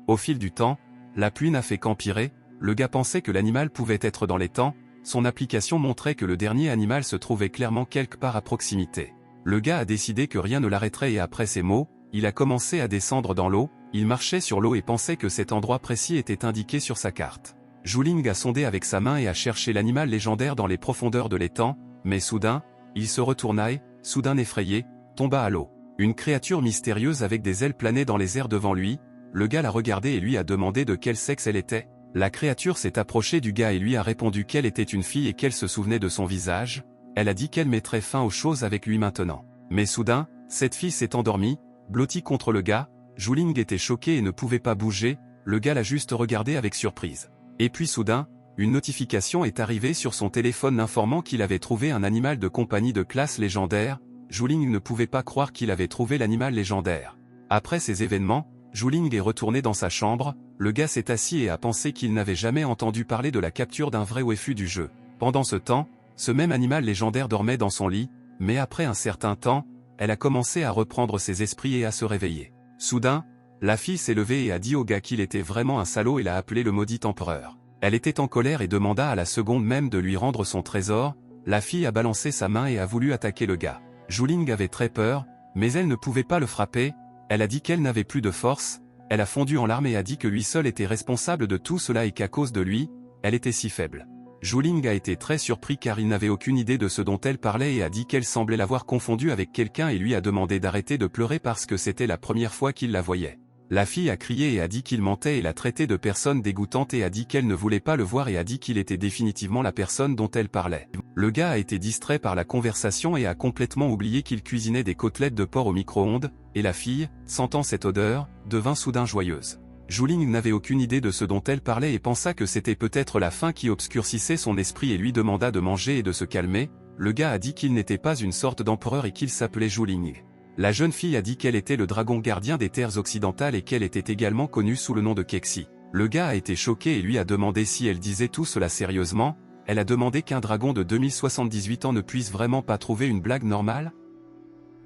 Au fil du temps, la pluie n'a fait qu'empirer, le gars pensait que l'animal pouvait être dans l'étang, son application montrait que le dernier animal se trouvait clairement quelque part à proximité. Le gars a décidé que rien ne l'arrêterait et après ces mots, il a commencé à descendre dans l'eau, il marchait sur l'eau et pensait que cet endroit précis était indiqué sur sa carte. Zhuling a sondé avec sa main et a cherché l'animal légendaire dans les profondeurs de l'étang, mais soudain, il se retourna et, soudain effrayé, tomba à l'eau. Une créature mystérieuse avec des ailes planait dans les airs devant lui, le gars l'a regardée et lui a demandé de quel sexe elle était. La créature s'est approchée du gars et lui a répondu qu'elle était une fille et qu'elle se souvenait de son visage, elle a dit qu'elle mettrait fin aux choses avec lui maintenant. Mais soudain, cette fille s'est endormie, blottie contre le gars, Zhuling était choqué et ne pouvait pas bouger, le gars l'a juste regardé avec surprise. Et puis soudain, une notification est arrivée sur son téléphone informant qu'il avait trouvé un animal de compagnie de classe légendaire, Zhuling ne pouvait pas croire qu'il avait trouvé l'animal légendaire. Après ces événements, Zhuling est retourné dans sa chambre, le gars s'est assis et a pensé qu'il n'avait jamais entendu parler de la capture d'un vrai waifu du jeu. Pendant ce temps, ce même animal légendaire dormait dans son lit, mais après un certain temps, elle a commencé à reprendre ses esprits et à se réveiller. Soudain, la fille s'est levée et a dit au gars qu'il était vraiment un salaud et l'a appelé le maudit empereur. Elle était en colère et demanda à la seconde même de lui rendre son trésor, la fille a balancé sa main et a voulu attaquer le gars. Zhuling avait très peur, mais elle ne pouvait pas le frapper, elle a dit qu'elle n'avait plus de force, elle a fondu en larmes et a dit que lui seul était responsable de tout cela et qu'à cause de lui, elle était si faible. Zhuling a été très surpris car il n'avait aucune idée de ce dont elle parlait et a dit qu'elle semblait l'avoir confondue avec quelqu'un et lui a demandé d'arrêter de pleurer parce que c'était la première fois qu'il la voyait. La fille a crié et a dit qu'il mentait et l'a traité de personne dégoûtante et a dit qu'elle ne voulait pas le voir et a dit qu'il était définitivement la personne dont elle parlait. Le gars a été distrait par la conversation et a complètement oublié qu'il cuisinait des côtelettes de porc au micro-ondes, et la fille, sentant cette odeur, devint soudain joyeuse. Zhuling n'avait aucune idée de ce dont elle parlait et pensa que c'était peut-être la faim qui obscurcissait son esprit et lui demanda de manger et de se calmer. Le gars a dit qu'il n'était pas une sorte d'empereur et qu'il s'appelait Zhuling. La jeune fille a dit qu'elle était le dragon gardien des terres occidentales et qu'elle était également connue sous le nom de Kexi. Le gars a été choqué et lui a demandé si elle disait tout cela sérieusement, elle a demandé qu'un dragon de 2078 ans ne puisse vraiment pas trouver une blague normale.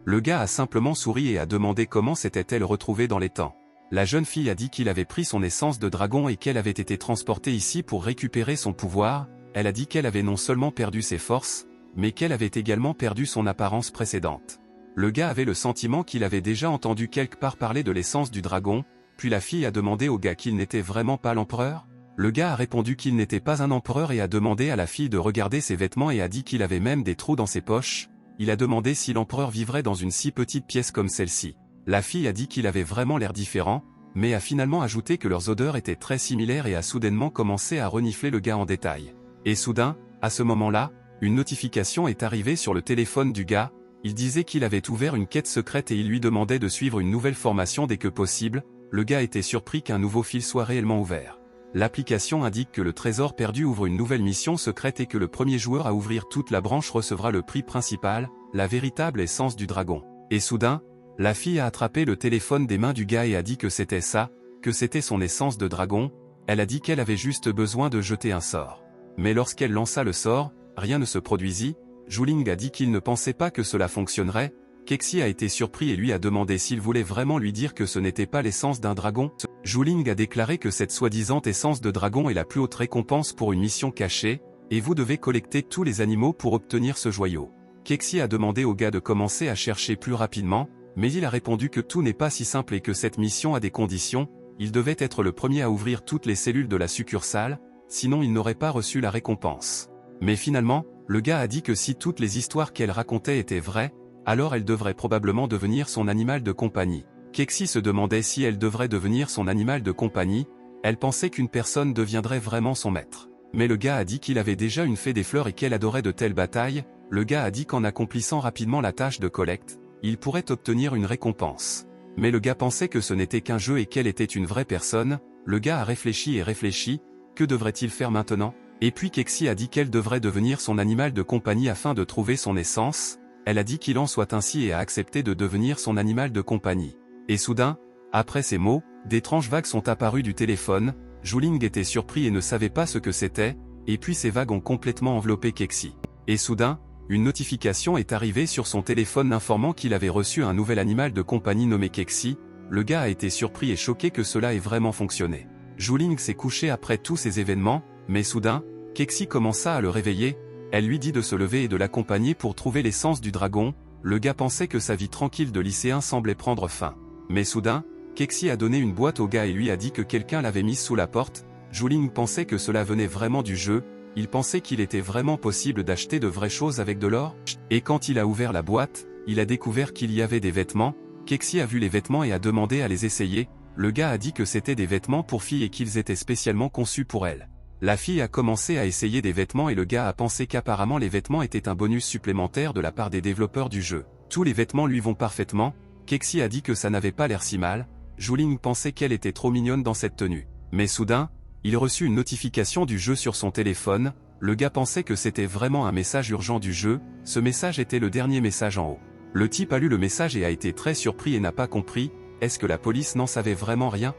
Le gars a simplement souri et a demandé comment s'était-elle retrouvée dans les temps. La jeune fille a dit qu'il avait pris son essence de dragon et qu'elle avait été transportée ici pour récupérer son pouvoir, elle a dit qu'elle avait non seulement perdu ses forces, mais qu'elle avait également perdu son apparence précédente. Le gars avait le sentiment qu'il avait déjà entendu quelque part parler de l'essence du dragon, puis la fille a demandé au gars qu'il n'était vraiment pas l'empereur. Le gars a répondu qu'il n'était pas un empereur et a demandé à la fille de regarder ses vêtements et a dit qu'il avait même des trous dans ses poches. Il a demandé si l'empereur vivrait dans une si petite pièce comme celle-ci. La fille a dit qu'il avait vraiment l'air différent, mais a finalement ajouté que leurs odeurs étaient très similaires et a soudainement commencé à renifler le gars en détail. Et soudain, à ce moment-là, une notification est arrivée sur le téléphone du gars. Il disait qu'il avait ouvert une quête secrète et il lui demandait de suivre une nouvelle formation dès que possible. Le gars était surpris qu'un nouveau fil soit réellement ouvert. L'application indique que le trésor perdu ouvre une nouvelle mission secrète et que le premier joueur à ouvrir toute la branche recevra le prix principal, la véritable essence du dragon. Et soudain, la fille a attrapé le téléphone des mains du gars et a dit que c'était ça, que c'était son essence de dragon. Elle a dit qu'elle avait juste besoin de jeter un sort. Mais lorsqu'elle lança le sort, rien ne se produisit. Zhuling a dit qu'il ne pensait pas que cela fonctionnerait. Kexi a été surpris et lui a demandé s'il voulait vraiment lui dire que ce n'était pas l'essence d'un dragon. Zhuling a déclaré que cette soi-disant essence de dragon est la plus haute récompense pour une mission cachée, et vous devez collecter tous les animaux pour obtenir ce joyau. Kexi a demandé au gars de commencer à chercher plus rapidement, mais il a répondu que tout n'est pas si simple et que cette mission a des conditions. Il devait être le premier à ouvrir toutes les cellules de la succursale, sinon il n'aurait pas reçu la récompense. Mais finalement, le gars a dit que si toutes les histoires qu'elle racontait étaient vraies, alors elle devrait probablement devenir son animal de compagnie. Kexi se demandait si elle devrait devenir son animal de compagnie, elle pensait qu'une personne deviendrait vraiment son maître. Mais le gars a dit qu'il avait déjà une fée des fleurs et qu'elle adorait de telles batailles. Le gars a dit qu'en accomplissant rapidement la tâche de collecte, il pourrait obtenir une récompense. Mais le gars pensait que ce n'était qu'un jeu et qu'elle était une vraie personne. Le gars a réfléchi et réfléchi, que devrait-il faire maintenant? Et puis Kexi a dit qu'elle devrait devenir son animal de compagnie afin de trouver son essence. Elle a dit qu'il en soit ainsi et a accepté de devenir son animal de compagnie. Et soudain, après ces mots, d'étranges vagues sont apparues du téléphone. Zhuling était surpris et ne savait pas ce que c'était, et puis ces vagues ont complètement enveloppé Kexi. Et soudain, une notification est arrivée sur son téléphone informant qu'il avait reçu un nouvel animal de compagnie nommé Kexi. le gars a été surpris et choqué que cela ait vraiment fonctionné. Zhuling s'est couché après tous ces événements, mais soudain, Kexi commença à le réveiller, elle lui dit de se lever et de l'accompagner pour trouver l'essence du dragon. Le gars pensait que sa vie tranquille de lycéen semblait prendre fin. Mais soudain, Kexi a donné une boîte au gars et lui a dit que quelqu'un l'avait mise sous la porte. Zhuling pensait que cela venait vraiment du jeu, il pensait qu'il était vraiment possible d'acheter de vraies choses avec de l'or, et quand il a ouvert la boîte, il a découvert qu'il y avait des vêtements. Kexi a vu les vêtements et a demandé à les essayer. Le gars a dit que c'était des vêtements pour filles et qu'ils étaient spécialement conçus pour elle. La fille a commencé à essayer des vêtements et le gars a pensé qu'apparemment les vêtements étaient un bonus supplémentaire de la part des développeurs du jeu. Tous les vêtements lui vont parfaitement. Kexi a dit que ça n'avait pas l'air si mal. Zhuling pensait qu'elle était trop mignonne dans cette tenue. Mais soudain, il reçut une notification du jeu sur son téléphone. Le gars pensait que c'était vraiment un message urgent du jeu. Ce message était le dernier message en haut. Le type a lu le message et a été très surpris et n'a pas compris. Est-ce que la police n'en savait vraiment rien?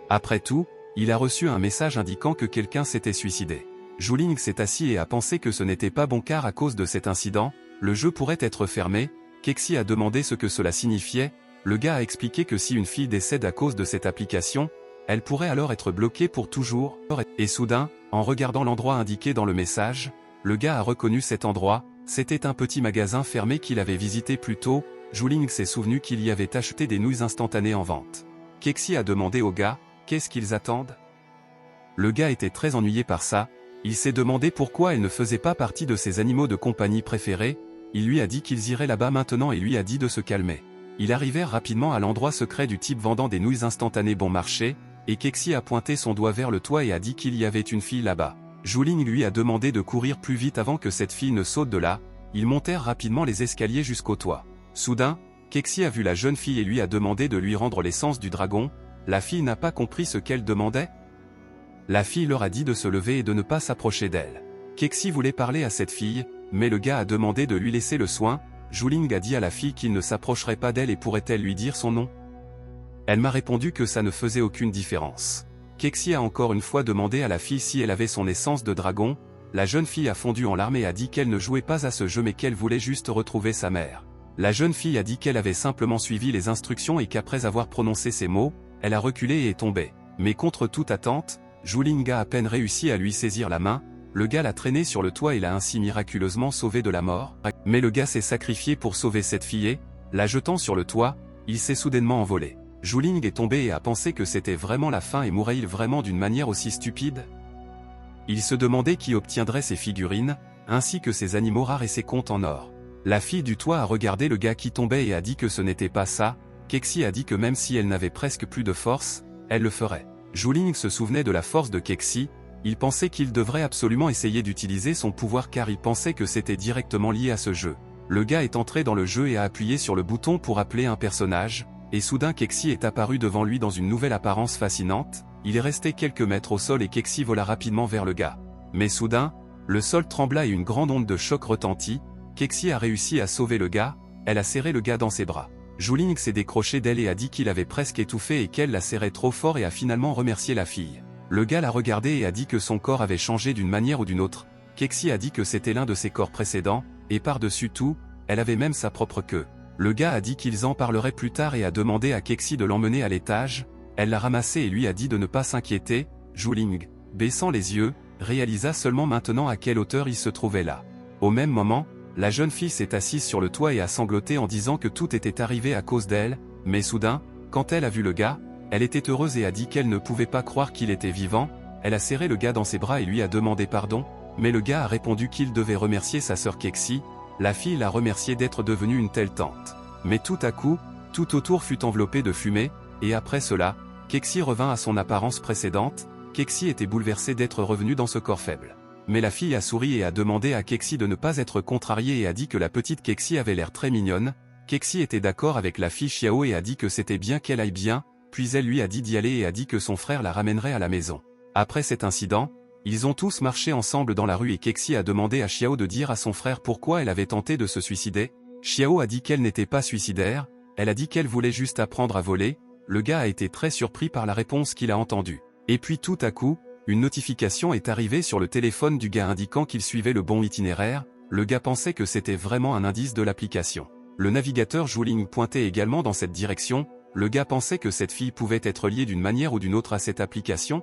Après tout, il a reçu un message indiquant que quelqu'un s'était suicidé. Zhuling s'est assis et a pensé que ce n'était pas bon car à cause de cet incident, le jeu pourrait être fermé. Kexi a demandé ce que cela signifiait. Le gars a expliqué que si une fille décède à cause de cette application, elle pourrait alors être bloquée pour toujours. Et soudain, en regardant l'endroit indiqué dans le message, le gars a reconnu cet endroit. C'était un petit magasin fermé qu'il avait visité plus tôt. Zhuling s'est souvenu qu'il y avait acheté des nouilles instantanées en vente. Kexi a demandé au gars, qu'est-ce qu'ils attendent? Le gars était très ennuyé par ça, il s'est demandé pourquoi elle ne faisait pas partie de ses animaux de compagnie préférés. Il lui a dit qu'ils iraient là-bas maintenant et lui a dit de se calmer. Ils arrivèrent rapidement à l'endroit secret du type vendant des nouilles instantanées bon marché, et Kexi a pointé son doigt vers le toit et a dit qu'il y avait une fille là-bas. Zhuling lui a demandé de courir plus vite avant que cette fille ne saute de là. Ils montèrent rapidement les escaliers jusqu'au toit. Soudain, Kexi a vu la jeune fille et lui a demandé de lui rendre l'essence du dragon. La fille n'a pas compris ce qu'elle demandait. La fille leur a dit de se lever et de ne pas s'approcher d'elle. Kexi voulait parler à cette fille, mais le gars a demandé de lui laisser le soin. Zhuling a dit à la fille qu'il ne s'approcherait pas d'elle et pourrait-elle lui dire son nom? Elle m'a répondu que ça ne faisait aucune différence. Kexi a encore une fois demandé à la fille si elle avait son essence de dragon. La jeune fille a fondu en larmes et a dit qu'elle ne jouait pas à ce jeu mais qu'elle voulait juste retrouver sa mère. La jeune fille a dit qu'elle avait simplement suivi les instructions et qu'après avoir prononcé ces mots, elle a reculé et est tombée. Mais contre toute attente, Zhuling a à peine réussi à lui saisir la main. Le gars l'a traîné sur le toit et l'a ainsi miraculeusement sauvé de la mort. Mais le gars s'est sacrifié pour sauver cette fille et, la jetant sur le toit, il s'est soudainement envolé. Zhuling est tombé et a pensé que c'était vraiment la fin et mourrait-il vraiment d'une manière aussi stupide? Il se demandait qui obtiendrait ses figurines, ainsi que ses animaux rares et ses comptes en or. La fille du toit a regardé le gars qui tombait et a dit que ce n'était pas ça. Kexi a dit que même si elle n'avait presque plus de force, elle le ferait. Zhuling se souvenait de la force de Kexi, il pensait qu'il devrait absolument essayer d'utiliser son pouvoir car il pensait que c'était directement lié à ce jeu. Le gars est entré dans le jeu et a appuyé sur le bouton pour appeler un personnage, et soudain Kexi est apparu devant lui dans une nouvelle apparence fascinante. Il est resté quelques mètres au sol et Kexi vola rapidement vers le gars. Mais soudain, le sol trembla et une grande onde de choc retentit. Kexi a réussi à sauver le gars, elle a serré le gars dans ses bras. Zhuling s'est décroché d'elle et a dit qu'il avait presque étouffé et qu'elle la serrait trop fort et a finalement remercié la fille. Le gars l'a regardé et a dit que son corps avait changé d'une manière ou d'une autre. Kexi a dit que c'était l'un de ses corps précédents, et par-dessus tout, elle avait même sa propre queue. Le gars a dit qu'ils en parleraient plus tard et a demandé à Kexi de l'emmener à l'étage. Elle l'a ramassé et lui a dit de ne pas s'inquiéter. Zhuling, baissant les yeux, réalisa seulement maintenant à quelle hauteur il se trouvait là. Au même moment, la jeune fille s'est assise sur le toit et a sangloté en disant que tout était arrivé à cause d'elle, mais soudain, quand elle a vu le gars, elle était heureuse et a dit qu'elle ne pouvait pas croire qu'il était vivant. Elle a serré le gars dans ses bras et lui a demandé pardon, mais le gars a répondu qu'il devait remercier sa sœur Kexi. La fille l'a remercié d'être devenue une telle tante. Mais tout à coup, tout autour fut enveloppé de fumée, et après cela, Kexi revint à son apparence précédente. Kexi était bouleversée d'être revenue dans ce corps faible. Mais la fille a souri et a demandé à Kexi de ne pas être contrariée et a dit que la petite Kexi avait l'air très mignonne. Kexi était d'accord avec la fille Xiao et a dit que c'était bien qu'elle aille bien, puis elle lui a dit d'y aller et a dit que son frère la ramènerait à la maison. Après cet incident, ils ont tous marché ensemble dans la rue et Kexi a demandé à Xiao de dire à son frère pourquoi elle avait tenté de se suicider. Xiao a dit qu'elle n'était pas suicidaire, elle a dit qu'elle voulait juste apprendre à voler. Le gars a été très surpris par la réponse qu'il a entendue. Et puis tout à coup, une notification est arrivée sur le téléphone du gars indiquant qu'il suivait le bon itinéraire. Le gars pensait que c'était vraiment un indice de l'application. Le navigateur Zhuling pointait également dans cette direction. le gars pensait que cette fille pouvait être liée d'une manière ou d'une autre à cette application.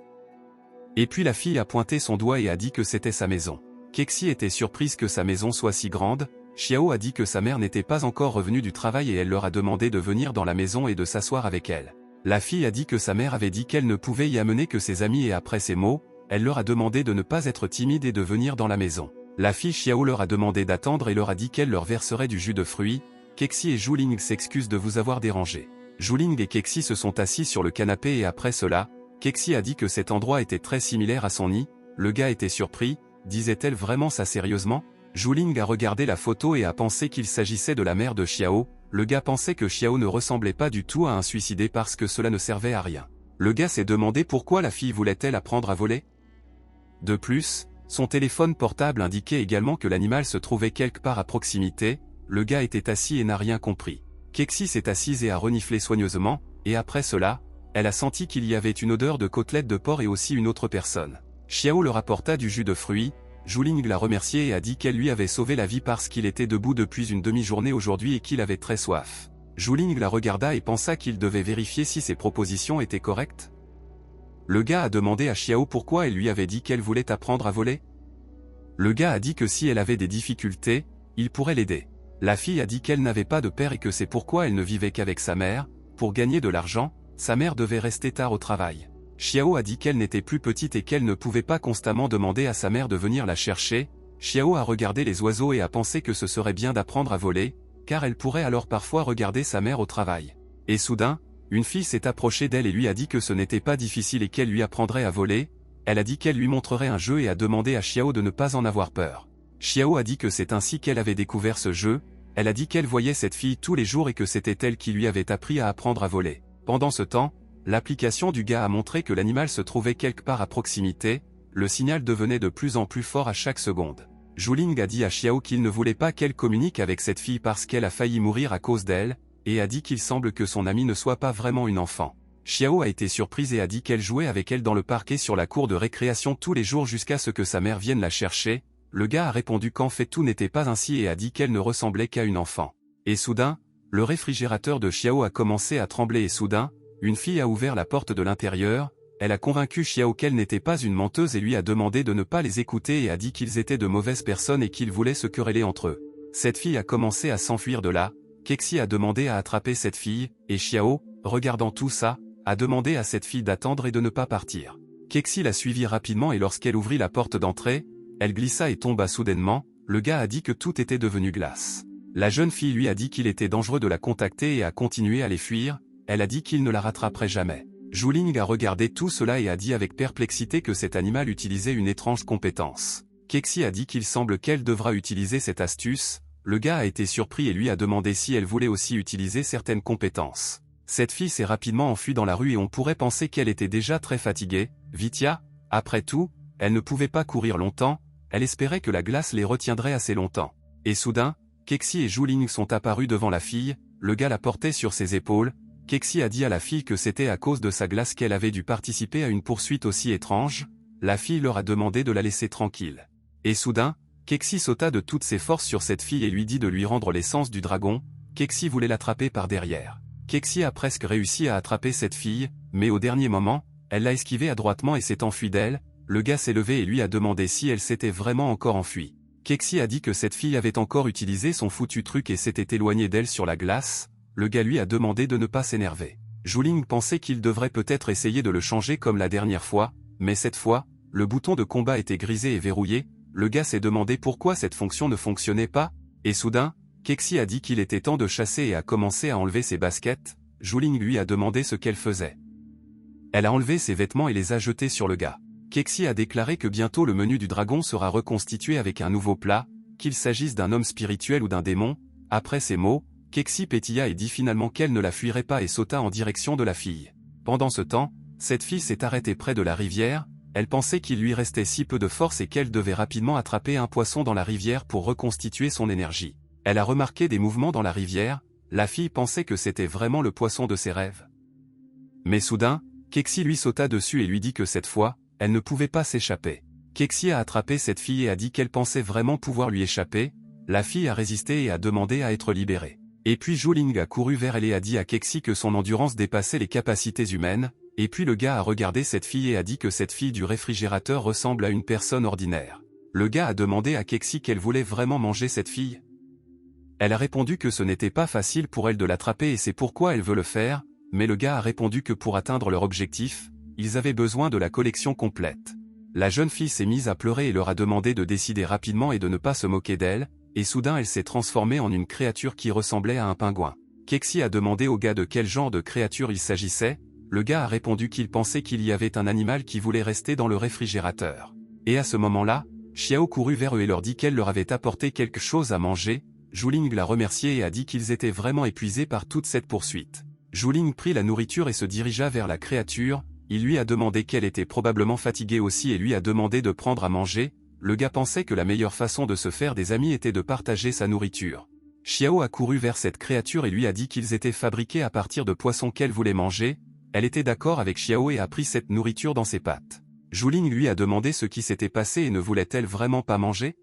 Et puis la fille a pointé son doigt et a dit que c'était sa maison. Kexi était surprise que sa maison soit si grande. Xiao a dit que sa mère n'était pas encore revenue du travail et elle leur a demandé de venir dans la maison et de s'asseoir avec elle. La fille a dit que sa mère avait dit qu'elle ne pouvait y amener que ses amis et après ces mots, elle leur a demandé de ne pas être timide et de venir dans la maison. La fille Xiao leur a demandé d'attendre et leur a dit qu'elle leur verserait du jus de fruits. Kexi et Zhuling s'excusent de vous avoir dérangé. Zhuling et Kexi se sont assis sur le canapé et après cela, Kexi a dit que cet endroit était très similaire à son nid. Le gars était surpris, disait-elle vraiment ça sérieusement? Zhuling a regardé la photo et a pensé qu'il s'agissait de la mère de Xiao. Le gars pensait que Xiao ne ressemblait pas du tout à un suicidé parce que cela ne servait à rien. Le gars s'est demandé pourquoi la fille voulait-elle apprendre à voler? De plus, son téléphone portable indiquait également que l'animal se trouvait quelque part à proximité. Le gars était assis et n'a rien compris. Kexi s'est assise et a reniflé soigneusement, et après cela, elle a senti qu'il y avait une odeur de côtelette de porc et aussi une autre personne. Xiao leur apporta du jus de fruits. Zhuling l'a remercié et a dit qu'elle lui avait sauvé la vie parce qu'il était debout depuis une demi-journée aujourd'hui et qu'il avait très soif. Zhuling la regarda et pensa qu'il devait vérifier si ses propositions étaient correctes. Le gars a demandé à Xiao pourquoi elle lui avait dit qu'elle voulait apprendre à voler. Le gars a dit que si elle avait des difficultés, il pourrait l'aider. La fille a dit qu'elle n'avait pas de père et que c'est pourquoi elle ne vivait qu'avec sa mère. Pour gagner de l'argent, sa mère devait rester tard au travail. Xiao a dit qu'elle n'était plus petite et qu'elle ne pouvait pas constamment demander à sa mère de venir la chercher. Xiao a regardé les oiseaux et a pensé que ce serait bien d'apprendre à voler, car elle pourrait alors parfois regarder sa mère au travail. Et soudain, une fille s'est approchée d'elle et lui a dit que ce n'était pas difficile et qu'elle lui apprendrait à voler. Elle a dit qu'elle lui montrerait un jeu et a demandé à Xiao de ne pas en avoir peur. Xiao a dit que c'est ainsi qu'elle avait découvert ce jeu. Elle a dit qu'elle voyait cette fille tous les jours et que c'était elle qui lui avait appris à apprendre à voler. Pendant ce temps, l'application du gars a montré que l'animal se trouvait quelque part à proximité. Le signal devenait de plus en plus fort à chaque seconde. Zhuling a dit à Xiao qu'il ne voulait pas qu'elle communique avec cette fille parce qu'elle a failli mourir à cause d'elle, et a dit qu'il semble que son amie ne soit pas vraiment une enfant. Xiao a été surprise et a dit qu'elle jouait avec elle dans le parc et sur la cour de récréation tous les jours jusqu'à ce que sa mère vienne la chercher. Le gars a répondu qu'en fait tout n'était pas ainsi et a dit qu'elle ne ressemblait qu'à une enfant. Et soudain, le réfrigérateur de Xiao a commencé à trembler et soudain, une fille a ouvert la porte de l'intérieur. Elle a convaincu Xiao qu'elle n'était pas une menteuse et lui a demandé de ne pas les écouter et a dit qu'ils étaient de mauvaises personnes et qu'ils voulaient se quereller entre eux. Cette fille a commencé à s'enfuir de là. Kexi a demandé à attraper cette fille, et Xiao, regardant tout ça, a demandé à cette fille d'attendre et de ne pas partir. Kexi l'a suivie rapidement et lorsqu'elle ouvrit la porte d'entrée, elle glissa et tomba soudainement. Le gars a dit que tout était devenu glace. La jeune fille lui a dit qu'il était dangereux de la contacter et a continué à les fuir. Elle a dit qu'il ne la rattraperait jamais. Zhuling a regardé tout cela et a dit avec perplexité que cet animal utilisait une étrange compétence. Kexi a dit qu'il semble qu'elle devra utiliser cette astuce. Le gars a été surpris et lui a demandé si elle voulait aussi utiliser certaines compétences. Cette fille s'est rapidement enfuie dans la rue et on pourrait penser qu'elle était déjà très fatiguée. Vitia, après tout, elle ne pouvait pas courir longtemps, elle espérait que la glace les retiendrait assez longtemps. Et soudain, Kexi et Zhuling sont apparus devant la fille, le gars la portait sur ses épaules. Kexi a dit à la fille que c'était à cause de sa glace qu'elle avait dû participer à une poursuite aussi étrange. La fille leur a demandé de la laisser tranquille. Et soudain, Kexi sauta de toutes ses forces sur cette fille et lui dit de lui rendre l'essence du dragon. Kexi voulait l'attraper par derrière. Kexi a presque réussi à attraper cette fille, mais au dernier moment, elle l'a esquivée adroitement et s'est enfuie d'elle. Le gars s'est levé et lui a demandé si elle s'était vraiment encore enfuie. Kexi a dit que cette fille avait encore utilisé son foutu truc et s'était éloignée d'elle sur la glace. Le gars lui a demandé de ne pas s'énerver. Zhuling pensait qu'il devrait peut-être essayer de le changer comme la dernière fois, mais cette fois, le bouton de combat était grisé et verrouillé. Le gars s'est demandé pourquoi cette fonction ne fonctionnait pas, et soudain, Kexi a dit qu'il était temps de chasser et a commencé à enlever ses baskets. Zhuling lui a demandé ce qu'elle faisait. Elle a enlevé ses vêtements et les a jetés sur le gars. Kexi a déclaré que bientôt le menu du dragon sera reconstitué avec un nouveau plat, qu'il s'agisse d'un homme spirituel ou d'un démon. Après ces mots, Kexi pétilla et dit finalement qu'elle ne la fuirait pas et sauta en direction de la fille. Pendant ce temps, cette fille s'est arrêtée près de la rivière. Elle pensait qu'il lui restait si peu de force et qu'elle devait rapidement attraper un poisson dans la rivière pour reconstituer son énergie. Elle a remarqué des mouvements dans la rivière. La fille pensait que c'était vraiment le poisson de ses rêves. Mais soudain, Kexi lui sauta dessus et lui dit que cette fois, elle ne pouvait pas s'échapper. Kexi a attrapé cette fille et a dit qu'elle pensait vraiment pouvoir lui échapper. La fille a résisté et a demandé à être libérée. Et puis Zhuling a couru vers elle et a dit à Kexi que son endurance dépassait les capacités humaines, et puis le gars a regardé cette fille et a dit que cette fille du réfrigérateur ressemble à une personne ordinaire. Le gars a demandé à Kexi qu'elle voulait vraiment manger cette fille. Elle a répondu que ce n'était pas facile pour elle de l'attraper et c'est pourquoi elle veut le faire, mais le gars a répondu que pour atteindre leur objectif, ils avaient besoin de la collection complète. La jeune fille s'est mise à pleurer et leur a demandé de décider rapidement et de ne pas se moquer d'elle, et soudain elle s'est transformée en une créature qui ressemblait à un pingouin. Kexi a demandé au gars de quel genre de créature il s'agissait, le gars a répondu qu'il pensait qu'il y avait un animal qui voulait rester dans le réfrigérateur. Et à ce moment-là, Xiao courut vers eux et leur dit qu'elle leur avait apporté quelque chose à manger. Zhuling l'a remercié et a dit qu'ils étaient vraiment épuisés par toute cette poursuite. Zhuling prit la nourriture et se dirigea vers la créature, il lui a demandé qu'elle était probablement fatiguée aussi et lui a demandé de prendre à manger. Le gars pensait que la meilleure façon de se faire des amis était de partager sa nourriture. Xiao a couru vers cette créature et lui a dit qu'ils étaient fabriqués à partir de poissons qu'elle voulait manger. Elle était d'accord avec Xiao et a pris cette nourriture dans ses pattes. Zhuling lui a demandé ce qui s'était passé et ne voulait-elle vraiment pas manger?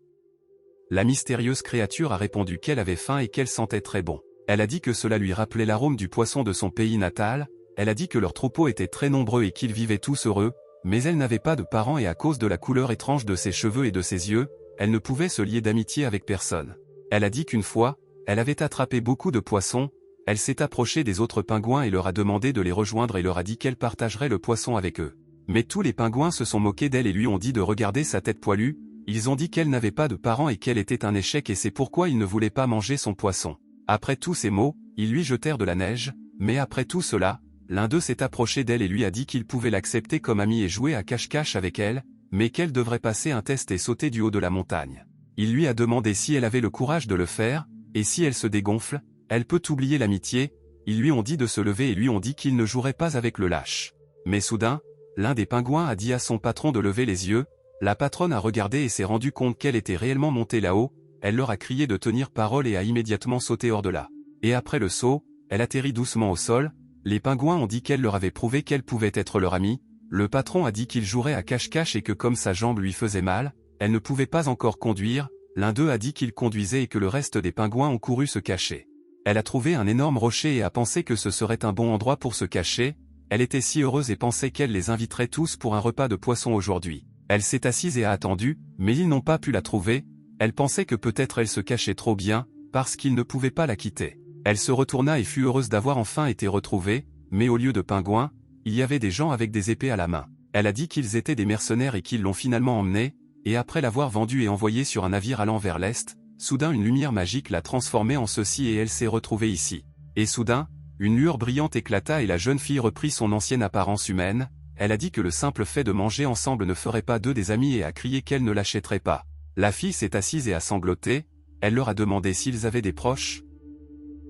La mystérieuse créature a répondu qu'elle avait faim et qu'elle sentait très bon. Elle a dit que cela lui rappelait l'arôme du poisson de son pays natal, elle a dit que leurs troupeaux étaient très nombreux et qu'ils vivaient tous heureux, mais elle n'avait pas de parents et à cause de la couleur étrange de ses cheveux et de ses yeux, elle ne pouvait se lier d'amitié avec personne. Elle a dit qu'une fois, elle avait attrapé beaucoup de poissons, elle s'est approchée des autres pingouins et leur a demandé de les rejoindre et leur a dit qu'elle partagerait le poisson avec eux. Mais tous les pingouins se sont moqués d'elle et lui ont dit de regarder sa tête poilue, ils ont dit qu'elle n'avait pas de parents et qu'elle était un échec et c'est pourquoi ils ne voulaient pas manger son poisson. Après tous ces mots, ils lui jetèrent de la neige, mais après tout cela, l'un d'eux s'est approché d'elle et lui a dit qu'il pouvait l'accepter comme amie et jouer à cache-cache avec elle, mais qu'elle devrait passer un test et sauter du haut de la montagne. Il lui a demandé si elle avait le courage de le faire, et si elle se dégonfle, elle peut oublier l'amitié, ils lui ont dit de se lever et lui ont dit qu'il ne jouerait pas avec le lâche. Mais soudain, l'un des pingouins a dit à son patron de lever les yeux, la patronne a regardé et s'est rendu compte qu'elle était réellement montée là-haut, elle leur a crié de tenir parole et a immédiatement sauté hors de là. Et après le saut, elle atterrit doucement au sol, les pingouins ont dit qu'elle leur avait prouvé qu'elle pouvait être leur amie, le patron a dit qu'il jouerait à cache-cache et que comme sa jambe lui faisait mal, elle ne pouvait pas encore conduire, l'un d'eux a dit qu'il conduisait et que le reste des pingouins ont couru se cacher. Elle a trouvé un énorme rocher et a pensé que ce serait un bon endroit pour se cacher, elle était si heureuse et pensait qu'elle les inviterait tous pour un repas de poisson aujourd'hui. Elle s'est assise et a attendu, mais ils n'ont pas pu la trouver, elle pensait que peut-être elle se cachait trop bien, parce qu'ils ne pouvaient pas la quitter. Elle se retourna et fut heureuse d'avoir enfin été retrouvée, mais au lieu de pingouins, il y avait des gens avec des épées à la main. Elle a dit qu'ils étaient des mercenaires et qu'ils l'ont finalement emmenée, et après l'avoir vendue et envoyée sur un navire allant vers l'est, soudain une lumière magique l'a transformée en ceci et elle s'est retrouvée ici. Et soudain, une lueur brillante éclata et la jeune fille reprit son ancienne apparence humaine, elle a dit que le simple fait de manger ensemble ne ferait pas d'eux des amis et a crié qu'elle ne l'achèterait pas. La fille s'est assise et a sangloté, elle leur a demandé s'ils avaient des proches.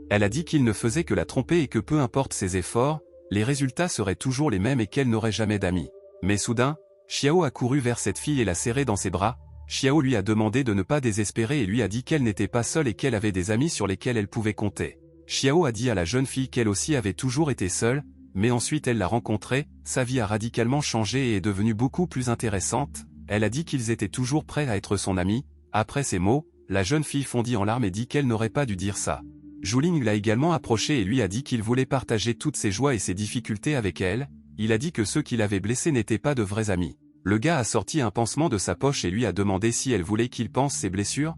Elle a dit qu'ils ne faisaient que la tromper et que peu importe ses efforts, les résultats seraient toujours les mêmes et qu'elle n'aurait jamais d'amis. Mais soudain, Xiao a couru vers cette fille et l'a serrée dans ses bras, Xiao lui a demandé de ne pas désespérer et lui a dit qu'elle n'était pas seule et qu'elle avait des amis sur lesquels elle pouvait compter. Xiao a dit à la jeune fille qu'elle aussi avait toujours été seule, mais ensuite elle l'a rencontrée, sa vie a radicalement changé et est devenue beaucoup plus intéressante, elle a dit qu'ils étaient toujours prêts à être son amie, après ces mots, la jeune fille fondit en larmes et dit qu'elle n'aurait pas dû dire ça. Zhuling l'a également approché et lui a dit qu'il voulait partager toutes ses joies et ses difficultés avec elle, il a dit que ceux qui l'avaient blessé n'étaient pas de vrais amis. Le gars a sorti un pansement de sa poche et lui a demandé si elle voulait qu'il panse ses blessures.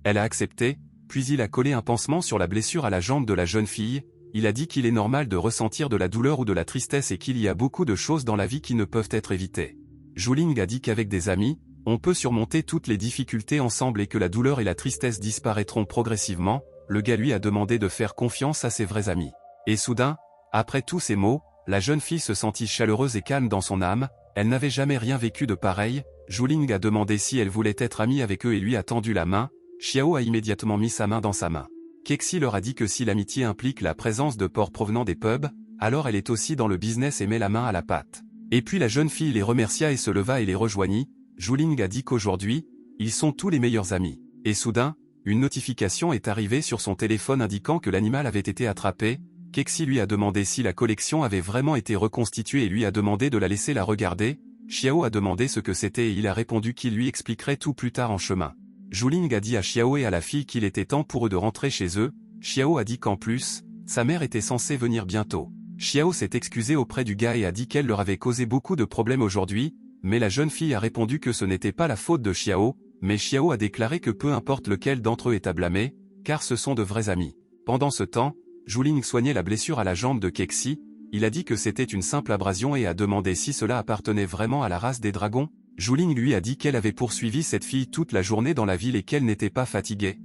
Elle a accepté, puis il a collé un pansement sur la blessure à la jambe de la jeune fille, il a dit qu'il est normal de ressentir de la douleur ou de la tristesse et qu'il y a beaucoup de choses dans la vie qui ne peuvent être évitées. Zhuling a dit qu'avec des amis, on peut surmonter toutes les difficultés ensemble et que la douleur et la tristesse disparaîtront progressivement, le gars lui a demandé de faire confiance à ses vrais amis. Et soudain, après tous ces mots, la jeune fille se sentit chaleureuse et calme dans son âme, elle n'avait jamais rien vécu de pareil, Zhuling a demandé si elle voulait être amie avec eux et lui a tendu la main, Xiao a immédiatement mis sa main dans sa main. Kexi leur a dit que si l'amitié implique la présence de porcs provenant des pubs, alors elle est aussi dans le business et met la main à la pâte. Et puis la jeune fille les remercia et se leva et les rejoignit, Zhuling a dit qu'aujourd'hui, ils sont tous les meilleurs amis. Et soudain, une notification est arrivée sur son téléphone indiquant que l'animal avait été attrapé, Kexi lui a demandé si la collection avait vraiment été reconstituée et lui a demandé de la laisser la regarder, Xiao a demandé ce que c'était et il a répondu qu'il lui expliquerait tout plus tard en chemin. Zhuling a dit à Xiao et à la fille qu'il était temps pour eux de rentrer chez eux, Xiao a dit qu'en plus, sa mère était censée venir bientôt. Xiao s'est excusé auprès du gars et a dit qu'elle leur avait causé beaucoup de problèmes aujourd'hui, mais la jeune fille a répondu que ce n'était pas la faute de Xiao, mais Xiao a déclaré que peu importe lequel d'entre eux est à blâmer, car ce sont de vrais amis. Pendant ce temps, Zhuling soignait la blessure à la jambe de Kexi, il a dit que c'était une simple abrasion et a demandé si cela appartenait vraiment à la race des dragons. Zhuling lui a dit qu'elle avait poursuivi cette fille toute la journée dans la ville et qu'elle n'était pas fatiguée.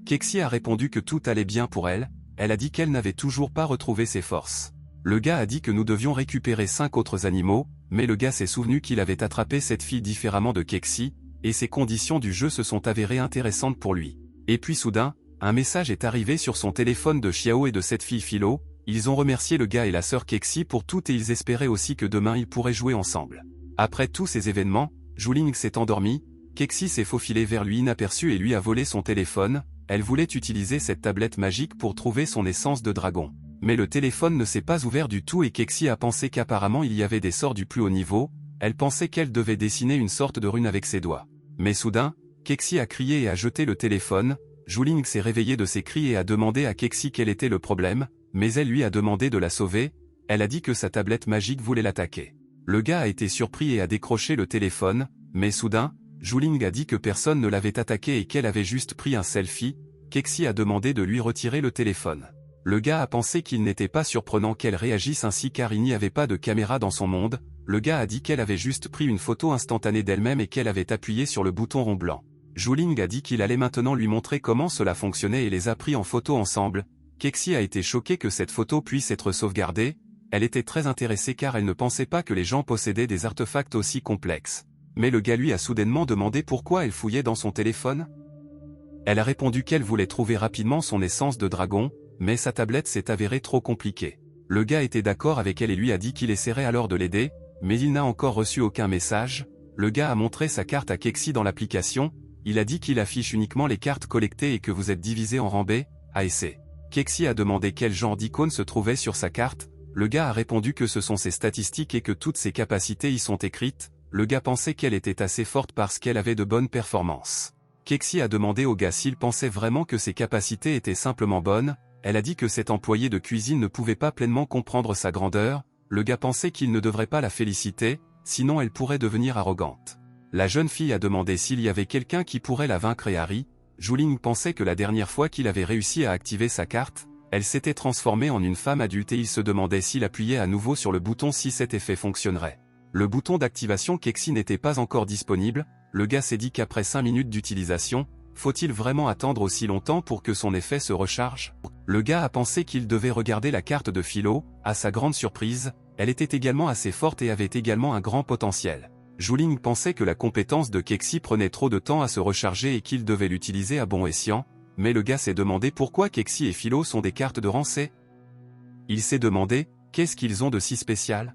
Kexi a répondu que tout allait bien pour elle, elle a dit qu'elle n'avait toujours pas retrouvé ses forces. Le gars a dit que nous devions récupérer 5 autres animaux, mais le gars s'est souvenu qu'il avait attrapé cette fille différemment de Kexi, et ses conditions du jeu se sont avérées intéressantes pour lui. Et puis soudain, un message est arrivé sur son téléphone de Xiao et de cette fille Philo, ils ont remercié le gars et la sœur Kexi pour tout et ils espéraient aussi que demain ils pourraient jouer ensemble. Après tous ces événements, Zhuling s'est endormi, Kexi s'est faufilé vers lui inaperçu et lui a volé son téléphone, elle voulait utiliser cette tablette magique pour trouver son essence de dragon. Mais le téléphone ne s'est pas ouvert du tout et Kexi a pensé qu'apparemment il y avait des sorts du plus haut niveau, elle pensait qu'elle devait dessiner une sorte de rune avec ses doigts. Mais soudain, Kexi a crié et a jeté le téléphone, Zhuling s'est réveillé de ses cris et a demandé à Kexi quel était le problème, mais elle lui a demandé de la sauver, elle a dit que sa tablette magique voulait l'attaquer. Le gars a été surpris et a décroché le téléphone, mais soudain, Zhuling a dit que personne ne l'avait attaqué et qu'elle avait juste pris un selfie, Kexi a demandé de lui retirer le téléphone. Le gars a pensé qu'il n'était pas surprenant qu'elle réagisse ainsi car il n'y avait pas de caméra dans son monde, le gars a dit qu'elle avait juste pris une photo instantanée d'elle-même et qu'elle avait appuyé sur le bouton rond blanc. Zhuling a dit qu'il allait maintenant lui montrer comment cela fonctionnait et les a pris en photo ensemble. Kexi a été choquée que cette photo puisse être sauvegardée, elle était très intéressée car elle ne pensait pas que les gens possédaient des artefacts aussi complexes. Mais le gars lui a soudainement demandé pourquoi elle fouillait dans son téléphone. Elle a répondu qu'elle voulait trouver rapidement son essence de dragon, mais sa tablette s'est avérée trop compliquée. Le gars était d'accord avec elle et lui a dit qu'il essaierait alors de l'aider, mais il n'a encore reçu aucun message. Le gars a montré sa carte à Kexi dans l'application, il a dit qu'il affiche uniquement les cartes collectées et que vous êtes divisé en rang B, A et C. Kexi a demandé quel genre d'icône se trouvait sur sa carte, le gars a répondu que ce sont ses statistiques et que toutes ses capacités y sont écrites, le gars pensait qu'elle était assez forte parce qu'elle avait de bonnes performances. Kexi a demandé au gars s'il pensait vraiment que ses capacités étaient simplement bonnes, elle a dit que cet employé de cuisine ne pouvait pas pleinement comprendre sa grandeur, le gars pensait qu'il ne devrait pas la féliciter, sinon elle pourrait devenir arrogante. La jeune fille a demandé s'il y avait quelqu'un qui pourrait la vaincre et Harry, Zhuling pensait que la dernière fois qu'il avait réussi à activer sa carte, elle s'était transformée en une femme adulte et il se demandait s'il appuyait à nouveau sur le bouton si cet effet fonctionnerait. Le bouton d'activation Kexi n'était pas encore disponible, le gars s'est dit qu'après 5 minutes d'utilisation, faut-il vraiment attendre aussi longtemps pour que son effet se recharge? Le gars a pensé qu'il devait regarder la carte de Philo, à sa grande surprise, elle était également assez forte et avait également un grand potentiel. Zhuling pensait que la compétence de Kexi prenait trop de temps à se recharger et qu'il devait l'utiliser à bon escient, mais le gars s'est demandé pourquoi Kexi et Philo sont des cartes de rang C. Il s'est demandé, qu'est-ce qu'ils ont de si spécial?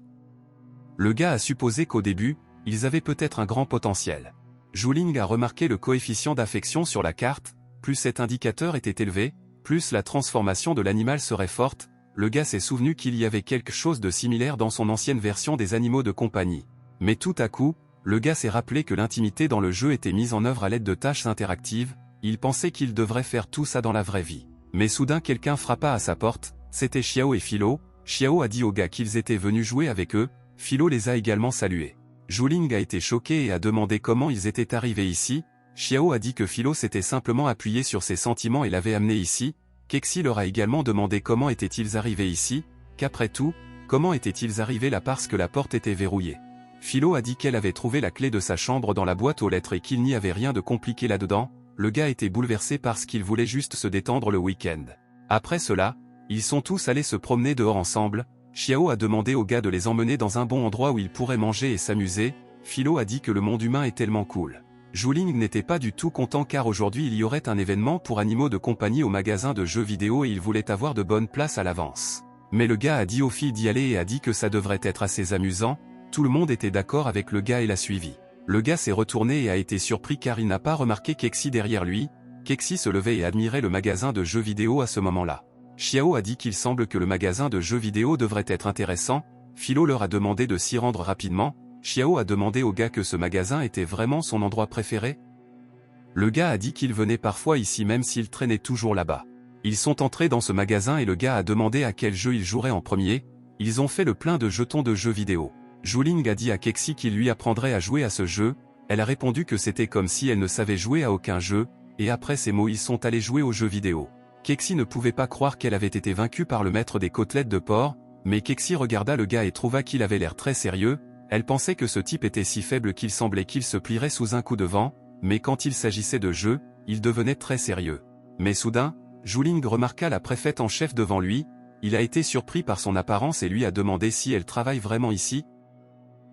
Le gars a supposé qu'au début, ils avaient peut-être un grand potentiel. Zhuling a remarqué le coefficient d'affection sur la carte, plus cet indicateur était élevé, plus la transformation de l'animal serait forte, le gars s'est souvenu qu'il y avait quelque chose de similaire dans son ancienne version des animaux de compagnie. Mais tout à coup, le gars s'est rappelé que l'intimité dans le jeu était mise en œuvre à l'aide de tâches interactives, il pensait qu'il devrait faire tout ça dans la vraie vie. Mais soudain quelqu'un frappa à sa porte, c'était Xiao et Philo, Xiao a dit aux gars qu'ils étaient venus jouer avec eux, Philo les a également salués. Zhuling a été choqué et a demandé comment ils étaient arrivés ici, Xiao a dit que Philo s'était simplement appuyé sur ses sentiments et l'avait amené ici, Kexi leur a également demandé comment étaient-ils arrivés ici, qu'après tout, comment étaient-ils arrivés là parce que la porte était verrouillée. Philo a dit qu'elle avait trouvé la clé de sa chambre dans la boîte aux lettres et qu'il n'y avait rien de compliqué là-dedans, le gars était bouleversé parce qu'il voulait juste se détendre le week-end. Après cela, ils sont tous allés se promener dehors ensemble, Xiao a demandé au gars de les emmener dans un bon endroit où ils pourraient manger et s'amuser, Philo a dit que le monde humain est tellement cool. Zhuling n'était pas du tout content car aujourd'hui il y aurait un événement pour animaux de compagnie au magasin de jeux vidéo et il voulait avoir de bonnes places à l'avance. Mais le gars a dit aux filles d'y aller et a dit que ça devrait être assez amusant, tout le monde était d'accord avec le gars et l'a suivi. Le gars s'est retourné et a été surpris car il n'a pas remarqué Kexi derrière lui, Kexi se levait et admirait le magasin de jeux vidéo à ce moment-là. Xiao a dit qu'il semble que le magasin de jeux vidéo devrait être intéressant, Philo leur a demandé de s'y rendre rapidement, Xiao a demandé au gars que ce magasin était vraiment son endroit préféré. Le gars a dit qu'il venait parfois ici même s'il traînait toujours là-bas. Ils sont entrés dans ce magasin et le gars a demandé à quel jeu il jouerait en premier. Ils ont fait le plein de jetons de jeux vidéo. Zhuling a dit à Kexi qu'il lui apprendrait à jouer à ce jeu. Elle a répondu que c'était comme si elle ne savait jouer à aucun jeu, et après ces mots ils sont allés jouer aux jeux vidéo. Kexi ne pouvait pas croire qu'elle avait été vaincue par le maître des côtelettes de porc, mais Kexi regarda le gars et trouva qu'il avait l'air très sérieux. Elle pensait que ce type était si faible qu'il semblait qu'il se plierait sous un coup de vent, mais quand il s'agissait de jeu, il devenait très sérieux. Mais soudain, Zhuling remarqua la préfète en chef devant lui. Il a été surpris par son apparence et lui a demandé si elle travaille vraiment ici.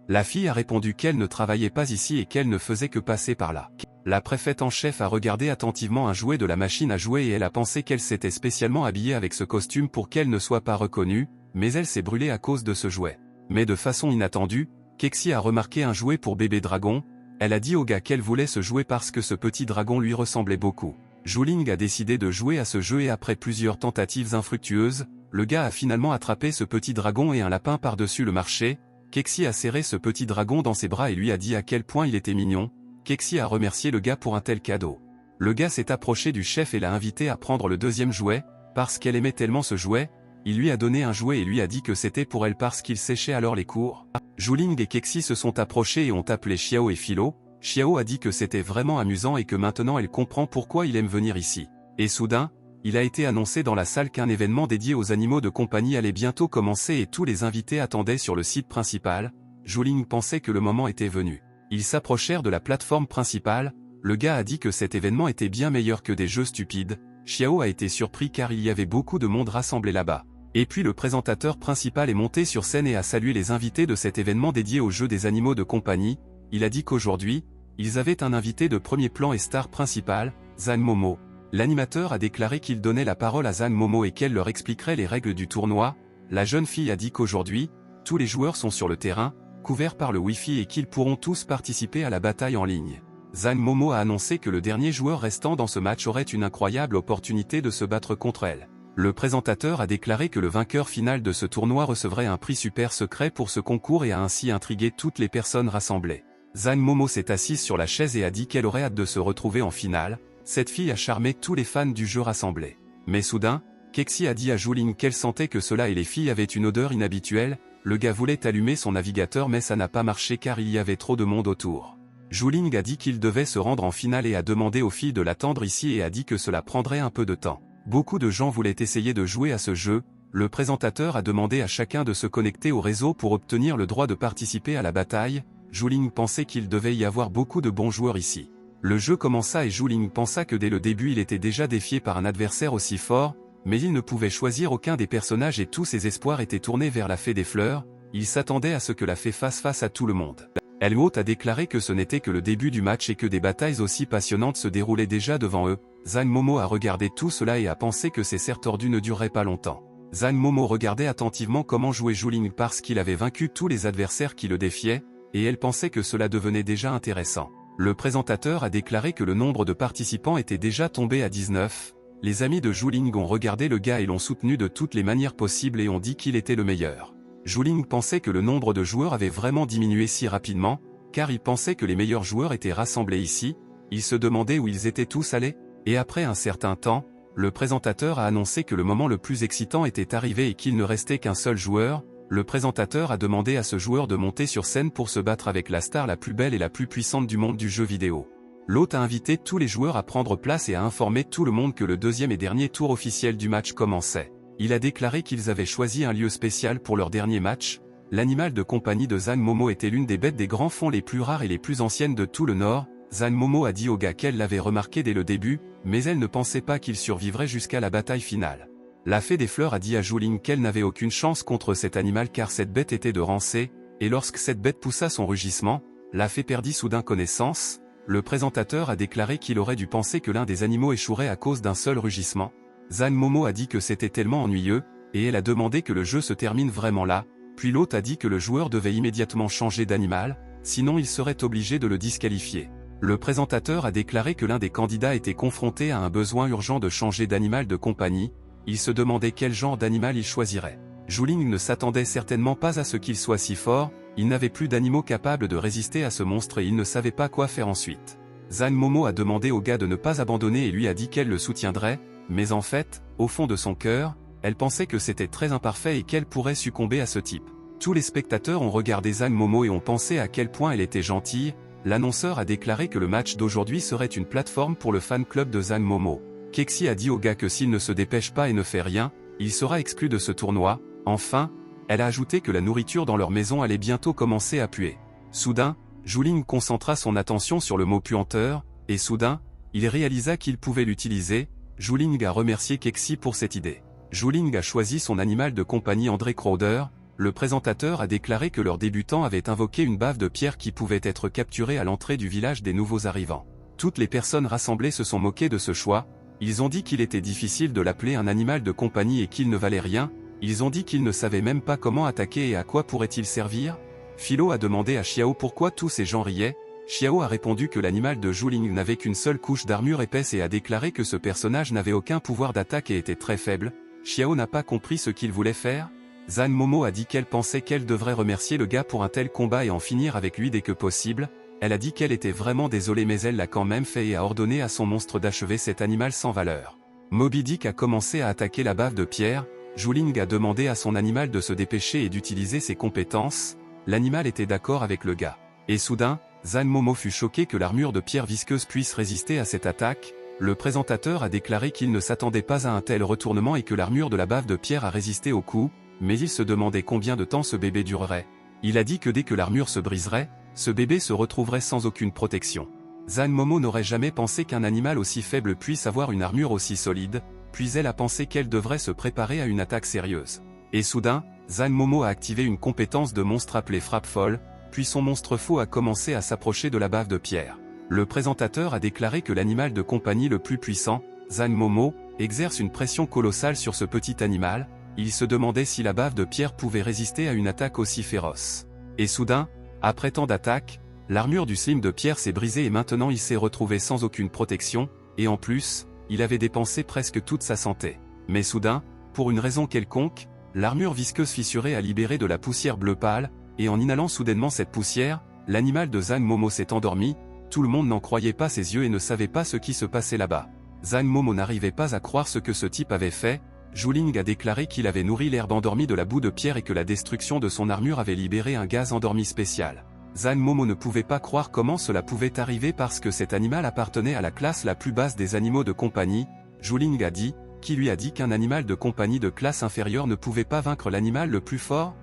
La fille a répondu qu'elle ne travaillait pas ici et qu'elle ne faisait que passer par là. La préfète en chef a regardé attentivement un jouet de la machine à jouer et elle a pensé qu'elle s'était spécialement habillée avec ce costume pour qu'elle ne soit pas reconnue, mais elle s'est brûlée à cause de ce jouet. Mais de façon inattendue, Kexi a remarqué un jouet pour bébé dragon. Elle a dit au gars qu'elle voulait ce jouet parce que ce petit dragon lui ressemblait beaucoup. Zhuling a décidé de jouer à ce jeu et après plusieurs tentatives infructueuses, le gars a finalement attrapé ce petit dragon et un lapin par-dessus le marché. Kexi a serré ce petit dragon dans ses bras et lui a dit à quel point il était mignon. Kexi a remercié le gars pour un tel cadeau. Le gars s'est approché du chef et l'a invité à prendre le deuxième jouet, parce qu'elle aimait tellement ce jouet. Il lui a donné un jouet et lui a dit que c'était pour elle parce qu'il séchait alors les cours. Zhuling et Kexi se sont approchés et ont appelé Xiao et Philo. Xiao a dit que c'était vraiment amusant et que maintenant elle comprend pourquoi il aime venir ici. Et soudain, il a été annoncé dans la salle qu'un événement dédié aux animaux de compagnie allait bientôt commencer et tous les invités attendaient sur le site principal. Zhuling pensait que le moment était venu. Ils s'approchèrent de la plateforme principale. Le gars a dit que cet événement était bien meilleur que des jeux stupides. Xiao a été surpris car il y avait beaucoup de monde rassemblé là-bas. Et puis le présentateur principal est monté sur scène et a salué les invités de cet événement dédié aux jeux des animaux de compagnie. Il a dit qu'aujourd'hui, ils avaient un invité de premier plan et star principale, Zhang Momo. L'animateur a déclaré qu'il donnait la parole à Zhang Momo et qu'elle leur expliquerait les règles du tournoi. La jeune fille a dit qu'aujourd'hui, tous les joueurs sont sur le terrain, couverts par le Wi-Fi et qu'ils pourront tous participer à la bataille en ligne. Zhang Momo a annoncé que le dernier joueur restant dans ce match aurait une incroyable opportunité de se battre contre elle. Le présentateur a déclaré que le vainqueur final de ce tournoi recevrait un prix super secret pour ce concours et a ainsi intrigué toutes les personnes rassemblées. Zhang Momo s'est assise sur la chaise et a dit qu'elle aurait hâte de se retrouver en finale. Cette fille a charmé tous les fans du jeu rassemblés. Mais soudain, Kexi a dit à Zhuling qu'elle sentait que cela et les filles avaient une odeur inhabituelle. Le gars voulait allumer son navigateur mais ça n'a pas marché car il y avait trop de monde autour. Zhuling a dit qu'il devait se rendre en finale et a demandé aux filles de l'attendre ici et a dit que cela prendrait un peu de temps. Beaucoup de gens voulaient essayer de jouer à ce jeu. Le présentateur a demandé à chacun de se connecter au réseau pour obtenir le droit de participer à la bataille. Zhuling pensait qu'il devait y avoir beaucoup de bons joueurs ici. Le jeu commença et Zhuling pensa que dès le début il était déjà défié par un adversaire aussi fort, mais il ne pouvait choisir aucun des personnages et tous ses espoirs étaient tournés vers la fée des fleurs. Il s'attendait à ce que la fée fasse face à tout le monde. Helmut a déclaré que ce n'était que le début du match et que des batailles aussi passionnantes se déroulaient déjà devant eux. Zhang Momo a regardé tout cela et a pensé que ces serres tordues ne dureraient pas longtemps. Zhang Momo regardait attentivement comment jouait Zhuling parce qu'il avait vaincu tous les adversaires qui le défiaient, et elle pensait que cela devenait déjà intéressant. Le présentateur a déclaré que le nombre de participants était déjà tombé à 19. Les amis de Zhuling ont regardé le gars et l'ont soutenu de toutes les manières possibles et ont dit qu'il était le meilleur. Zhuling pensait que le nombre de joueurs avait vraiment diminué si rapidement, car il pensait que les meilleurs joueurs étaient rassemblés ici. Il se demandait où ils étaient tous allés. Et après un certain temps, le présentateur a annoncé que le moment le plus excitant était arrivé et qu'il ne restait qu'un seul joueur. Le présentateur a demandé à ce joueur de monter sur scène pour se battre avec la star la plus belle et la plus puissante du monde du jeu vidéo. L'hôte a invité tous les joueurs à prendre place et a informé tout le monde que le deuxième et dernier tour officiel du match commençait. Il a déclaré qu'ils avaient choisi un lieu spécial pour leur dernier match. L'animal de compagnie de Zhang Momo était l'une des bêtes des grands fonds les plus rares et les plus anciennes de tout le Nord. Zhang Momo a dit au gars qu'elle l'avait remarqué dès le début, mais elle ne pensait pas qu'il survivrait jusqu'à la bataille finale. La fée des fleurs a dit à Zhuling qu'elle n'avait aucune chance contre cet animal car cette bête était de rancée, et lorsque cette bête poussa son rugissement, la fée perdit soudain connaissance. Le présentateur a déclaré qu'il aurait dû penser que l'un des animaux échouerait à cause d'un seul rugissement. Zhang Momo a dit que c'était tellement ennuyeux, et elle a demandé que le jeu se termine vraiment là, puis l'hôte a dit que le joueur devait immédiatement changer d'animal, sinon il serait obligé de le disqualifier. Le présentateur a déclaré que l'un des candidats était confronté à un besoin urgent de changer d'animal de compagnie. Il se demandait quel genre d'animal il choisirait. Zhuling ne s'attendait certainement pas à ce qu'il soit si fort, il n'avait plus d'animaux capables de résister à ce monstre et il ne savait pas quoi faire ensuite. Zhang Momo a demandé au gars de ne pas abandonner et lui a dit qu'elle le soutiendrait, Mais en fait, au fond de son cœur, elle pensait que c'était très imparfait et qu'elle pourrait succomber à ce type. Tous les spectateurs ont regardé Zane Momo et ont pensé à quel point elle était gentille. L'annonceur a déclaré que le match d'aujourd'hui serait une plateforme pour le fan club de Zane Momo. Kexi a dit au gars que s'il ne se dépêche pas et ne fait rien, il sera exclu de ce tournoi. Enfin, elle a ajouté que la nourriture dans leur maison allait bientôt commencer à puer. Soudain, Zhuling concentra son attention sur le mot puanteur, et soudain, il réalisa qu'il pouvait l'utiliser. Zhuling a remercié Kexi pour cette idée. Zhuling a choisi son animal de compagnie André Crowder. Le présentateur a déclaré que leur débutant avait invoqué une bave de pierre qui pouvait être capturée à l'entrée du village des nouveaux arrivants. Toutes les personnes rassemblées se sont moquées de ce choix. Ils ont dit qu'il était difficile de l'appeler un animal de compagnie et qu'il ne valait rien. Ils ont dit qu'ils ne savaient même pas comment attaquer et à quoi pourrait-il servir. Philo a demandé à Xiao pourquoi tous ces gens riaient. Xiao a répondu que l'animal de Zhuling n'avait qu'une seule couche d'armure épaisse et a déclaré que ce personnage n'avait aucun pouvoir d'attaque et était très faible. Xiao n'a pas compris ce qu'il voulait faire. Zane Momo a dit qu'elle pensait qu'elle devrait remercier le gars pour un tel combat et en finir avec lui dès que possible. Elle a dit qu'elle était vraiment désolée mais elle l'a quand même fait et a ordonné à son monstre d'achever cet animal sans valeur. Moby Dick a commencé à attaquer la bave de pierre. Zhuling a demandé à son animal de se dépêcher et d'utiliser ses compétences. L'animal était d'accord avec le gars. Et soudain, Zane Momo fut choqué que l'armure de pierre visqueuse puisse résister à cette attaque. Le présentateur a déclaré qu'il ne s'attendait pas à un tel retournement et que l'armure de la bave de pierre a résisté au coup. Mais il se demandait combien de temps ce bébé durerait. Il a dit que dès que l'armure se briserait, ce bébé se retrouverait sans aucune protection. Zane Momo n'aurait jamais pensé qu'un animal aussi faible puisse avoir une armure aussi solide, puis elle a pensé qu'elle devrait se préparer à une attaque sérieuse. Et soudain, Zane Momo a activé une compétence de monstre appelée Frappe Folle, puis son monstre faux a commencé à s'approcher de la bave de pierre. Le présentateur a déclaré que l'animal de compagnie le plus puissant, Zane Momo, exerce une pression colossale sur ce petit animal. Il se demandait si la bave de pierre pouvait résister à une attaque aussi féroce. Et soudain, après tant d'attaques, l'armure du slim de pierre s'est brisée et maintenant il s'est retrouvé sans aucune protection, et en plus, il avait dépensé presque toute sa santé. Mais soudain, pour une raison quelconque, l'armure visqueuse fissurée a libéré de la poussière bleu pâle, et en inhalant soudainement cette poussière, l'animal de Zane Momo s'est endormi. Tout le monde n'en croyait pas ses yeux et ne savait pas ce qui se passait là-bas. Zane Momo n'arrivait pas à croire ce que ce type avait fait. Zhuling a déclaré qu'il avait nourri l'herbe endormie de la boue de pierre et que la destruction de son armure avait libéré un gaz endormi spécial. Zane Momo ne pouvait pas croire comment cela pouvait arriver parce que cet animal appartenait à la classe la plus basse des animaux de compagnie. Zhuling a dit, qui lui a dit qu'un animal de compagnie de classe inférieure ne pouvait pas vaincre l'animal le plus fort?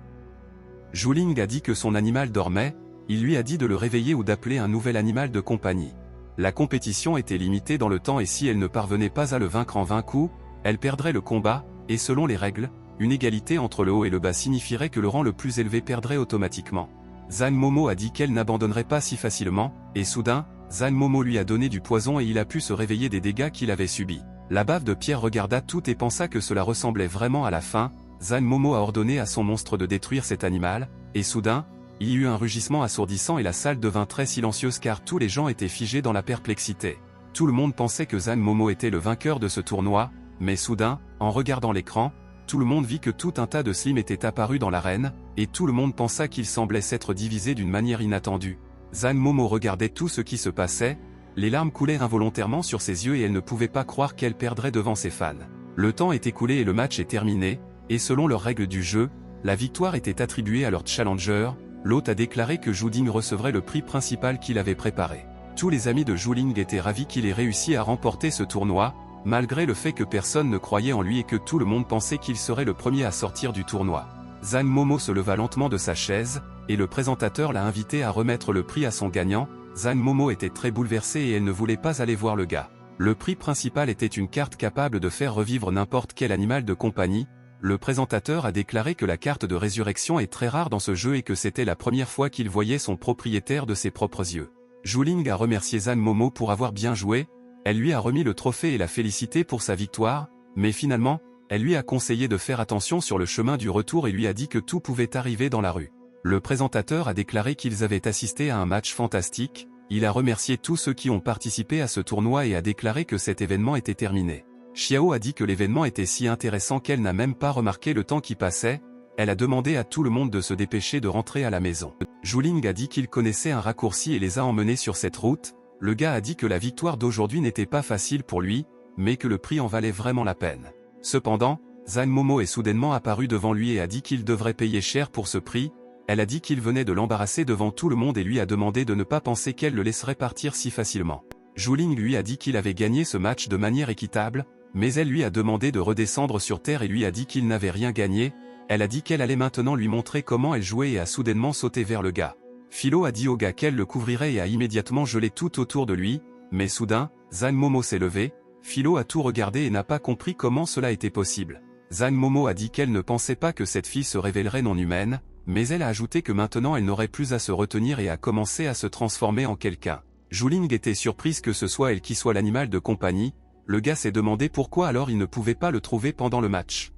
Zhuling a dit que son animal dormait, il lui a dit de le réveiller ou d'appeler un nouvel animal de compagnie. La compétition était limitée dans le temps et si elle ne parvenait pas à le vaincre en 20 coups, elle perdrait le combat, et selon les règles, une égalité entre le haut et le bas signifierait que le rang le plus élevé perdrait automatiquement. Zane Momo a dit qu'elle n'abandonnerait pas si facilement, et soudain, Zane Momo lui a donné du poison et il a pu se réveiller des dégâts qu'il avait subis. La bave de pierre regarda tout et pensa que cela ressemblait vraiment à la fin. Zane Momo a ordonné à son monstre de détruire cet animal, et soudain, il y eut un rugissement assourdissant et la salle devint très silencieuse car tous les gens étaient figés dans la perplexité. Tout le monde pensait que Zane Momo était le vainqueur de ce tournoi. Mais soudain, en regardant l'écran, tout le monde vit que tout un tas de slims était apparu dans l'arène, et tout le monde pensa qu'ils semblaient s'être divisés d'une manière inattendue. Zane Momo regardait tout ce qui se passait, les larmes coulaient involontairement sur ses yeux et elle ne pouvait pas croire qu'elle perdrait devant ses fans. Le temps est écoulé et le match est terminé, et selon leurs règles du jeu, la victoire était attribuée à leur challenger. L'hôte a déclaré que Zhuling recevrait le prix principal qu'il avait préparé. Tous les amis de Zhuling étaient ravis qu'il ait réussi à remporter ce tournoi, malgré le fait que personne ne croyait en lui et que tout le monde pensait qu'il serait le premier à sortir du tournoi. Zane Momo se leva lentement de sa chaise, et le présentateur l'a invité à remettre le prix à son gagnant. Zane Momo était très bouleversée et elle ne voulait pas aller voir le gars. Le prix principal était une carte capable de faire revivre n'importe quel animal de compagnie. Le présentateur a déclaré que la carte de résurrection est très rare dans ce jeu et que c'était la première fois qu'il voyait son propriétaire de ses propres yeux. Zhuling a remercié Zane Momo pour avoir bien joué. Elle lui a remis le trophée et l'a félicité pour sa victoire, mais finalement, elle lui a conseillé de faire attention sur le chemin du retour et lui a dit que tout pouvait arriver dans la rue. Le présentateur a déclaré qu'ils avaient assisté à un match fantastique, il a remercié tous ceux qui ont participé à ce tournoi et a déclaré que cet événement était terminé. Xiao a dit que l'événement était si intéressant qu'elle n'a même pas remarqué le temps qui passait, elle a demandé à tout le monde de se dépêcher de rentrer à la maison. Zhuling a dit qu'il connaissait un raccourci et les a emmenés sur cette route. Le gars a dit que la victoire d'aujourd'hui n'était pas facile pour lui, mais que le prix en valait vraiment la peine. Cependant, Zhang Momo est soudainement apparu devant lui et a dit qu'il devrait payer cher pour ce prix. Elle a dit qu'il venait de l'embarrasser devant tout le monde et lui a demandé de ne pas penser qu'elle le laisserait partir si facilement. Zhu Ling lui a dit qu'il avait gagné ce match de manière équitable, mais elle lui a demandé de redescendre sur terre et lui a dit qu'il n'avait rien gagné. Elle a dit qu'elle allait maintenant lui montrer comment elle jouait et a soudainement sauté vers le gars. Philo a dit au gars qu'elle le couvrirait et a immédiatement gelé tout autour de lui, mais soudain, Zhang Momo s'est levé. Philo a tout regardé et n'a pas compris comment cela était possible. Zhang Momo a dit qu'elle ne pensait pas que cette fille se révélerait non humaine, mais elle a ajouté que maintenant elle n'aurait plus à se retenir et a commencé à se transformer en quelqu'un. Zhu Ling était surprise que ce soit elle qui soit l'animal de compagnie. Le gars s'est demandé pourquoi alors il ne pouvait pas le trouver pendant le match.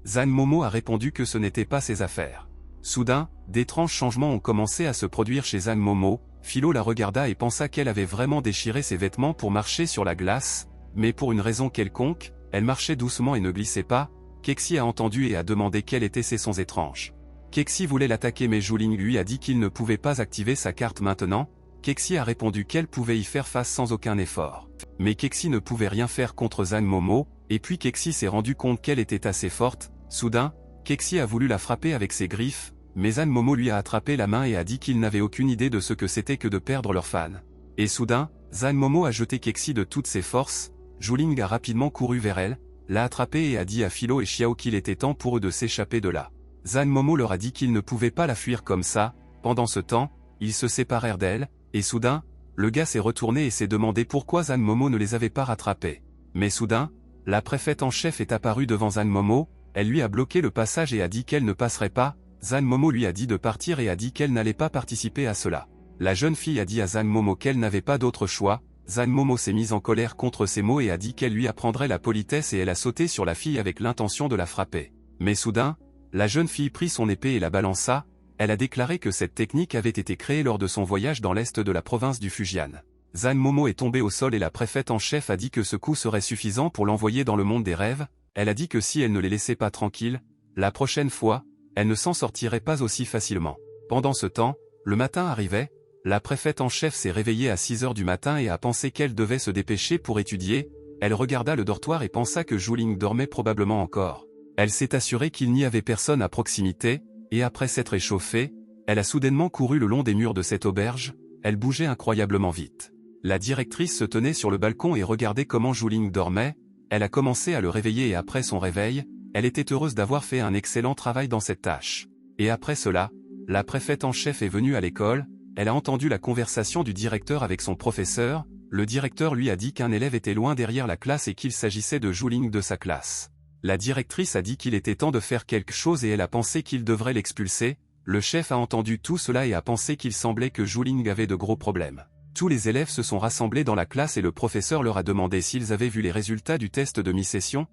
Zhang Momo a répondu que ce n'était pas ses affaires. Soudain, d'étranges changements ont commencé à se produire chez Zhang Momo. Philo la regarda et pensa qu'elle avait vraiment déchiré ses vêtements pour marcher sur la glace, mais pour une raison quelconque, elle marchait doucement et ne glissait pas. Kexi a entendu et a demandé quels étaient ces sons étranges. Kexi voulait l'attaquer mais Zhu Ling lui a dit qu'il ne pouvait pas activer sa carte maintenant. Kexi a répondu qu'elle pouvait y faire face sans aucun effort. Mais Kexi ne pouvait rien faire contre Zhang Momo, et puis Kexi s'est rendu compte qu'elle était assez forte. Soudain, Kexi a voulu la frapper avec ses griffes, mais Zhang Momo lui a attrapé la main et a dit qu'il n'avait aucune idée de ce que c'était que de perdre leur fan. Et soudain, Zhang Momo a jeté Kexi de toutes ses forces. Zhu Ling a rapidement couru vers elle, l'a attrapée et a dit à Philo et Xiao qu'il était temps pour eux de s'échapper de là. Zhang Momo leur a dit qu'ils ne pouvaient pas la fuir comme ça. Pendant ce temps, ils se séparèrent d'elle, et soudain, le gars s'est retourné et s'est demandé pourquoi Zhang Momo ne les avait pas rattrapés. Mais soudain, la préfète en chef est apparue devant Zhang Momo, elle lui a bloqué le passage et a dit qu'elle ne passerait pas. Zhang Momo lui a dit de partir et a dit qu'elle n'allait pas participer à cela. La jeune fille a dit à Zhang Momo qu'elle n'avait pas d'autre choix. Zhang Momo s'est mise en colère contre ces mots et a dit qu'elle lui apprendrait la politesse et elle a sauté sur la fille avec l'intention de la frapper. Mais soudain, la jeune fille prit son épée et la balança. Elle a déclaré que cette technique avait été créée lors de son voyage dans l'est de la province du Fujian. Zhang Momo est tombée au sol et la préfète en chef a dit que ce coup serait suffisant pour l'envoyer dans le monde des rêves. Elle a dit que si elle ne les laissait pas tranquilles, la prochaine fois, elle ne s'en sortirait pas aussi facilement. Pendant ce temps, le matin arrivait, la préfète en chef s'est réveillée à 6 heures du matin et a pensé qu'elle devait se dépêcher pour étudier. Elle regarda le dortoir et pensa que Zhu Ling dormait probablement encore. Elle s'est assurée qu'il n'y avait personne à proximité, et après s'être échauffée, elle a soudainement couru le long des murs de cette auberge. Elle bougeait incroyablement vite. La directrice se tenait sur le balcon et regardait comment Zhu Ling dormait. Elle a commencé à le réveiller et après son réveil, elle était heureuse d'avoir fait un excellent travail dans cette tâche. Et après cela, la préfète en chef est venue à l'école, elle a entendu la conversation du directeur avec son professeur. Le directeur lui a dit qu'un élève était loin derrière la classe et qu'il s'agissait de Zhu Ling de sa classe. La directrice a dit qu'il était temps de faire quelque chose et elle a pensé qu'il devrait l'expulser. Le chef a entendu tout cela et a pensé qu'il semblait que Zhu Ling avait de gros problèmes. Tous les élèves se sont rassemblés dans la classe et le professeur leur a demandé s'ils avaient vu les résultats du test de mi-session.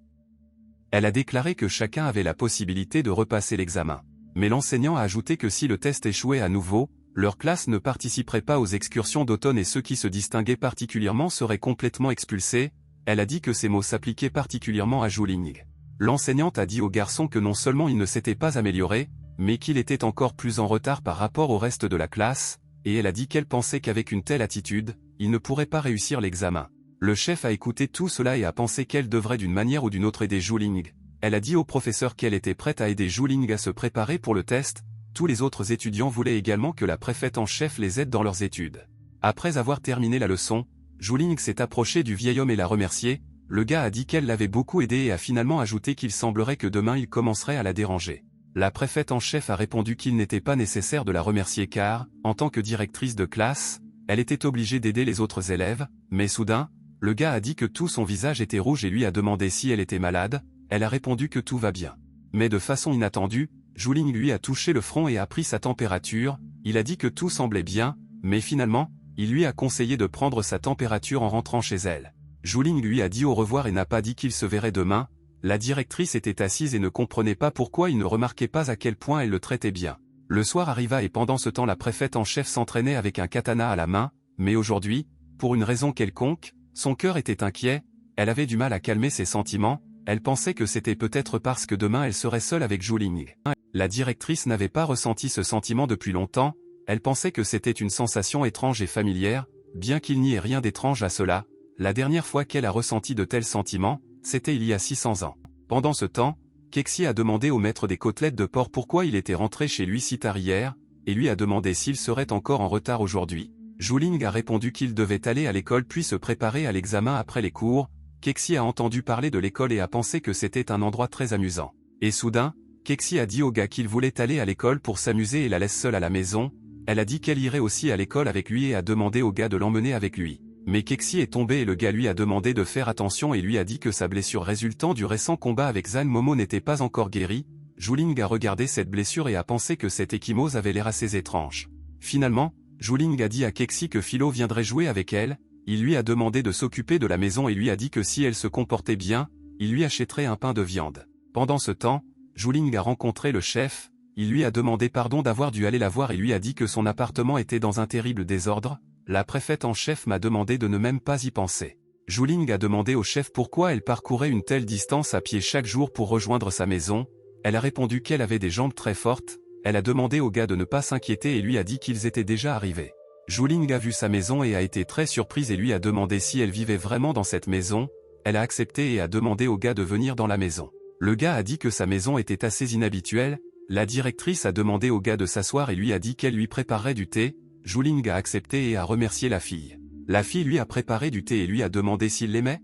Elle a déclaré que chacun avait la possibilité de repasser l'examen. Mais l'enseignant a ajouté que si le test échouait à nouveau, leur classe ne participerait pas aux excursions d'automne et ceux qui se distinguaient particulièrement seraient complètement expulsés. Elle a dit que ces mots s'appliquaient particulièrement à Zhu Ling. L'enseignante a dit au garçon que non seulement il ne s'était pas amélioré, mais qu'il était encore plus en retard par rapport au reste de la classe, et elle a dit qu'elle pensait qu'avec une telle attitude, il ne pourrait pas réussir l'examen. Le chef a écouté tout cela et a pensé qu'elle devrait d'une manière ou d'une autre aider Zhu Ling. Elle a dit au professeur qu'elle était prête à aider Zhu Ling à se préparer pour le test. Tous les autres étudiants voulaient également que la préfète en chef les aide dans leurs études. Après avoir terminé la leçon, Zhu Ling s'est approché du vieil homme et l'a remercié. Le gars a dit qu'elle l'avait beaucoup aidé et a finalement ajouté qu'il semblerait que demain il commencerait à la déranger. La préfète en chef a répondu qu'il n'était pas nécessaire de la remercier car, en tant que directrice de classe, elle était obligée d'aider les autres élèves, mais soudain, le gars a dit que tout son visage était rouge et lui a demandé si elle était malade. Elle a répondu que tout va bien. Mais de façon inattendue, Zhu Ling lui a touché le front et a pris sa température. Il a dit que tout semblait bien, mais finalement, il lui a conseillé de prendre sa température en rentrant chez elle. Zhu Ling lui a dit au revoir et n'a pas dit qu'il se verrait demain. La directrice était assise et ne comprenait pas pourquoi il ne remarquait pas à quel point elle le traitait bien. Le soir arriva et pendant ce temps la préfète en chef s'entraînait avec un katana à la main, mais aujourd'hui, pour une raison quelconque, son cœur était inquiet, elle avait du mal à calmer ses sentiments, elle pensait que c'était peut-être parce que demain elle serait seule avec Zhu Ling. La directrice n'avait pas ressenti ce sentiment depuis longtemps, elle pensait que c'était une sensation étrange et familière, bien qu'il n'y ait rien d'étrange à cela. La dernière fois qu'elle a ressenti de tels sentiments, c'était il y a 600 ans. Pendant ce temps, Kexi a demandé au maître des côtelettes de porc pourquoi il était rentré chez lui si tard hier, et lui a demandé s'il serait encore en retard aujourd'hui. Zhuling a répondu qu'il devait aller à l'école puis se préparer à l'examen après les cours. Kexi a entendu parler de l'école et a pensé que c'était un endroit très amusant. Et soudain, Kexi a dit au gars qu'il voulait aller à l'école pour s'amuser et la laisse seule à la maison. Elle a dit qu'elle irait aussi à l'école avec lui et a demandé au gars de l'emmener avec lui. Mais Kexi est tombé et le gars lui a demandé de faire attention et lui a dit que sa blessure résultant du récent combat avec Zan Momo n'était pas encore guérie. Zhuling a regardé cette blessure et a pensé que cette échymose avait l'air assez étrange. Finalement, Zhuling a dit à Kexi que Philo viendrait jouer avec elle. Il lui a demandé de s'occuper de la maison et lui a dit que si elle se comportait bien, il lui achèterait un pain de viande. Pendant ce temps, Zhuling a rencontré le chef. Il lui a demandé pardon d'avoir dû aller la voir et lui a dit que son appartement était dans un terrible désordre. La préfète en chef m'a demandé de ne même pas y penser. Zhuling a demandé au chef pourquoi elle parcourait une telle distance à pied chaque jour pour rejoindre sa maison. Elle a répondu qu'elle avait des jambes très fortes. Elle a demandé au gars de ne pas s'inquiéter et lui a dit qu'ils étaient déjà arrivés. Zhuling a vu sa maison et a été très surprise et lui a demandé si elle vivait vraiment dans cette maison. Elle a accepté et a demandé au gars de venir dans la maison. Le gars a dit que sa maison était assez inhabituelle. La directrice a demandé au gars de s'asseoir et lui a dit qu'elle lui préparerait du thé. Zhuling a accepté et a remercié la fille. La fille lui a préparé du thé et lui a demandé s'il l'aimait.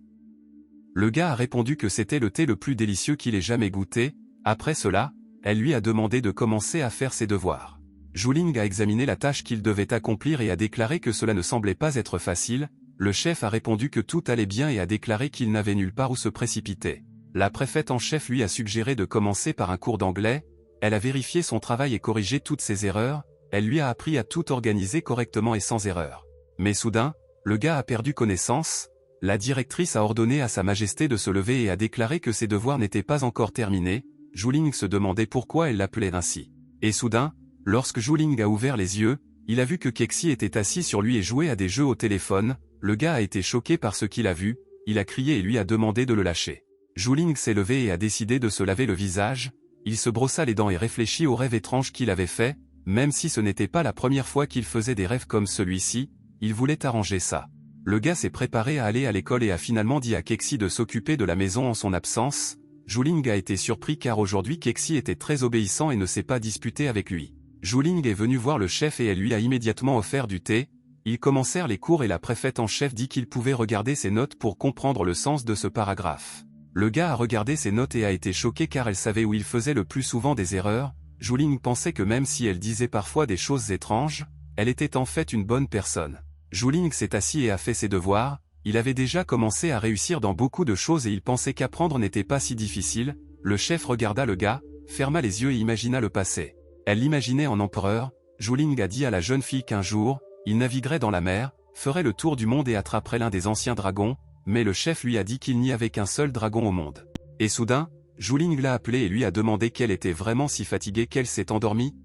Le gars a répondu que c'était le thé le plus délicieux qu'il ait jamais goûté. Après cela, elle lui a demandé de commencer à faire ses devoirs. Zhuling a examiné la tâche qu'il devait accomplir et a déclaré que cela ne semblait pas être facile. Le chef a répondu que tout allait bien et a déclaré qu'il n'avait nulle part où se précipiter. La préfète en chef lui a suggéré de commencer par un cours d'anglais. Elle a vérifié son travail et corrigé toutes ses erreurs. Elle lui a appris à tout organiser correctement et sans erreur. Mais soudain, le gars a perdu connaissance. La directrice a ordonné à Sa Majesté de se lever et a déclaré que ses devoirs n'étaient pas encore terminés. Zhuling se demandait pourquoi elle l'appelait ainsi. Et soudain, lorsque Zhuling a ouvert les yeux, il a vu que Kexi était assis sur lui et jouait à des jeux au téléphone. Le gars a été choqué par ce qu'il a vu. Il a crié et lui a demandé de le lâcher. Zhuling s'est levé et a décidé de se laver le visage. Il se brossa les dents et réfléchit au rêve étrange qu'il avait fait. Même si ce n'était pas la première fois qu'il faisait des rêves comme celui-ci, il voulait arranger ça. Le gars s'est préparé à aller à l'école et a finalement dit à Kexi de s'occuper de la maison en son absence. Zhuling a été surpris car aujourd'hui Kexi était très obéissant et ne s'est pas disputé avec lui. Zhuling est venu voir le chef et elle lui a immédiatement offert du thé. Ils commencèrent les cours et la préfète en chef dit qu'il pouvait regarder ses notes pour comprendre le sens de ce paragraphe. Le gars a regardé ses notes et a été choqué car elle savait où il faisait le plus souvent des erreurs. Zhuling pensait que même si elle disait parfois des choses étranges, elle était en fait une bonne personne. Zhuling s'est assis et a fait ses devoirs. Il avait déjà commencé à réussir dans beaucoup de choses et il pensait qu'apprendre n'était pas si difficile. Le chef regarda le gars, ferma les yeux et imagina le passé. Elle l'imaginait en empereur. Zhuling a dit à la jeune fille qu'un jour, il naviguerait dans la mer, ferait le tour du monde et attraperait l'un des anciens dragons, mais le chef lui a dit qu'il n'y avait qu'un seul dragon au monde. Et soudain, Zhuling l'a appelée et lui a demandé qu'elle était vraiment si fatiguée qu'elle s'est endormie.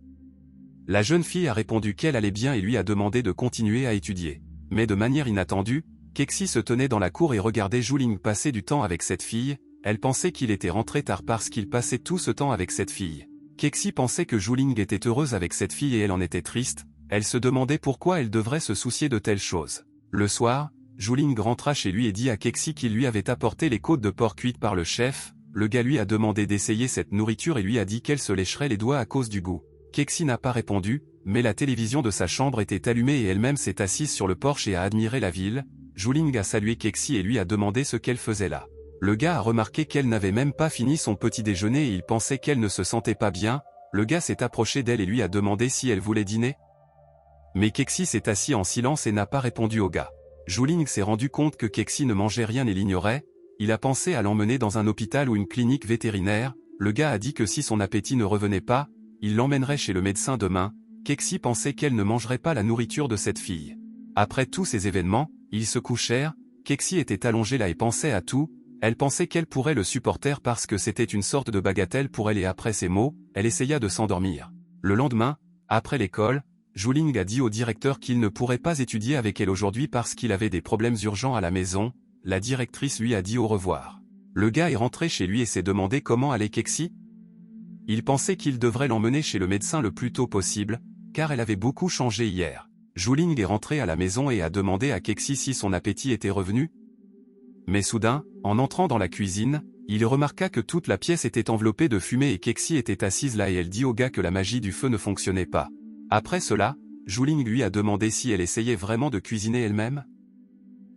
La jeune fille a répondu qu'elle allait bien et lui a demandé de continuer à étudier. Mais de manière inattendue, Kexi se tenait dans la cour et regardait Zhuling passer du temps avec cette fille. Elle pensait qu'il était rentré tard parce qu'il passait tout ce temps avec cette fille. Kexi pensait que Zhuling était heureuse avec cette fille et elle en était triste. Elle se demandait pourquoi elle devrait se soucier de telles choses. Le soir, Zhuling rentra chez lui et dit à Kexi qu'il lui avait apporté les côtes de porc cuites par le chef. Le gars lui a demandé d'essayer cette nourriture et lui a dit qu'elle se lécherait les doigts à cause du goût. Kexi n'a pas répondu, mais la télévision de sa chambre était allumée et elle-même s'est assise sur le porche et a admiré la ville. Zhuling a salué Kexi et lui a demandé ce qu'elle faisait là. Le gars a remarqué qu'elle n'avait même pas fini son petit déjeuner et il pensait qu'elle ne se sentait pas bien. Le gars s'est approché d'elle et lui a demandé si elle voulait dîner. Mais Kexi s'est assis en silence et n'a pas répondu au gars. Zhuling s'est rendu compte que Kexi ne mangeait rien et l'ignorait. Il a pensé à l'emmener dans un hôpital ou une clinique vétérinaire. Le gars a dit que si son appétit ne revenait pas, il l'emmènerait chez le médecin demain. Kexi pensait qu'elle ne mangerait pas la nourriture de cette fille. Après tous ces événements, ils se couchèrent. Kexi était allongée là et pensait à tout. Elle pensait qu'elle pourrait le supporter parce que c'était une sorte de bagatelle pour elle et après ces mots, elle essaya de s'endormir. Le lendemain, après l'école, Zhuling a dit au directeur qu'il ne pourrait pas étudier avec elle aujourd'hui parce qu'il avait des problèmes urgents à la maison. La directrice lui a dit au revoir. Le gars est rentré chez lui et s'est demandé comment allait Kexi. Il pensait qu'il devrait l'emmener chez le médecin le plus tôt possible, car elle avait beaucoup changé hier. Zhuling est rentré à la maison et a demandé à Kexi si son appétit était revenu. Mais soudain, en entrant dans la cuisine, il remarqua que toute la pièce était enveloppée de fumée et Kexi était assise là et elle dit au gars que la magie du feu ne fonctionnait pas. Après cela, Zhuling lui a demandé si elle essayait vraiment de cuisiner elle-même.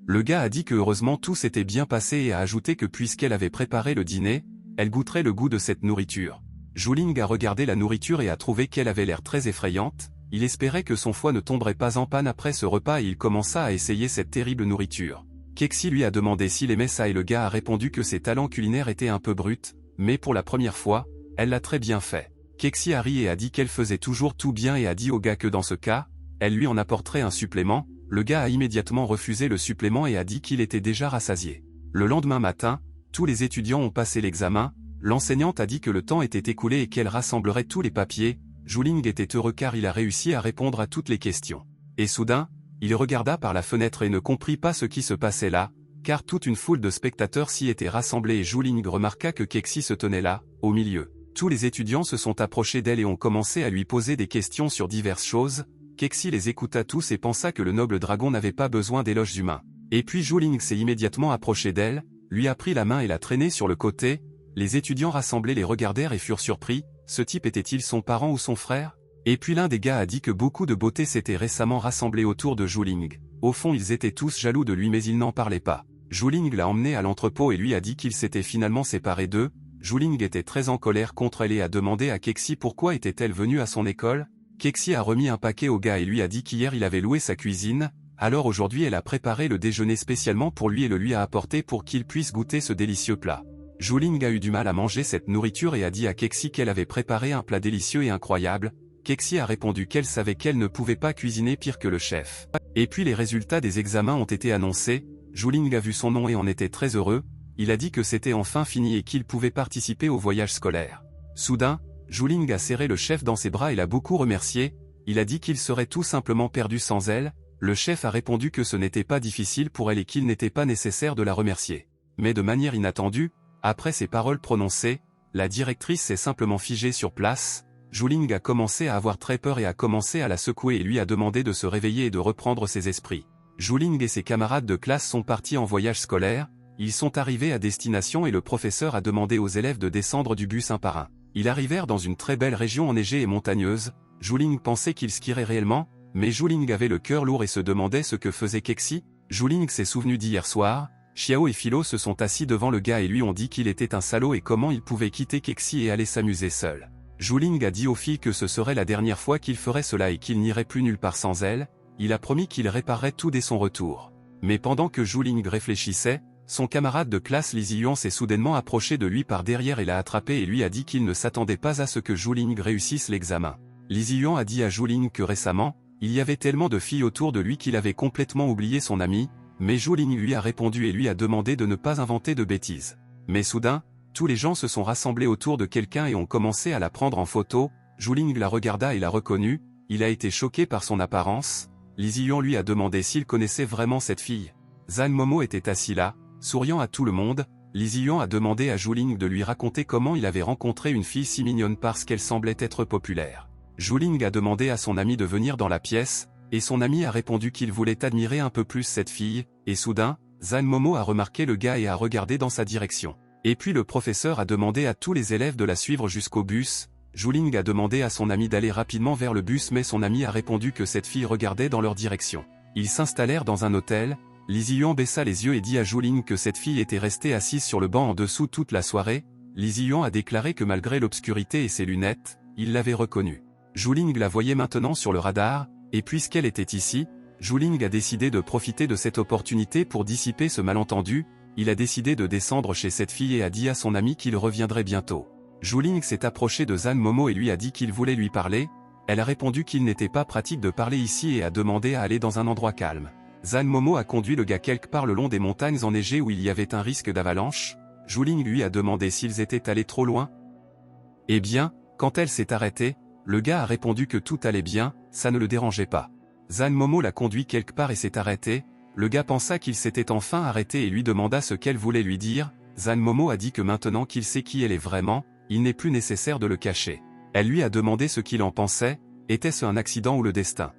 Le gars a dit que heureusement tout s'était bien passé et a ajouté que puisqu'elle avait préparé le dîner, elle goûterait le goût de cette nourriture. Zhuling a regardé la nourriture et a trouvé qu'elle avait l'air très effrayante, il espérait que son foie ne tomberait pas en panne après ce repas et il commença à essayer cette terrible nourriture. Kexi lui a demandé s'il aimait ça et le gars a répondu que ses talents culinaires étaient un peu bruts, mais pour la première fois, elle l'a très bien fait. Kexi a ri et a dit qu'elle faisait toujours tout bien et a dit au gars que dans ce cas, elle lui en apporterait un supplément. Le gars a immédiatement refusé le supplément et a dit qu'il était déjà rassasié. Le lendemain matin, tous les étudiants ont passé l'examen, l'enseignante a dit que le temps était écoulé et qu'elle rassemblerait tous les papiers. Zhuling était heureux car il a réussi à répondre à toutes les questions. Et soudain, il regarda par la fenêtre et ne comprit pas ce qui se passait là, car toute une foule de spectateurs s'y était rassemblée et Zhuling remarqua que Kexi se tenait là, au milieu. Tous les étudiants se sont approchés d'elle et ont commencé à lui poser des questions sur diverses choses. Kexi les écouta tous et pensa que le noble dragon n'avait pas besoin d'éloges humains. Et puis Zhuling s'est immédiatement approché d'elle, lui a pris la main et l'a traînée sur le côté. Les étudiants rassemblés les regardèrent et furent surpris, ce type était-il son parent ou son frère? Et puis l'un des gars a dit que beaucoup de beautés s'étaient récemment rassemblées autour de Zhuling. Au fond ils étaient tous jaloux de lui mais ils n'en parlaient pas. Zhuling l'a emmené à l'entrepôt et lui a dit qu'il s'était finalement séparé d'eux. Zhuling était très en colère contre elle et a demandé à Kexi pourquoi était-elle venue à son école. Kexi a remis un paquet au gars et lui a dit qu'hier il avait loué sa cuisine, alors aujourd'hui elle a préparé le déjeuner spécialement pour lui et le lui a apporté pour qu'il puisse goûter ce délicieux plat. Zhuling a eu du mal à manger cette nourriture et a dit à Kexi qu'elle avait préparé un plat délicieux et incroyable. Kexi a répondu qu'elle savait qu'elle ne pouvait pas cuisiner pire que le chef. Et puis les résultats des examens ont été annoncés, Zhuling a vu son nom et en était très heureux, il a dit que c'était enfin fini et qu'il pouvait participer au voyage scolaire. Soudain, Zhuling a serré le chef dans ses bras et l'a beaucoup remercié, il a dit qu'il serait tout simplement perdu sans elle, le chef a répondu que ce n'était pas difficile pour elle et qu'il n'était pas nécessaire de la remercier. Mais de manière inattendue, après ces paroles prononcées, la directrice s'est simplement figée sur place, Zhuling a commencé à avoir très peur et a commencé à la secouer et lui a demandé de se réveiller et de reprendre ses esprits. Zhuling et ses camarades de classe sont partis en voyage scolaire, ils sont arrivés à destination et le professeur a demandé aux élèves de descendre du bus un par un. Ils arrivèrent dans une très belle région enneigée et montagneuse, Zhuling pensait qu'ils skieraient réellement, mais Zhuling avait le cœur lourd et se demandait ce que faisait Kexi. Zhuling s'est souvenu d'hier soir, Xiao et Philo se sont assis devant le gars et lui ont dit qu'il était un salaud et comment il pouvait quitter Kexi et aller s'amuser seul. Zhuling a dit aux filles que ce serait la dernière fois qu'il ferait cela et qu'il n'irait plus nulle part sans elle, il a promis qu'il réparerait tout dès son retour. Mais pendant que Zhuling réfléchissait, son camarade de classe Li Ziyuan s'est soudainement approché de lui par derrière et l'a attrapé et lui a dit qu'il ne s'attendait pas à ce que Zhuling réussisse l'examen. Li Ziyuan a dit à Zhuling que récemment, il y avait tellement de filles autour de lui qu'il avait complètement oublié son ami, mais Zhuling lui a répondu et lui a demandé de ne pas inventer de bêtises. Mais soudain, tous les gens se sont rassemblés autour de quelqu'un et ont commencé à la prendre en photo, Zhuling la regarda et l'a reconnue, il a été choqué par son apparence, Li Ziyuan lui a demandé s'il connaissait vraiment cette fille. Zhan Momo était assis là, souriant à tout le monde, Li Ziyuan a demandé à Zhuling de lui raconter comment il avait rencontré une fille si mignonne parce qu'elle semblait être populaire. Zhuling a demandé à son ami de venir dans la pièce, et son ami a répondu qu'il voulait admirer un peu plus cette fille, et soudain, Zhan Momo a remarqué le gars et a regardé dans sa direction. Et puis le professeur a demandé à tous les élèves de la suivre jusqu'au bus, Zhuling a demandé à son ami d'aller rapidement vers le bus mais son ami a répondu que cette fille regardait dans leur direction. Ils s'installèrent dans un hôtel, Li Ziyuan baissa les yeux et dit à Zhuling que cette fille était restée assise sur le banc en dessous toute la soirée, Li Ziyuan a déclaré que malgré l'obscurité et ses lunettes, il l'avait reconnue. Zhuling la voyait maintenant sur le radar, et puisqu'elle était ici, Zhuling a décidé de profiter de cette opportunité pour dissiper ce malentendu, il a décidé de descendre chez cette fille et a dit à son ami qu'il reviendrait bientôt. Zhuling s'est approché de Zhan Momo et lui a dit qu'il voulait lui parler, elle a répondu qu'il n'était pas pratique de parler ici et a demandé à aller dans un endroit calme. Zhan Momo a conduit le gars quelque part le long des montagnes enneigées où il y avait un risque d'avalanche, Zhuling lui a demandé s'ils étaient allés trop loin. Eh bien, quand elle s'est arrêtée, le gars a répondu que tout allait bien, ça ne le dérangeait pas. Zhan Momo l'a conduit quelque part et s'est arrêté, le gars pensa qu'il s'était enfin arrêté et lui demanda ce qu'elle voulait lui dire, Zhan Momo a dit que maintenant qu'il sait qui elle est vraiment, il n'est plus nécessaire de le cacher. Elle lui a demandé ce qu'il en pensait, était-ce un accident ou le destin?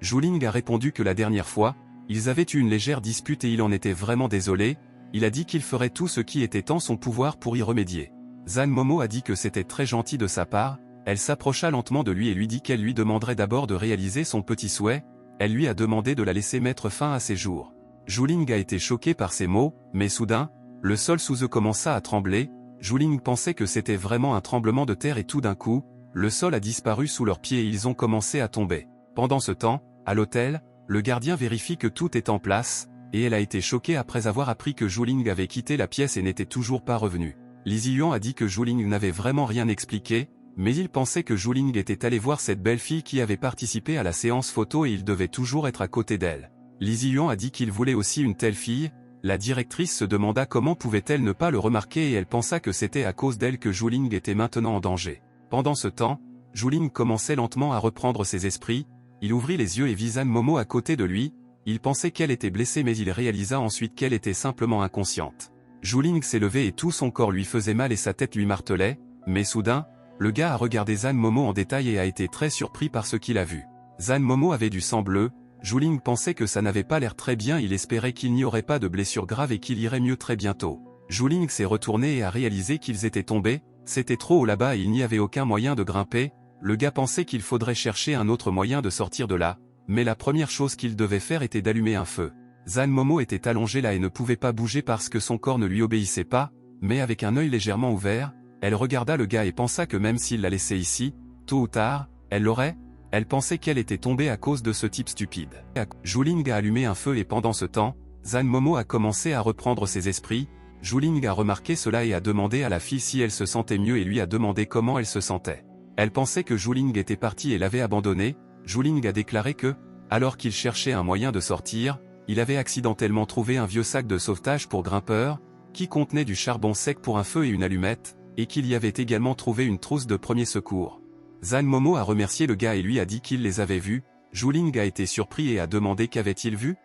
Zhuling a répondu que la dernière fois, ils avaient eu une légère dispute et il en était vraiment désolé, Il a dit qu'il ferait tout ce qui était en son pouvoir pour y remédier. Zhan Momo a dit que c'était très gentil de sa part, elle s'approcha lentement de lui et lui dit qu'elle lui demanderait d'abord de réaliser son petit souhait, elle lui a demandé de la laisser mettre fin à ses jours. Zhu Ling a été choqué par ces mots, mais soudain, le sol sous eux commença à trembler, Zhu Ling pensait que c'était vraiment un tremblement de terre et tout d'un coup, le sol a disparu sous leurs pieds et ils ont commencé à tomber. Pendant ce temps, à l'hôtel, le gardien vérifie que tout est en place, et elle a été choquée après avoir appris que Zhu Ling avait quitté la pièce et n'était toujours pas revenu. Li Ziyuan a dit que Zhu Ling n'avait vraiment rien expliqué, mais il pensait que Zhu Ling était allé voir cette belle fille qui avait participé à la séance photo et il devait toujours être à côté d'elle. Li Ziyuan a dit qu'il voulait aussi une telle fille, la directrice se demanda comment pouvait-elle ne pas le remarquer et elle pensa que c'était à cause d'elle que Zhu Ling était maintenant en danger. Pendant ce temps, Zhu Ling commençait lentement à reprendre ses esprits, il ouvrit les yeux et vit Zhan Momo à côté de lui, il pensait qu'elle était blessée mais il réalisa ensuite qu'elle était simplement inconsciente. Zhu Ling s'est levé et tout son corps lui faisait mal et sa tête lui martelait, mais soudain, le gars a regardé Zhan Momo en détail et a été très surpris par ce qu'il a vu. Zhan Momo avait du sang bleu, Zhu Ling pensait que ça n'avait pas l'air très bien, il espérait qu'il n'y aurait pas de blessure grave et qu'il irait mieux très bientôt. Zhu Ling s'est retourné et a réalisé qu'ils étaient tombés, c'était trop haut là-bas et il n'y avait aucun moyen de grimper, le gars pensait qu'il faudrait chercher un autre moyen de sortir de là, mais la première chose qu'il devait faire était d'allumer un feu. Zhan Momo était allongée là et ne pouvait pas bouger parce que son corps ne lui obéissait pas, mais avec un œil légèrement ouvert, elle regarda le gars et pensa que même s'il la laissait ici, tôt ou tard, elle l'aurait. Elle pensait qu'elle était tombée à cause de ce type stupide. Zhu Ling a allumé un feu et pendant ce temps, Zhan Momo a commencé à reprendre ses esprits. Zhu Ling a remarqué cela et a demandé à la fille si elle se sentait mieux et lui a demandé comment elle se sentait. Elle pensait que Zhu Ling était parti et l'avait abandonnée. Zhu Ling a déclaré que, alors qu'il cherchait un moyen de sortir, il avait accidentellement trouvé un vieux sac de sauvetage pour grimpeurs, qui contenait du charbon sec pour un feu et une allumette, et qu'il y avait également trouvé une trousse de premier secours. Zhan Momo a remercié le gars et lui a dit qu'il les avait vus. Zhu Ling a été surpris et a demandé qu'avait-il vu.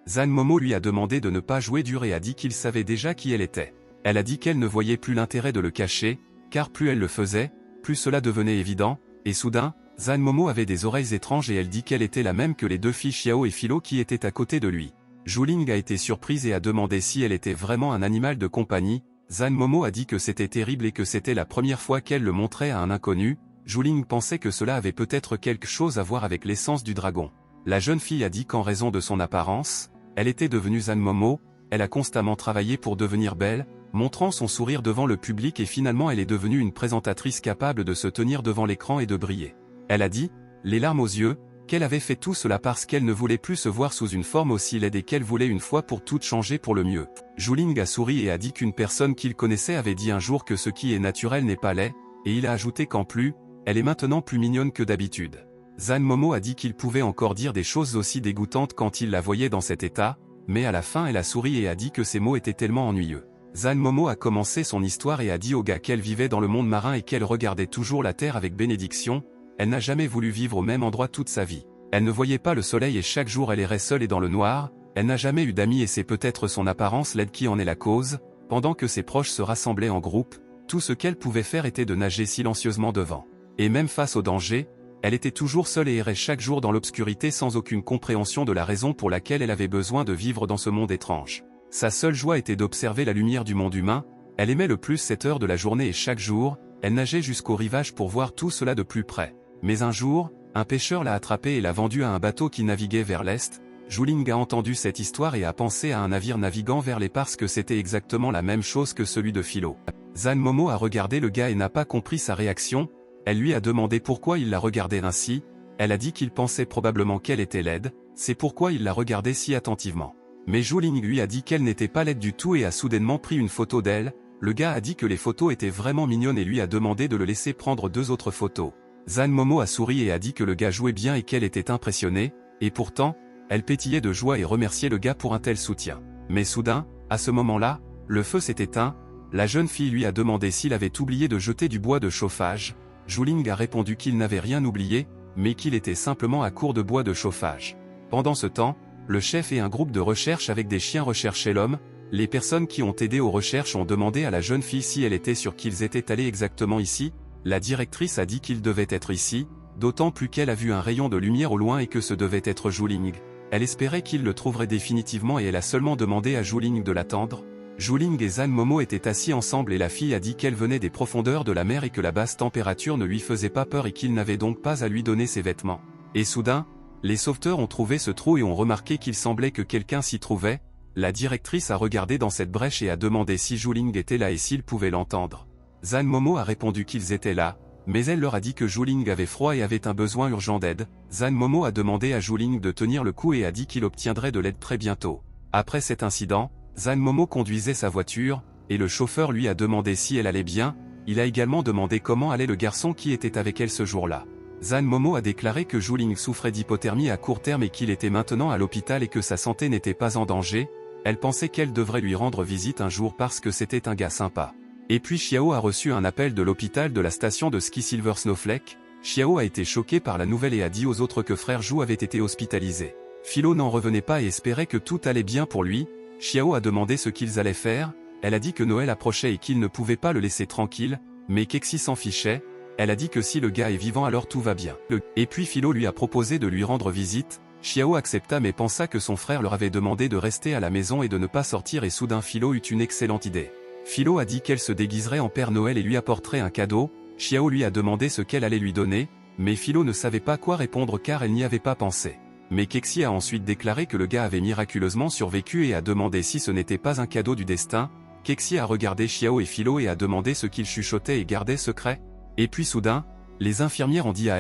Zhan Momo lui a demandé de ne pas jouer dur et a dit qu'il savait déjà qui elle était. Elle a dit qu'elle ne voyait plus l'intérêt de le cacher, car plus elle le faisait, plus cela devenait évident, et soudain, Zhan Momo avait des oreilles étranges et elle dit qu'elle était la même que les deux filles Xiao et Philo qui étaient à côté de lui. Zhu Ling a été surprise et a demandé si elle était vraiment un animal de compagnie. Zhan Momo a dit que c'était terrible et que c'était la première fois qu'elle le montrait à un inconnu. Zhu Ling pensait que cela avait peut-être quelque chose à voir avec l'essence du dragon. La jeune fille a dit qu'en raison de son apparence, elle était devenue Zhan Momo, elle a constamment travaillé pour devenir belle, montrant son sourire devant le public et finalement elle est devenue une présentatrice capable de se tenir devant l'écran et de briller. Elle a dit, les larmes aux yeux, qu'elle avait fait tout cela parce qu'elle ne voulait plus se voir sous une forme aussi laide et qu'elle voulait une fois pour toutes changer pour le mieux. Zhu Ling a souri et a dit qu'une personne qu'il connaissait avait dit un jour que ce qui est naturel n'est pas laid, et il a ajouté qu'en plus, elle est maintenant plus mignonne que d'habitude. Zhan Momo a dit qu'il pouvait encore dire des choses aussi dégoûtantes quand il la voyait dans cet état, mais à la fin elle a souri et a dit que ces mots étaient tellement ennuyeux. Zhan Momo a commencé son histoire et a dit au gars qu'elle vivait dans le monde marin et qu'elle regardait toujours la terre avec bénédiction, elle n'a jamais voulu vivre au même endroit toute sa vie. Elle ne voyait pas le soleil et chaque jour elle errait seule et dans le noir, elle n'a jamais eu d'amis et c'est peut-être son apparence laide qui en est la cause, pendant que ses proches se rassemblaient en groupe, tout ce qu'elle pouvait faire était de nager silencieusement devant. Et même face au danger, elle était toujours seule et errait chaque jour dans l'obscurité sans aucune compréhension de la raison pour laquelle elle avait besoin de vivre dans ce monde étrange. Sa seule joie était d'observer la lumière du monde humain, elle aimait le plus cette heure de la journée et chaque jour, elle nageait jusqu'au rivage pour voir tout cela de plus près. Mais un jour, un pêcheur l'a attrapée et l'a vendue à un bateau qui naviguait vers l'est. Zhu Ling a entendu cette histoire et a pensé à un navire naviguant vers les parce que c'était exactement la même chose que celui de Philo. Zhan Momo a regardé le gars et n'a pas compris sa réaction. Elle lui a demandé pourquoi il la regardait ainsi, elle a dit qu'il pensait probablement qu'elle était laide, c'est pourquoi il la regardait si attentivement. Mais Zhu Ling lui a dit qu'elle n'était pas laide du tout et a soudainement pris une photo d'elle, le gars a dit que les photos étaient vraiment mignonnes et lui a demandé de le laisser prendre 2 autres photos. Zhan Momo a souri et a dit que le gars jouait bien et qu'elle était impressionnée, et pourtant, elle pétillait de joie et remerciait le gars pour un tel soutien. Mais soudain, à ce moment-là, le feu s'est éteint, la jeune fille lui a demandé s'il avait oublié de jeter du bois de chauffage. Zhu Ling a répondu qu'il n'avait rien oublié, mais qu'il était simplement à court de bois de chauffage. Pendant ce temps, le chef et un groupe de recherche avec des chiens recherchaient l'homme. Les personnes qui ont aidé aux recherches ont demandé à la jeune fille si elle était sûre qu'ils étaient allés exactement ici. La directrice a dit qu'ils devaient être ici, d'autant plus qu'elle a vu un rayon de lumière au loin et que ce devait être Zhu Ling. Elle espérait qu'il le trouverait définitivement et elle a seulement demandé à Zhuling de l'attendre. Zhuling et Zhan Momo étaient assis ensemble et la fille a dit qu'elle venait des profondeurs de la mer et que la basse température ne lui faisait pas peur et qu'il n'avait donc pas à lui donner ses vêtements. Et soudain, les sauveteurs ont trouvé ce trou et ont remarqué qu'il semblait que quelqu'un s'y trouvait. La directrice a regardé dans cette brèche et a demandé si Zhuling était là et s'il pouvait l'entendre. Zhan Momo a répondu qu'ils étaient là, mais elle leur a dit que Zhuling avait froid et avait un besoin urgent d'aide. Zhan Momo a demandé à Zhuling de tenir le coup et a dit qu'il obtiendrait de l'aide très bientôt. Après cet incident, Zhan Momo conduisait sa voiture, et le chauffeur lui a demandé si elle allait bien. Il a également demandé comment allait le garçon qui était avec elle ce jour-là. Zhan Momo a déclaré que Zhuling souffrait d'hypothermie à court terme et qu'il était maintenant à l'hôpital et que sa santé n'était pas en danger. Elle pensait qu'elle devrait lui rendre visite un jour parce que c'était un gars sympa. Et puis Xiao a reçu un appel de l'hôpital de la station de ski Silver Snowflake. Xiao a été choqué par la nouvelle et a dit aux autres que frère Zhu avait été hospitalisé. Philo n'en revenait pas et espérait que tout allait bien pour lui. Xiao a demandé ce qu'ils allaient faire. Elle a dit que Noël approchait et qu'ils ne pouvaient pas le laisser tranquille, mais Kexi s'en fichait. Elle a dit que si le gars est vivant alors tout va bien. Et puis Philo lui a proposé de lui rendre visite. Xiao accepta mais pensa que son frère leur avait demandé de rester à la maison et de ne pas sortir et soudain Philo eut une excellente idée. Philo a dit qu'elle se déguiserait en Père Noël et lui apporterait un cadeau. Xiao lui a demandé ce qu'elle allait lui donner, mais Philo ne savait pas quoi répondre car elle n'y avait pas pensé. Mais Kexi a ensuite déclaré que le gars avait miraculeusement survécu et a demandé si ce n'était pas un cadeau du destin. Kexi a regardé Xiao et Philo et a demandé ce qu'ils chuchotaient et gardaient secret. Et puis soudain, les infirmières ont dit à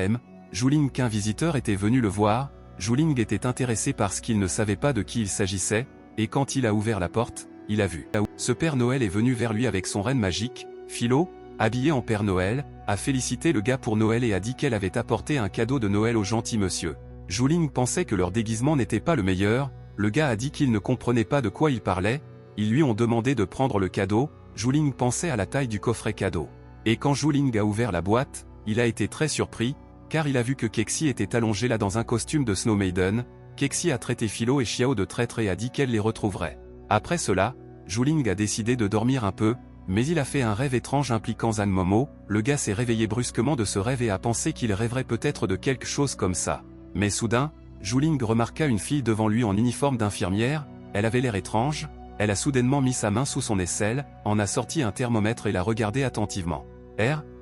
Zhuling qu'un visiteur était venu le voir. Zhuling était intéressé parce qu'il ne savait pas de qui il s'agissait, et quand il a ouvert la porte, il a vu. Ce Père Noël est venu vers lui avec son renne magique. Philo, habillé en Père Noël, a félicité le gars pour Noël et a dit qu'elle avait apporté un cadeau de Noël au gentil monsieur. Zhuling pensait que leur déguisement n'était pas le meilleur. Le gars a dit qu'il ne comprenait pas de quoi il parlait. Ils lui ont demandé de prendre le cadeau. Zhuling pensait à la taille du coffret cadeau. Et quand Zhuling a ouvert la boîte, il a été très surpris, car il a vu que Kexi était allongée là dans un costume de Snow Maiden. Kexi a traité Philo et Xiao de traîtres et a dit qu'elle les retrouverait. Après cela, Zhuling a décidé de dormir un peu, mais il a fait un rêve étrange impliquant Zhan Momo. Le gars s'est réveillé brusquement de ce rêve et a pensé qu'il rêverait peut-être de quelque chose comme ça. Mais soudain, Zhuling remarqua une fille devant lui en uniforme d'infirmière. Elle avait l'air étrange. Elle a soudainement mis sa main sous son aisselle, en a sorti un thermomètre et l'a regardé attentivement.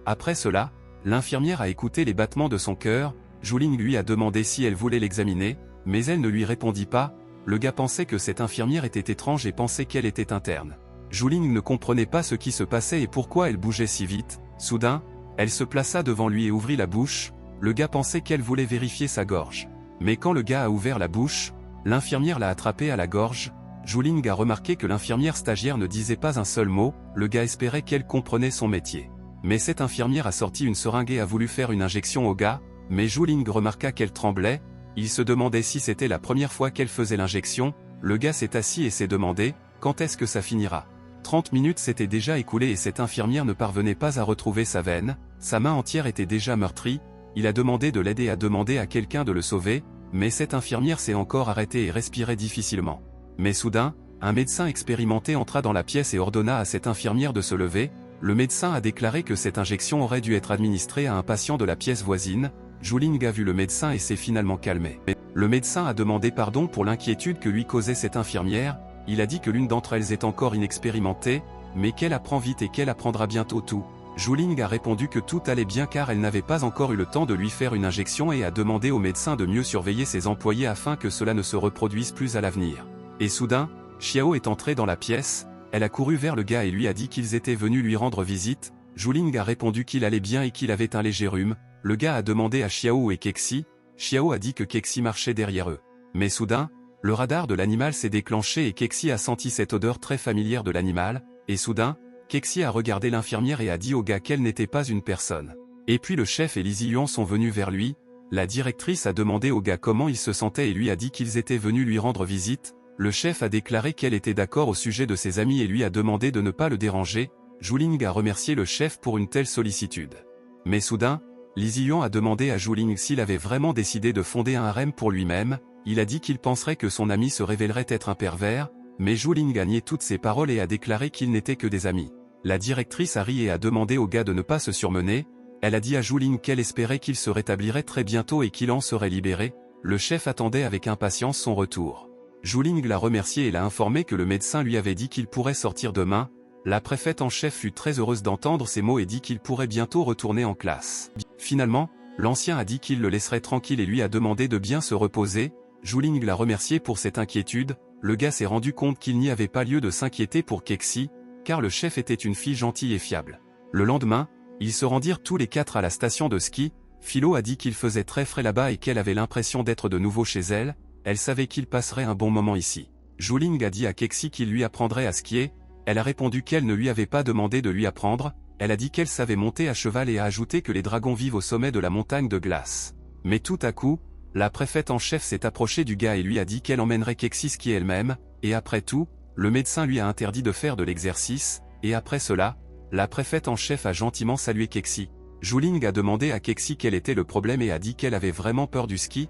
Après cela, l'infirmière a écouté les battements de son cœur. Zhuling lui a demandé si elle voulait l'examiner, mais elle ne lui répondit pas. Le gars pensait que cette infirmière était étrange et pensait qu'elle était interne. Zhuling ne comprenait pas ce qui se passait et pourquoi elle bougeait si vite. Soudain, elle se plaça devant lui et ouvrit la bouche. Le gars pensait qu'elle voulait vérifier sa gorge. Mais quand le gars a ouvert la bouche, l'infirmière l'a attrapé à la gorge. Zhuling a remarqué que l'infirmière stagiaire ne disait pas un seul mot. Le gars espérait qu'elle comprenait son métier. Mais cette infirmière a sorti une seringue et a voulu faire une injection au gars, mais Zhuling remarqua qu'elle tremblait. Il se demandait si c'était la première fois qu'elle faisait l'injection. Le gars s'est assis et s'est demandé, quand est-ce que ça finira? 30 minutes s'étaient déjà écoulées et cette infirmière ne parvenait pas à retrouver sa veine. Sa main entière était déjà meurtrie. Il a demandé de l'aider et a demandé à quelqu'un de le sauver, mais cette infirmière s'est encore arrêtée et respirait difficilement. Mais soudain, un médecin expérimenté entra dans la pièce et ordonna à cette infirmière de se lever. Le médecin a déclaré que cette injection aurait dû être administrée à un patient de la pièce voisine. Zhuling a vu le médecin et s'est finalement calmé. Le médecin a demandé pardon pour l'inquiétude que lui causait cette infirmière. Il a dit que l'une d'entre elles est encore inexpérimentée, mais qu'elle apprend vite et qu'elle apprendra bientôt tout. Zhuling a répondu que tout allait bien car elle n'avait pas encore eu le temps de lui faire une injection et a demandé au médecin de mieux surveiller ses employés afin que cela ne se reproduise plus à l'avenir. Et soudain, Xiao est entrée dans la pièce. Elle a couru vers le gars et lui a dit qu'ils étaient venus lui rendre visite. Zhuling a répondu qu'il allait bien et qu'il avait un léger rhume. Le gars a demandé à Xiao où est Kexi. Xiao a dit que Kexi marchait derrière eux. Mais soudain, le radar de l'animal s'est déclenché et Kexi a senti cette odeur très familière de l'animal. Et soudain, Kexi a regardé l'infirmière et a dit au gars qu'elle n'était pas une personne. Et puis le chef et Lizzy Yuan sont venus vers lui. La directrice a demandé au gars comment il se sentait et lui a dit qu'ils étaient venus lui rendre visite. Le chef a déclaré qu'elle était d'accord au sujet de ses amis et lui a demandé de ne pas le déranger. Zhuling a remercié le chef pour une telle sollicitude. Mais soudain, Lizzy Yuan a demandé à Zhuling s'il avait vraiment décidé de fonder un harem pour lui-même. Il a dit qu'il penserait que son ami se révélerait être un pervers, mais Zhuling a nié toutes ses paroles et a déclaré qu'ils n'étaient que des amis. La directrice a ri et a demandé au gars de ne pas se surmener. Elle a dit à Zhuling qu'elle espérait qu'il se rétablirait très bientôt et qu'il en serait libéré. le chef attendait avec impatience son retour. Zhuling l'a remercié et l'a informé que le médecin lui avait dit qu'il pourrait sortir demain. La préfète en chef fut très heureuse d'entendre ces mots et dit qu'il pourrait bientôt retourner en classe. Finalement, l'ancien a dit qu'il le laisserait tranquille et lui a demandé de bien se reposer. Zhuling l'a remercié pour cette inquiétude. Le gars s'est rendu compte qu'il n'y avait pas lieu de s'inquiéter pour Kexi, car le chef était une fille gentille et fiable. Le lendemain, ils se rendirent tous les quatre à la station de ski. Philo a dit qu'il faisait très frais là-bas et qu'elle avait l'impression d'être de nouveau chez elle. Elle savait qu'il passerait un bon moment ici. Zhuling a dit à Kexi qu'il lui apprendrait à skier. Elle a répondu qu'elle ne lui avait pas demandé de lui apprendre. Elle a dit qu'elle savait monter à cheval et a ajouté que les dragons vivent au sommet de la montagne de glace. Mais tout à coup, la préfète en chef s'est approchée du gars et lui a dit qu'elle emmènerait Kexi skier elle-même, et après tout, le médecin lui a interdit de faire de l'exercice, et après cela, la préfète en chef a gentiment salué Kexi. Zhuling a demandé à Kexi quel était le problème et a dit qu'elle avait vraiment peur du ski.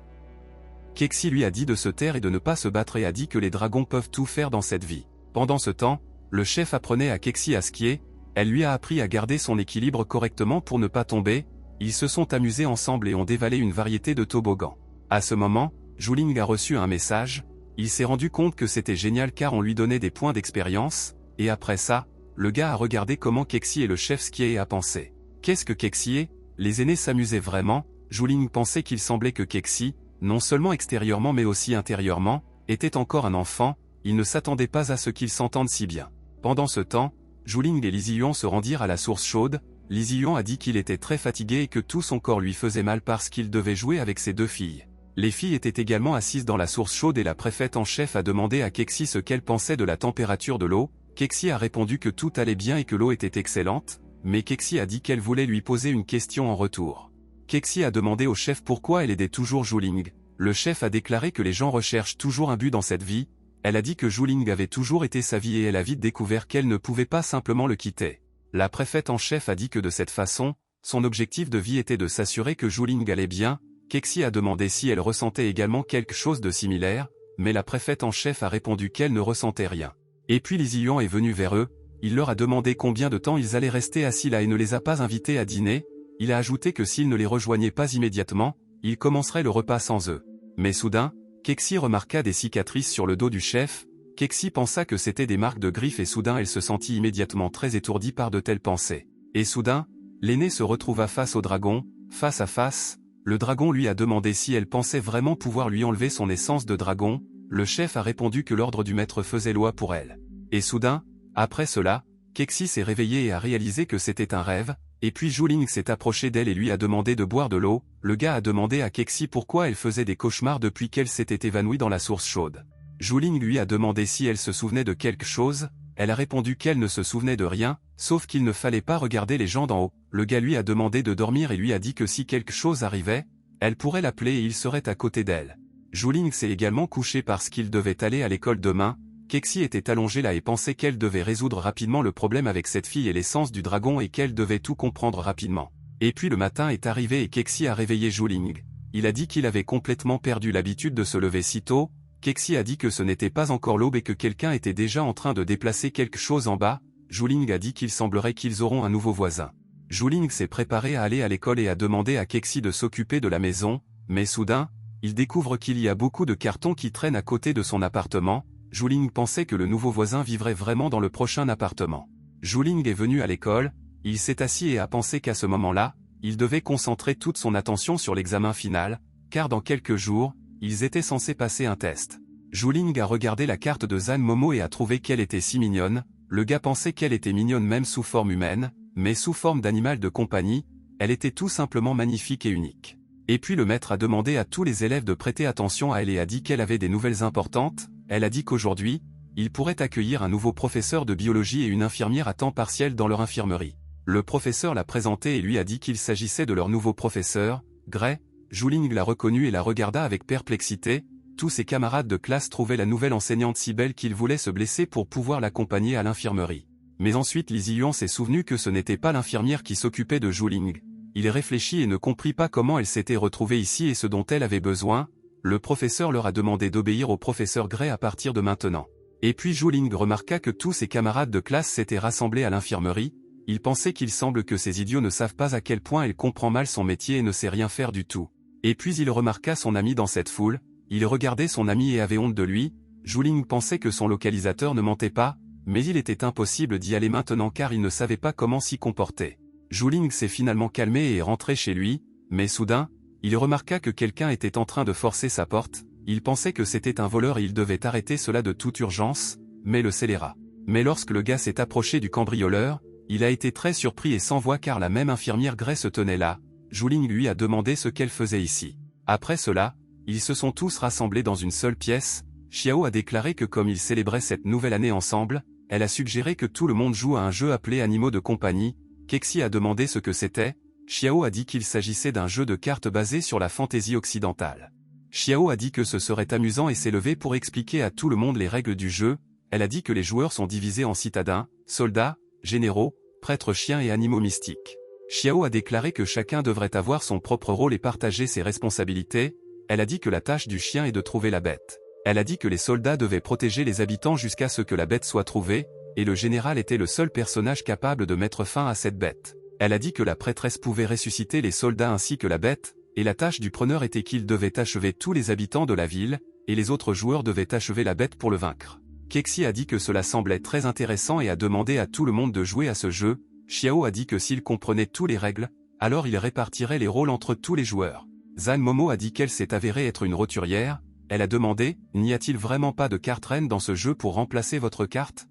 Kexi lui a dit de se taire et de ne pas se battre et a dit que les dragons peuvent tout faire dans cette vie. Pendant ce temps, le chef apprenait à Kexi à skier. Elle lui a appris à garder son équilibre correctement pour ne pas tomber. Ils se sont amusés ensemble et ont dévalé une variété de toboggans. À ce moment, Zhuling a reçu un message. Il s'est rendu compte que c'était génial car on lui donnait des points d'expérience, et après ça, le gars a regardé comment Kexi et le chef skiaient et a pensé. Qu'est-ce que Kexi est? Les aînés s'amusaient vraiment. Zhuling pensait qu'il semblait que Kexi, non seulement extérieurement mais aussi intérieurement, était encore un enfant. Il ne s'attendait pas à ce qu'ils s'entendent si bien. Pendant ce temps, Zhuling et Li Ziyuan se rendirent à la source chaude. Li Ziyuan a dit qu'il était très fatigué et que tout son corps lui faisait mal parce qu'il devait jouer avec ses deux filles. Les filles étaient également assises dans la source chaude et la préfète en chef a demandé à Kexi ce qu'elle pensait de la température de l'eau. Kexi a répondu que tout allait bien et que l'eau était excellente, mais Kexi a dit qu'elle voulait lui poser une question en retour. Kexi a demandé au chef pourquoi elle aidait toujours Zhuling. Le chef a déclaré que les gens recherchent toujours un but dans cette vie. Elle a dit que Zhuling avait toujours été sa vie et elle a vite découvert qu'elle ne pouvait pas simplement le quitter. La préfète en chef a dit que de cette façon, son objectif de vie était de s'assurer que Zhuling allait bien. Kexi a demandé si elle ressentait également quelque chose de similaire, mais la préfète en chef a répondu qu'elle ne ressentait rien. Et puis Li Ziyuan est venu vers eux, il leur a demandé combien de temps ils allaient rester assis là et ne les a pas invités à dîner. Il a ajouté que s'ils ne les rejoignaient pas immédiatement, ils commenceraient le repas sans eux. Mais soudain, Kexi remarqua des cicatrices sur le dos du chef. Kexi pensa que c'était des marques de griffes et soudain elle se sentit immédiatement très étourdie par de telles pensées. Et soudain, l'aîné se retrouva face au dragon, face à face. Le dragon lui a demandé si elle pensait vraiment pouvoir lui enlever son essence de dragon. Le chef a répondu que l'ordre du maître faisait loi pour elle. Et soudain, après cela, Kexi s'est réveillée et a réalisé que c'était un rêve. Et puis Zhuling s'est approché d'elle et lui a demandé de boire de l'eau. Le gars a demandé à Kexi pourquoi elle faisait des cauchemars depuis qu'elle s'était évanouie dans la source chaude. Zhuling lui a demandé si elle se souvenait de quelque chose. Elle a répondu qu'elle ne se souvenait de rien, sauf qu'il ne fallait pas regarder les gens d'en haut. Le gars lui a demandé de dormir et lui a dit que si quelque chose arrivait, elle pourrait l'appeler et il serait à côté d'elle. Zhuling s'est également couché parce qu'il devait aller à l'école demain. Kexi était allongée là et pensait qu'elle devait résoudre rapidement le problème avec cette fille et l'essence du dragon et qu'elle devait tout comprendre rapidement. Et puis le matin est arrivé et Kexi a réveillé Zhuling. Il a dit qu'il avait complètement perdu l'habitude de se lever si tôt. Kexi a dit que ce n'était pas encore l'aube et que quelqu'un était déjà en train de déplacer quelque chose en bas. Zhuling a dit qu'il semblerait qu'ils auront un nouveau voisin. Zhuling s'est préparé à aller à l'école et a demandé à Kexi de s'occuper de la maison, mais soudain, il découvre qu'il y a beaucoup de cartons qui traînent à côté de son appartement. Zhuling pensait que le nouveau voisin vivrait vraiment dans le prochain appartement. Zhuling est venu à l'école, il s'est assis et a pensé qu'à ce moment-là, il devait concentrer toute son attention sur l'examen final, car dans quelques jours, ils étaient censés passer un test. Zhuling a regardé la carte de Zan Momo et a trouvé qu'elle était si mignonne. Le gars pensait qu'elle était mignonne même sous forme humaine, mais sous forme d'animal de compagnie, elle était tout simplement magnifique et unique. Et puis le maître a demandé à tous les élèves de prêter attention à elle et a dit qu'elle avait des nouvelles importantes. Elle a dit qu'aujourd'hui, il pourrait accueillir un nouveau professeur de biologie et une infirmière à temps partiel dans leur infirmerie. Le professeur l'a présenté et lui a dit qu'il s'agissait de leur nouveau professeur, Gray. Zhuling l'a reconnu et la regarda avec perplexité. Tous ses camarades de classe trouvaient la nouvelle enseignante si belle qu'ils voulaient se blesser pour pouvoir l'accompagner à l'infirmerie. Mais ensuite Li Ziyuan s'est souvenu que ce n'était pas l'infirmière qui s'occupait de Zhuling. Il réfléchit et ne comprit pas comment elle s'était retrouvée ici et ce dont elle avait besoin. Le professeur leur a demandé d'obéir au professeur Gray à partir de maintenant. Et puis Zhuling remarqua que tous ses camarades de classe s'étaient rassemblés à l'infirmerie. Il pensait qu'il semble que ces idiots ne savent pas à quel point elle comprend mal son métier et ne sait rien faire du tout. Et puis il remarqua son ami dans cette foule, il regardait son ami et avait honte de lui. Zhuling pensait que son localisateur ne mentait pas, mais il était impossible d'y aller maintenant car il ne savait pas comment s'y comporter. Zhuling s'est finalement calmé et est rentré chez lui, mais soudain, il remarqua que quelqu'un était en train de forcer sa porte, il pensait que c'était un voleur et il devait arrêter cela de toute urgence, mais le scélérat. Mais lorsque le gars s'est approché du cambrioleur, il a été très surpris et sans voix car la même infirmière Grey se tenait là. Zhuling lui a demandé ce qu'elle faisait ici. Après cela, ils se sont tous rassemblés dans une seule pièce. Xiao a déclaré que comme ils célébraient cette nouvelle année ensemble, elle a suggéré que tout le monde joue à un jeu appelé Animaux de compagnie. Kexi a demandé ce que c'était. Xiao a dit qu'il s'agissait d'un jeu de cartes basé sur la fantaisie occidentale. Xiao a dit que ce serait amusant et s'est levé pour expliquer à tout le monde les règles du jeu. Elle a dit que les joueurs sont divisés en citadins, soldats, généraux, prêtres chiens et animaux mystiques. Xiao a déclaré que chacun devrait avoir son propre rôle et partager ses responsabilités. Elle a dit que la tâche du chien est de trouver la bête. Elle a dit que les soldats devaient protéger les habitants jusqu'à ce que la bête soit trouvée, et le général était le seul personnage capable de mettre fin à cette bête. Elle a dit que la prêtresse pouvait ressusciter les soldats ainsi que la bête, et la tâche du preneur était qu'il devait achever tous les habitants de la ville, et les autres joueurs devaient achever la bête pour le vaincre. Kexi a dit que cela semblait très intéressant et a demandé à tout le monde de jouer à ce jeu. Xiao a dit que s'il comprenait toutes les règles, alors il répartirait les rôles entre tous les joueurs. Zan Momo a dit qu'elle s'est avérée être une roturière. Elle a demandé, n'y a-t-il vraiment pas de carte reine dans ce jeu pour remplacer votre carte?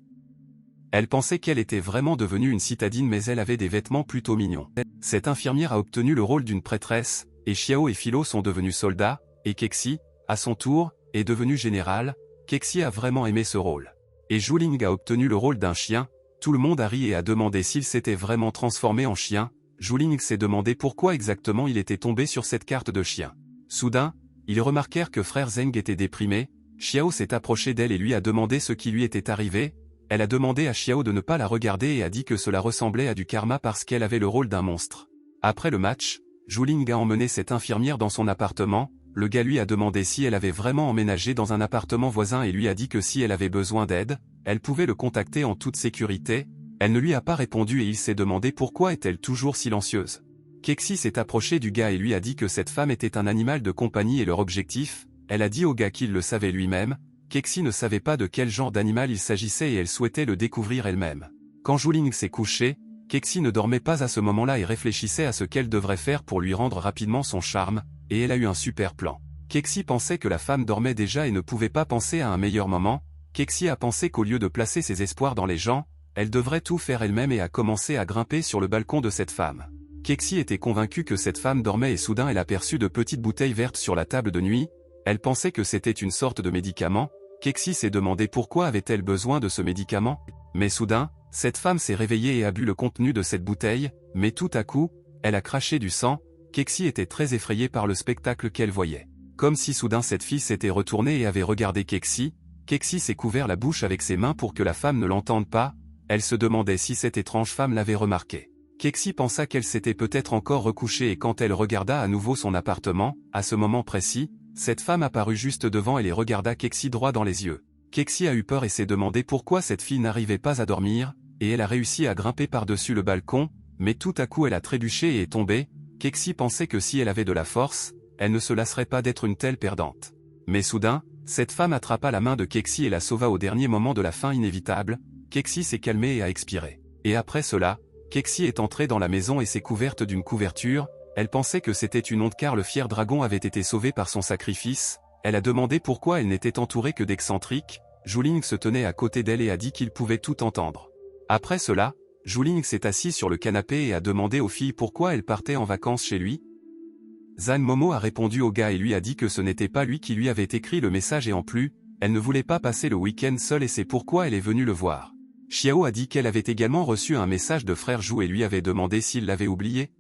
Elle pensait qu'elle était vraiment devenue une citadine mais elle avait des vêtements plutôt mignons. Cette infirmière a obtenu le rôle d'une prêtresse, et Xiao et Philo sont devenus soldats, et Kexi, à son tour, est devenu général. Kexi a vraiment aimé ce rôle. Et Zhuling a obtenu le rôle d'un chien. Tout le monde a ri et a demandé s'il s'était vraiment transformé en chien. Zhuling s'est demandé pourquoi exactement il était tombé sur cette carte de chien. Soudain, ils remarquèrent que frère Zeng était déprimé. Xiao s'est approché d'elle et lui a demandé ce qui lui était arrivé. Elle a demandé à Xiao de ne pas la regarder et a dit que cela ressemblait à du karma parce qu'elle avait le rôle d'un monstre. Après le match, Zhuling a emmené cette infirmière dans son appartement. Le gars lui a demandé si elle avait vraiment emménagé dans un appartement voisin et lui a dit que si elle avait besoin d'aide, elle pouvait le contacter en toute sécurité. Elle ne lui a pas répondu et il s'est demandé pourquoi est-elle toujours silencieuse. Kexi s'est approché du gars et lui a dit que cette femme était un animal de compagnie et leur objectif. Elle a dit au gars qu'il le savait lui-même. Kexi ne savait pas de quel genre d'animal il s'agissait et elle souhaitait le découvrir elle-même. Quand Zhuling s'est couché, Kexi ne dormait pas à ce moment-là et réfléchissait à ce qu'elle devrait faire pour lui rendre rapidement son charme, et elle a eu un super plan. Kexi pensait que la femme dormait déjà et ne pouvait pas penser à un meilleur moment. Kexi a pensé qu'au lieu de placer ses espoirs dans les gens, elle devrait tout faire elle-même et a commencé à grimper sur le balcon de cette femme. Kexi était convaincue que cette femme dormait et soudain elle aperçut de petites bouteilles vertes sur la table de nuit. Elle pensait que c'était une sorte de médicament. Kexi s'est demandé pourquoi avait-elle besoin de ce médicament. Mais soudain, cette femme s'est réveillée et a bu le contenu de cette bouteille, mais tout à coup, elle a craché du sang. Kexi était très effrayée par le spectacle qu'elle voyait. Comme si soudain cette fille s'était retournée et avait regardé Kexi. Kexi s'est couvert la bouche avec ses mains pour que la femme ne l'entende pas. Elle se demandait si cette étrange femme l'avait remarqué. Kexi pensa qu'elle s'était peut-être encore recouchée et quand elle regarda à nouveau son appartement, à ce moment précis, cette femme apparut juste devant elle et regarda Kexi droit dans les yeux. Kexi a eu peur et s'est demandé pourquoi cette fille n'arrivait pas à dormir, et elle a réussi à grimper par-dessus le balcon, mais tout à coup elle a trébuché et est tombée. Kexi pensait que si elle avait de la force, elle ne se lasserait pas d'être une telle perdante. Mais soudain, cette femme attrapa la main de Kexi et la sauva au dernier moment de la fin inévitable. Kexi s'est calmée et a expiré. Et après cela, Kexi est entrée dans la maison et s'est couverte d'une couverture. Elle pensait que c'était une honte car le fier dragon avait été sauvé par son sacrifice. Elle a demandé pourquoi elle n'était entourée que d'excentriques. Zhuling se tenait à côté d'elle et a dit qu'il pouvait tout entendre. Après cela, Zhuling s'est assis sur le canapé et a demandé aux filles pourquoi elles partaient en vacances chez lui. Zan Momo a répondu au gars et lui a dit que ce n'était pas lui qui lui avait écrit le message et en plus, elle ne voulait pas passer le week-end seule et c'est pourquoi elle est venue le voir. Xiao a dit qu'elle avait également reçu un message de frère Zhu et lui avait demandé s'il l'avait oublié.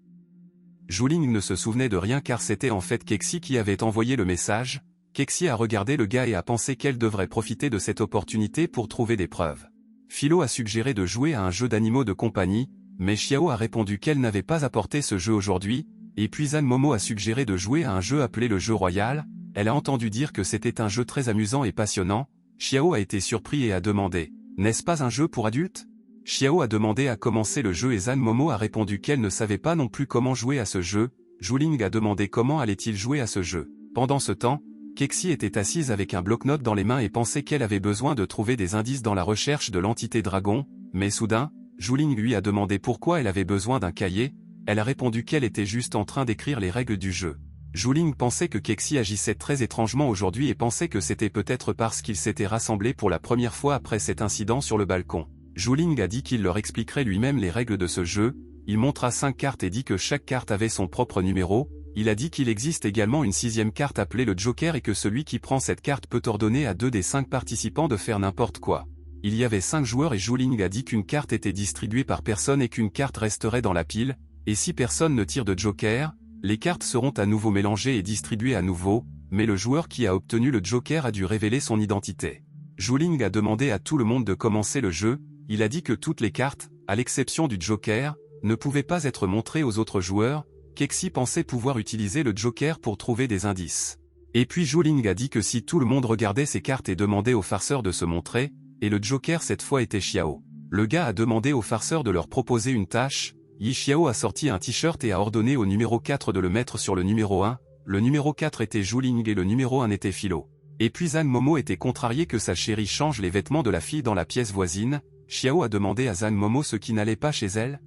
Zhuling ne se souvenait de rien car c'était en fait Kexi qui avait envoyé le message. Kexi a regardé le gars et a pensé qu'elle devrait profiter de cette opportunité pour trouver des preuves. Philo a suggéré de jouer à un jeu d'animaux de compagnie, mais Xiao a répondu qu'elle n'avait pas apporté ce jeu aujourd'hui, et puis Zan Momo a suggéré de jouer à un jeu appelé le jeu royal. Elle a entendu dire que c'était un jeu très amusant et passionnant. Xiao a été surpris et a demandé « N'est-ce pas un jeu pour adultes ?» Xiao a demandé à commencer le jeu et Zan Momo a répondu qu'elle ne savait pas non plus comment jouer à ce jeu. Zhuling a demandé comment allait-il jouer à ce jeu. Pendant ce temps, Kexi était assise avec un bloc-notes dans les mains et pensait qu'elle avait besoin de trouver des indices dans la recherche de l'entité dragon, mais soudain, Zhuling lui a demandé pourquoi elle avait besoin d'un cahier. Elle a répondu qu'elle était juste en train d'écrire les règles du jeu. Zhuling pensait que Kexi agissait très étrangement aujourd'hui et pensait que c'était peut-être parce qu'ils s'étaient rassemblés pour la première fois après cet incident sur le balcon. Zhuling a dit qu'il leur expliquerait lui-même les règles de ce jeu. Il montra 5 cartes et dit que chaque carte avait son propre numéro. Il a dit qu'il existe également une 6e carte appelée le Joker et que celui qui prend cette carte peut ordonner à 2 des 5 participants de faire n'importe quoi. Il y avait 5 joueurs et Zhuling a dit qu'une carte était distribuée par personne et qu'une carte resterait dans la pile, et si personne ne tire de Joker, les cartes seront à nouveau mélangées et distribuées à nouveau, mais le joueur qui a obtenu le Joker a dû révéler son identité. Zhuling a demandé à tout le monde de commencer le jeu. Il a dit que toutes les cartes, à l'exception du Joker, ne pouvaient pas être montrées aux autres joueurs. Kexi pensait pouvoir utiliser le Joker pour trouver des indices. Et puis Zhuling a dit que si tout le monde regardait ses cartes et demandait aux farceurs de se montrer, et le Joker cette fois était Xiao. Le gars a demandé aux farceurs de leur proposer une tâche. Yi Xiao a sorti un t-shirt et a ordonné au numéro 4 de le mettre sur le numéro 1. Le numéro 4 était Zhuling et le numéro 1 était Philo. Et puis Zan Momo était contrarié que sa chérie change les vêtements de la fille dans la pièce voisine. Xiao a demandé à Zan Momo ce qui n'allait pas chez elle.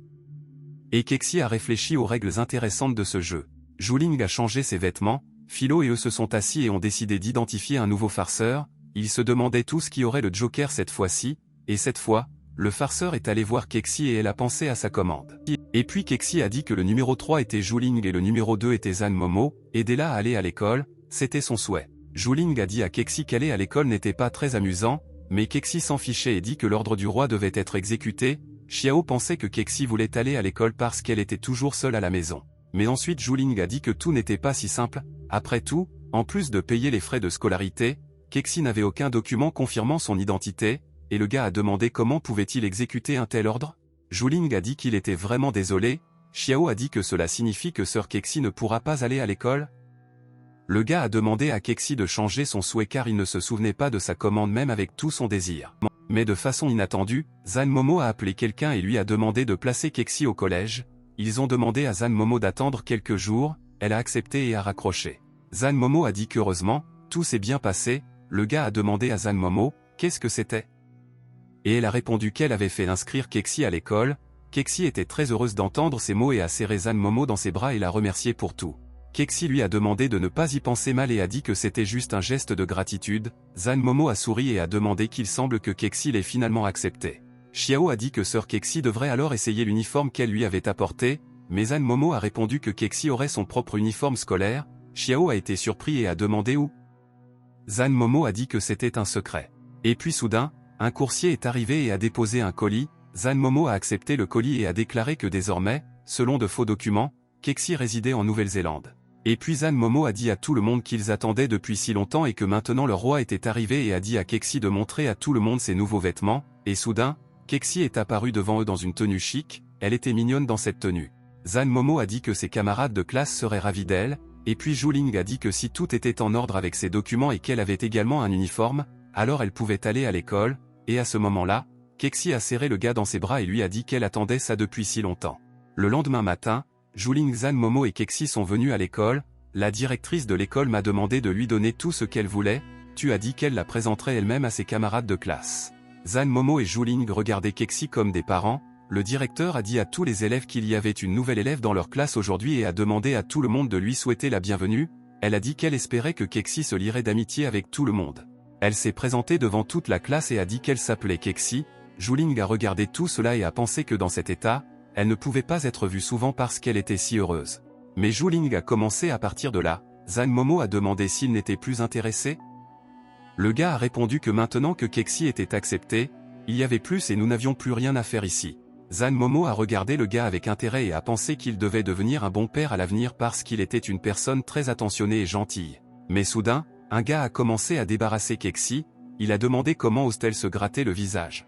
Et Kexi a réfléchi aux règles intéressantes de ce jeu. Zhuling a changé ses vêtements, Philo et eux se sont assis et ont décidé d'identifier un nouveau farceur. Ils se demandaient tous qui aurait le Joker cette fois-ci, et cette fois, le farceur est allé voir Kexi et elle a pensé à sa commande. Et puis Kexi a dit que le numéro 3 était Zhuling et le numéro 2 était Zan Momo, aidez-la à aller à l'école, c'était son souhait. Zhuling a dit à Kexi qu'aller à l'école n'était pas très amusant, mais Kexi s'en fichait et dit que l'ordre du roi devait être exécuté. Xiao pensait que Kexi voulait aller à l'école parce qu'elle était toujours seule à la maison. Mais ensuite Zhuling a dit que tout n'était pas si simple. Après tout, en plus de payer les frais de scolarité, Kexi n'avait aucun document confirmant son identité, et le gars a demandé comment pouvait-il exécuter un tel ordre. Zhuling a dit qu'il était vraiment désolé. Xiao a dit que cela signifie que sœur Kexi ne pourra pas aller à l'école. Le gars a demandé à Kexi de changer son souhait car il ne se souvenait pas de sa commande même avec tout son désir. Mais de façon inattendue, Zan Momo a appelé quelqu'un et lui a demandé de placer Kexi au collège. Ils ont demandé à Zan Momo d'attendre quelques jours, elle a accepté et a raccroché. Zan Momo a dit qu'heureusement, tout s'est bien passé. Le gars a demandé à Zan Momo, qu'est-ce que c'était? Et elle a répondu qu'elle avait fait inscrire Kexi à l'école. Kexi était très heureuse d'entendre ces mots et a serré Zan Momo dans ses bras et l'a remercié pour tout. Kexi lui a demandé de ne pas y penser mal et a dit que c'était juste un geste de gratitude. Zan Momo a souri et a demandé qu'il semble que Kexi l'ait finalement accepté. Xiao a dit que sœur Kexi devrait alors essayer l'uniforme qu'elle lui avait apporté, mais Zan Momo a répondu que Kexi aurait son propre uniforme scolaire. Xiao a été surpris et a demandé où. Zan Momo a dit que c'était un secret. Et puis soudain, un coursier est arrivé et a déposé un colis. Zan Momo a accepté le colis et a déclaré que désormais, selon de faux documents, Kexi résidait en Nouvelle-Zélande. Et puis Zan Momo a dit à tout le monde qu'ils attendaient depuis si longtemps et que maintenant leur roi était arrivé et a dit à Kexi de montrer à tout le monde ses nouveaux vêtements, et soudain, Kexi est apparue devant eux dans une tenue chic, elle était mignonne dans cette tenue. Zan Momo a dit que ses camarades de classe seraient ravis d'elle, et puis Zhuling a dit que si tout était en ordre avec ses documents et qu'elle avait également un uniforme, alors elle pouvait aller à l'école, et à ce moment-là, Kexi a serré le gars dans ses bras et lui a dit qu'elle attendait ça depuis si longtemps. Le lendemain matin, Zhuling, Zan Momo et Kexi sont venus à l'école. La directrice de l'école m'a demandé de lui donner tout ce qu'elle voulait. Tu as dit qu'elle la présenterait elle-même à ses camarades de classe. Zan Momo et Zhuling regardaient Kexi comme des parents. Le directeur a dit à tous les élèves qu'il y avait une nouvelle élève dans leur classe aujourd'hui et a demandé à tout le monde de lui souhaiter la bienvenue. Elle a dit qu'elle espérait que Kexi se lierait d'amitié avec tout le monde. Elle s'est présentée devant toute la classe et a dit qu'elle s'appelait Kexi. Zhuling a regardé tout cela et a pensé que dans cet état, elle ne pouvait pas être vue souvent parce qu'elle était si heureuse. Mais Zhuling a commencé à partir de là. Zan Momo a demandé s'il n'était plus intéressé. Le gars a répondu que maintenant que Kexi était accepté, il y avait plus et nous n'avions plus rien à faire ici. Zan Momo a regardé le gars avec intérêt et a pensé qu'il devait devenir un bon père à l'avenir parce qu'il était une personne très attentionnée et gentille. Mais soudain, un gars a commencé à débarrasser Kexi. Il a demandé comment ose-t-elle se gratter le visage.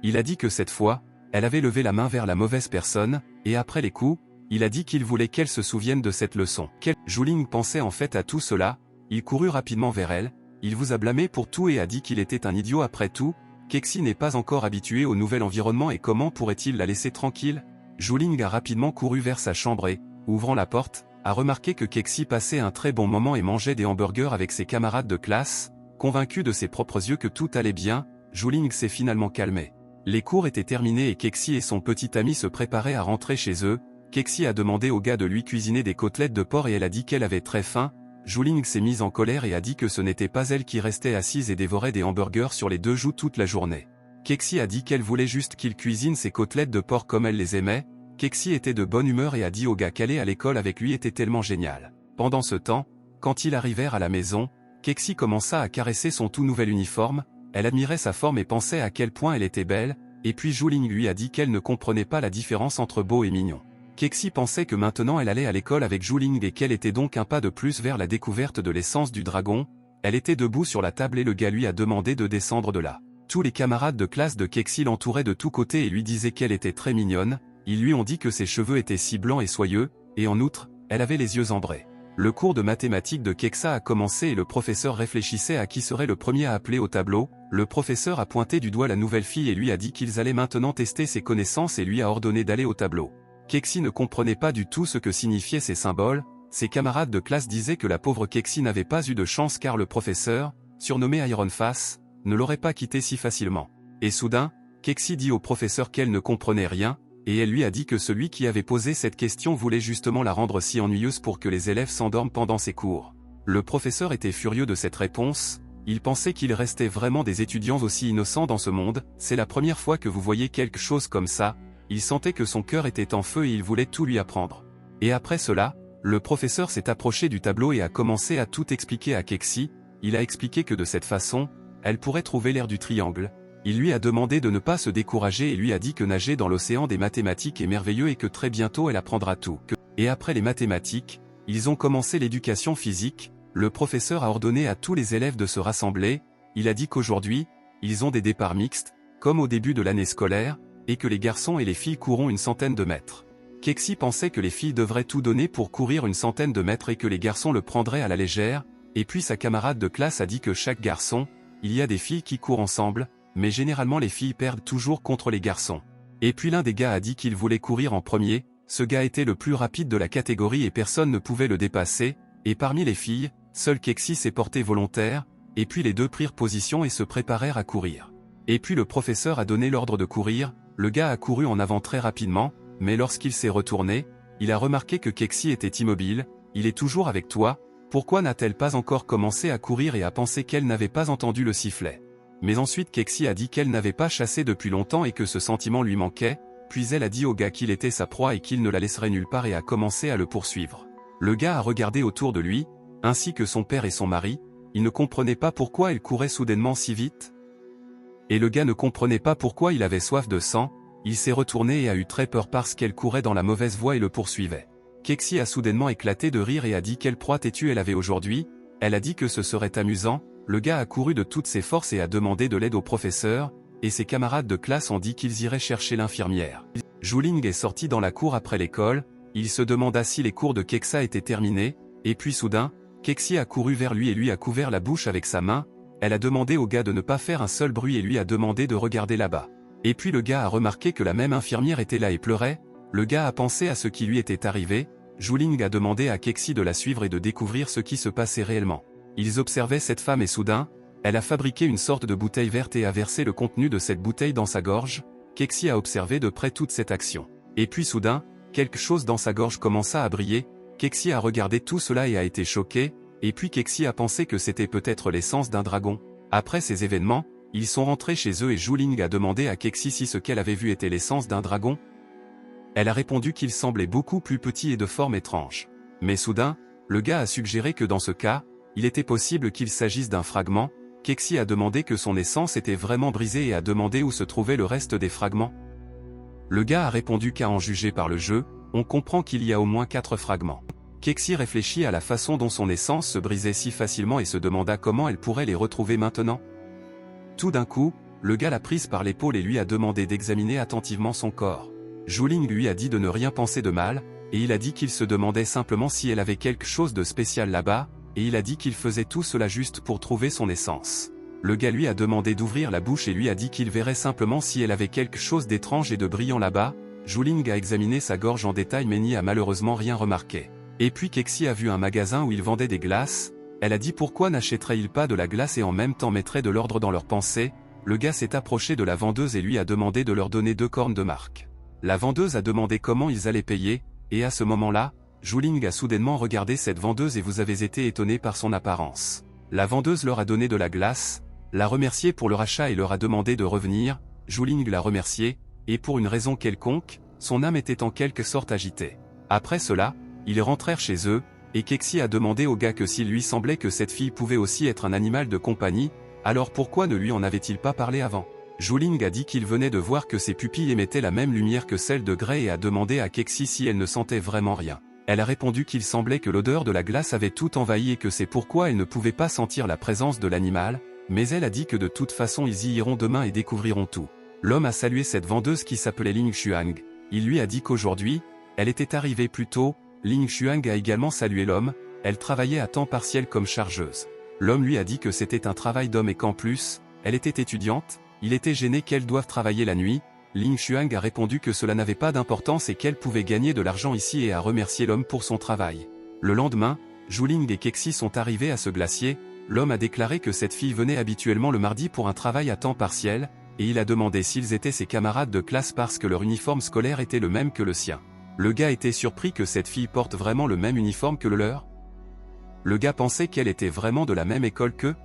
Il a dit que cette fois, elle avait levé la main vers la mauvaise personne, et après les coups, il a dit qu'il voulait qu'elle se souvienne de cette leçon. Zhuling pensait en fait à tout cela, il courut rapidement vers elle, il vous a blâmé pour tout et a dit qu'il était un idiot après tout. Kexi n'est pas encore habitué au nouvel environnement et comment pourrait-il la laisser tranquille? Zhuling a rapidement couru vers sa chambre et, ouvrant la porte, a remarqué que Kexi passait un très bon moment et mangeait des hamburgers avec ses camarades de classe. Convaincu de ses propres yeux que tout allait bien, Zhuling s'est finalement calmé. Les cours étaient terminés et Kexi et son petit ami se préparaient à rentrer chez eux. Kexi a demandé au gars de lui cuisiner des côtelettes de porc et elle a dit qu'elle avait très faim. Zhuling s'est mise en colère et a dit que ce n'était pas elle qui restait assise et dévorait des hamburgers sur les deux joues toute la journée. Kexi a dit qu'elle voulait juste qu'il cuisine ses côtelettes de porc comme elle les aimait. Kexi était de bonne humeur et a dit au gars qu'aller à l'école avec lui était tellement génial. Pendant ce temps, quand ils arrivèrent à la maison, Kexi commença à caresser son tout nouvel uniforme, elle admirait sa forme et pensait à quel point elle était belle, et puis Zhuling lui a dit qu'elle ne comprenait pas la différence entre beau et mignon. Kexi pensait que maintenant elle allait à l'école avec Zhuling et qu'elle était donc un pas de plus vers la découverte de l'essence du dragon. Elle était debout sur la table et le gars lui a demandé de descendre de là. Tous les camarades de classe de Kexi l'entouraient de tous côtés et lui disaient qu'elle était très mignonne, ils lui ont dit que ses cheveux étaient si blancs et soyeux, et en outre, elle avait les yeux ambrés. Le cours de mathématiques de Kexa a commencé et le professeur réfléchissait à qui serait le premier à appeler au tableau. Le professeur a pointé du doigt la nouvelle fille et lui a dit qu'ils allaient maintenant tester ses connaissances et lui a ordonné d'aller au tableau. Kexi ne comprenait pas du tout ce que signifiaient ces symboles. Ses camarades de classe disaient que la pauvre Kexi n'avait pas eu de chance car le professeur, surnommé Iron Face, ne l'aurait pas quitté si facilement. Et soudain, Kexi dit au professeur qu'elle ne comprenait rien, et elle lui a dit que celui qui avait posé cette question voulait justement la rendre si ennuyeuse pour que les élèves s'endorment pendant ses cours. Le professeur était furieux de cette réponse, il pensait qu'il restait vraiment des étudiants aussi innocents dans ce monde. C'est la première fois que vous voyez quelque chose comme ça, il sentait que son cœur était en feu et il voulait tout lui apprendre. Et après cela, le professeur s'est approché du tableau et a commencé à tout expliquer à Kexi. Il a expliqué que de cette façon, elle pourrait trouver l'air du triangle. Il lui a demandé de ne pas se décourager et lui a dit que nager dans l'océan des mathématiques est merveilleux et que très bientôt elle apprendra tout. Et après les mathématiques, ils ont commencé l'éducation physique. Le professeur a ordonné à tous les élèves de se rassembler. Il a dit qu'aujourd'hui, ils ont des départs mixtes, comme au début de l'année scolaire, et que les garçons et les filles courront une centaine de mètres. Kexi pensait que les filles devraient tout donner pour courir une centaine de mètres et que les garçons le prendraient à la légère, et puis sa camarade de classe a dit que chaque garçon, il y a des filles qui courent ensemble, mais généralement les filles perdent toujours contre les garçons. Et puis l'un des gars a dit qu'il voulait courir en premier, ce gars était le plus rapide de la catégorie et personne ne pouvait le dépasser, et parmi les filles, seul Kexi s'est porté volontaire, et puis les deux prirent position et se préparèrent à courir. Et puis le professeur a donné l'ordre de courir, le gars a couru en avant très rapidement, mais lorsqu'il s'est retourné, il a remarqué que Kexi était immobile. Il est toujours avec toi, pourquoi n'a-t-elle pas encore commencé à courir et a pensé qu'elle n'avait pas entendu le sifflet? Mais ensuite Kexi a dit qu'elle n'avait pas chassé depuis longtemps et que ce sentiment lui manquait, puis elle a dit au gars qu'il était sa proie et qu'il ne la laisserait nulle part et a commencé à le poursuivre. Le gars a regardé autour de lui, ainsi que son père et son mari, il ne comprenait pas pourquoi elle courait soudainement si vite. Et le gars ne comprenait pas pourquoi il avait soif de sang, il s'est retourné et a eu très peur parce qu'elle courait dans la mauvaise voie et le poursuivait. Kexi a soudainement éclaté de rire et a dit quelle proie têtue elle avait aujourd'hui, elle a dit que ce serait amusant. Le gars a couru de toutes ses forces et a demandé de l'aide au professeur, et ses camarades de classe ont dit qu'ils iraient chercher l'infirmière. Zhuling est sorti dans la cour après l'école, il se demanda si les cours de Kexa étaient terminés, et puis soudain, Kexi a couru vers lui et lui a couvert la bouche avec sa main, elle a demandé au gars de ne pas faire un seul bruit et lui a demandé de regarder là-bas. Et puis le gars a remarqué que la même infirmière était là et pleurait, le gars a pensé à ce qui lui était arrivé, Zhuling a demandé à Kexi de la suivre et de découvrir ce qui se passait réellement. Ils observaient cette femme et soudain, elle a fabriqué une sorte de bouteille verte et a versé le contenu de cette bouteille dans sa gorge. Kexi a observé de près toute cette action. Et puis soudain, quelque chose dans sa gorge commença à briller, Kexi a regardé tout cela et a été choqué, et puis Kexi a pensé que c'était peut-être l'essence d'un dragon. Après ces événements, ils sont rentrés chez eux et Zhuling a demandé à Kexi si ce qu'elle avait vu était l'essence d'un dragon. Elle a répondu qu'il semblait beaucoup plus petit et de forme étrange. Mais soudain, le gars a suggéré que dans ce cas, il était possible qu'il s'agisse d'un fragment. Kexi a demandé que son essence était vraiment brisée et a demandé où se trouvait le reste des fragments. Le gars a répondu qu'à en juger par le jeu, on comprend qu'il y a au moins 4 fragments. Kexi réfléchit à la façon dont son essence se brisait si facilement et se demanda comment elle pourrait les retrouver maintenant. Tout d'un coup, le gars l'a prise par l'épaule et lui a demandé d'examiner attentivement son corps. Zhuling lui a dit de ne rien penser de mal, et il a dit qu'il se demandait simplement si elle avait quelque chose de spécial là-bas, et il a dit qu'il faisait tout cela juste pour trouver son essence. Le gars lui a demandé d'ouvrir la bouche et lui a dit qu'il verrait simplement si elle avait quelque chose d'étrange et de brillant là-bas. Zhuling a examiné sa gorge en détail mais n'y a malheureusement rien remarqué. Et puis Kexi a vu un magasin où ils vendaient des glaces, elle a dit pourquoi n'achèteraient-ils pas de la glace et en même temps mettraient de l'ordre dans leurs pensées. Le gars s'est approché de la vendeuse et lui a demandé de leur donner 2 cornes de marque. La vendeuse a demandé comment ils allaient payer, et à ce moment-là, Zhuling a soudainement regardé cette vendeuse et vous avez été étonné par son apparence. La vendeuse leur a donné de la glace, l'a remercié pour leur achat et leur a demandé de revenir, Zhuling l'a remercié, et pour une raison quelconque, son âme était en quelque sorte agitée. Après cela, ils rentrèrent chez eux, et Kexi a demandé au gars que s'il lui semblait que cette fille pouvait aussi être un animal de compagnie, alors pourquoi ne lui en avait-il pas parlé avant? Zhuling a dit qu'il venait de voir que ses pupilles émettaient la même lumière que celle de Grey et a demandé à Kexi si elle ne sentait vraiment rien. Elle a répondu qu'il semblait que l'odeur de la glace avait tout envahi et que c'est pourquoi elle ne pouvait pas sentir la présence de l'animal, mais elle a dit que de toute façon ils y iront demain et découvriront tout. L'homme a salué cette vendeuse qui s'appelait Ling Xuang, il lui a dit qu'aujourd'hui, elle était arrivée plus tôt. Ling Xuang a également salué l'homme, elle travaillait à temps partiel comme chargeuse. L'homme lui a dit que c'était un travail d'homme et qu'en plus, elle était étudiante, il était gêné qu'elle doive travailler la nuit. Ling Xuang a répondu que cela n'avait pas d'importance et qu'elle pouvait gagner de l'argent ici et a remercié l'homme pour son travail. Le lendemain, Zhuling et Kexi sont arrivés à ce glacier, l'homme a déclaré que cette fille venait habituellement le mardi pour un travail à temps partiel, et il a demandé s'ils étaient ses camarades de classe parce que leur uniforme scolaire était le même que le sien. Le gars était surpris que cette fille porte vraiment le même uniforme que le leur. Le gars pensait qu'elle était vraiment de la même école qu'eux.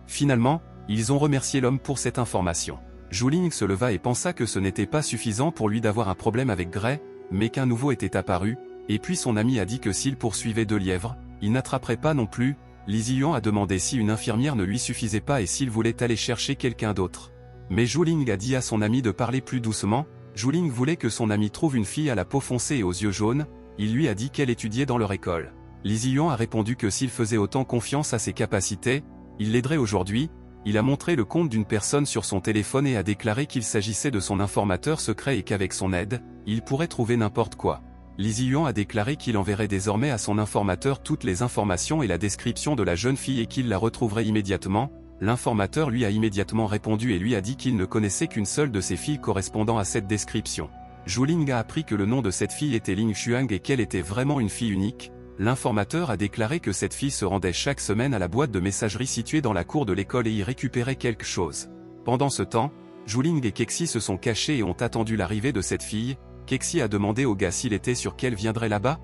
Finalement, ils ont remercié l'homme pour cette information. Zhuling se leva et pensa que ce n'était pas suffisant pour lui d'avoir un problème avec Grey, mais qu'un nouveau était apparu, et puis son ami a dit que s'il poursuivait 2 lièvres, il n'attraperait pas non plus. Li Ziyuan a demandé si une infirmière ne lui suffisait pas et s'il voulait aller chercher quelqu'un d'autre. Mais Zhuling a dit à son ami de parler plus doucement. Zhuling voulait que son ami trouve une fille à la peau foncée et aux yeux jaunes, il lui a dit qu'elle étudiait dans leur école. Li Ziyuan a répondu que s'il faisait autant confiance à ses capacités, il l'aiderait aujourd'hui. Il a montré le compte d'une personne sur son téléphone et a déclaré qu'il s'agissait de son informateur secret et qu'avec son aide, il pourrait trouver n'importe quoi. Li Ziyuan a déclaré qu'il enverrait désormais à son informateur toutes les informations et la description de la jeune fille et qu'il la retrouverait immédiatement. L'informateur lui a immédiatement répondu et lui a dit qu'il ne connaissait qu'une seule de ses filles correspondant à cette description. Zhuling a appris que le nom de cette fille était Ling Xuang et qu'elle était vraiment une fille unique. L'informateur a déclaré que cette fille se rendait chaque semaine à la boîte de messagerie située dans la cour de l'école et y récupérait quelque chose. Pendant ce temps, Zhuling et Kexi se sont cachés et ont attendu l'arrivée de cette fille. Kexi a demandé au gars s'il était sûr qu'elle viendrait là-bas.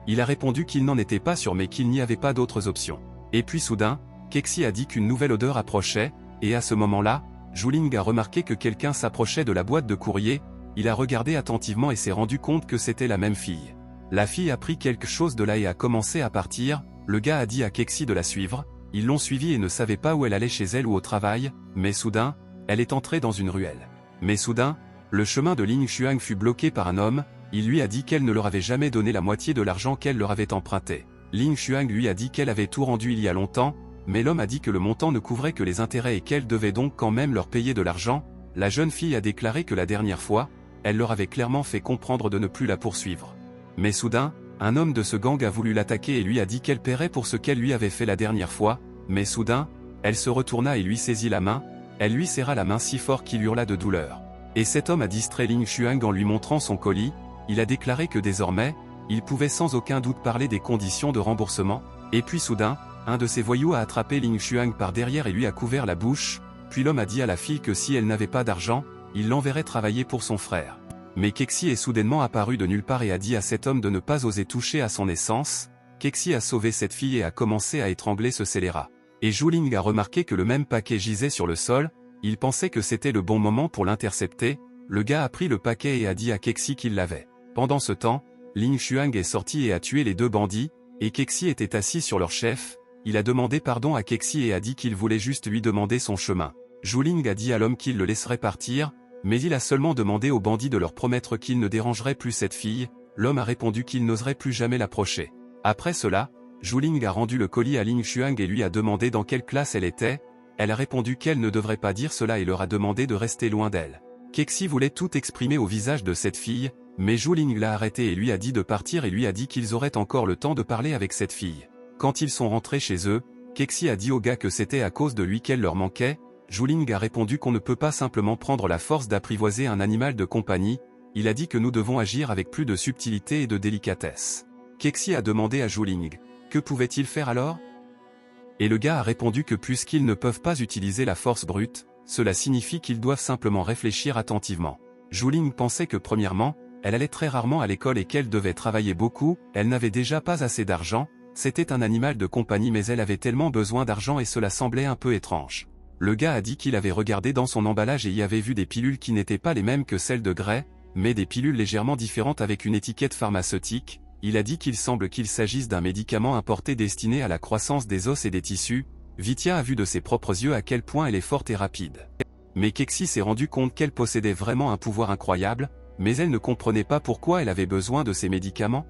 Il a répondu qu'il n'en était pas sûr mais qu'il n'y avait pas d'autres options. Et puis soudain, Kexi a dit qu'une nouvelle odeur approchait, et à ce moment-là, Zhuling a remarqué que quelqu'un s'approchait de la boîte de courrier, il a regardé attentivement et s'est rendu compte que c'était la même fille. La fille a pris quelque chose de là et a commencé à partir, le gars a dit à Kexi de la suivre, ils l'ont suivie et ne savaient pas où elle allait chez elle ou au travail, mais soudain, elle est entrée dans une ruelle. Mais soudain, le chemin de Ling Xuang fut bloqué par un homme, il lui a dit qu'elle ne leur avait jamais donné la moitié de l'argent qu'elle leur avait emprunté. Ling Xuang lui a dit qu'elle avait tout rendu il y a longtemps, mais l'homme a dit que le montant ne couvrait que les intérêts et qu'elle devait donc quand même leur payer de l'argent. La jeune fille a déclaré que la dernière fois, elle leur avait clairement fait comprendre de ne plus la poursuivre. Mais soudain, un homme de ce gang a voulu l'attaquer et lui a dit qu'elle paierait pour ce qu'elle lui avait fait la dernière fois, mais soudain, elle se retourna et lui saisit la main, elle lui serra la main si fort qu'il hurla de douleur. Et cet homme a distrait Ling Xuang en lui montrant son colis, il a déclaré que désormais, il pouvait sans aucun doute parler des conditions de remboursement, et puis soudain, un de ces voyous a attrapé Ling Xuang par derrière et lui a couvert la bouche, puis l'homme a dit à la fille que si elle n'avait pas d'argent, il l'enverrait travailler pour son frère. Mais Kexi est soudainement apparu de nulle part et a dit à cet homme de ne pas oser toucher à son essence. Kexi a sauvé cette fille et a commencé à étrangler ce scélérat. Et Zhuling a remarqué que le même paquet gisait sur le sol, il pensait que c'était le bon moment pour l'intercepter, le gars a pris le paquet et a dit à Kexi qu'il l'avait. Pendant ce temps, Ling Xuang est sorti et a tué les 2 bandits, et Kexi était assis sur leur chef. Il a demandé pardon à Kexi et a dit qu'il voulait juste lui demander son chemin. Zhuling a dit à l'homme qu'il le laisserait partir, mais il a seulement demandé aux bandits de leur promettre qu'il ne dérangerait plus cette fille. L'homme a répondu qu'il n'oserait plus jamais l'approcher. Après cela, Zhuling a rendu le colis à Ling Xuang et lui a demandé dans quelle classe elle était. Elle a répondu qu'elle ne devrait pas dire cela et leur a demandé de rester loin d'elle. Kexi voulait tout exprimer au visage de cette fille, mais Zhuling l'a arrêté et lui a dit de partir et lui a dit qu'ils auraient encore le temps de parler avec cette fille. Quand ils sont rentrés chez eux, Kexi a dit au gars que c'était à cause de lui qu'elle leur manquait. Zhuling a répondu qu'on ne peut pas simplement prendre la force d'apprivoiser un animal de compagnie. il a dit que nous devons agir avec plus de subtilité et de délicatesse. Kexi a demandé à Zhuling, que pouvait-il faire alors? Et le gars a répondu que puisqu'ils ne peuvent pas utiliser la force brute, cela signifie qu'ils doivent simplement réfléchir attentivement. Zhuling pensait que premièrement, elle allait très rarement à l'école et qu'elle devait travailler beaucoup, elle n'avait déjà pas assez d'argent, c'était un animal de compagnie mais elle avait tellement besoin d'argent et cela semblait un peu étrange. Le gars a dit qu'il avait regardé dans son emballage et y avait vu des pilules qui n'étaient pas les mêmes que celles de Gray, mais des pilules légèrement différentes avec une étiquette pharmaceutique. Il a dit qu'il semble qu'il s'agisse d'un médicament importé destiné à la croissance des os et des tissus. Vitia a vu de ses propres yeux à quel point elle est forte et rapide. Mais Kexi s'est rendu compte qu'elle possédait vraiment un pouvoir incroyable, mais elle ne comprenait pas pourquoi elle avait besoin de ces médicaments.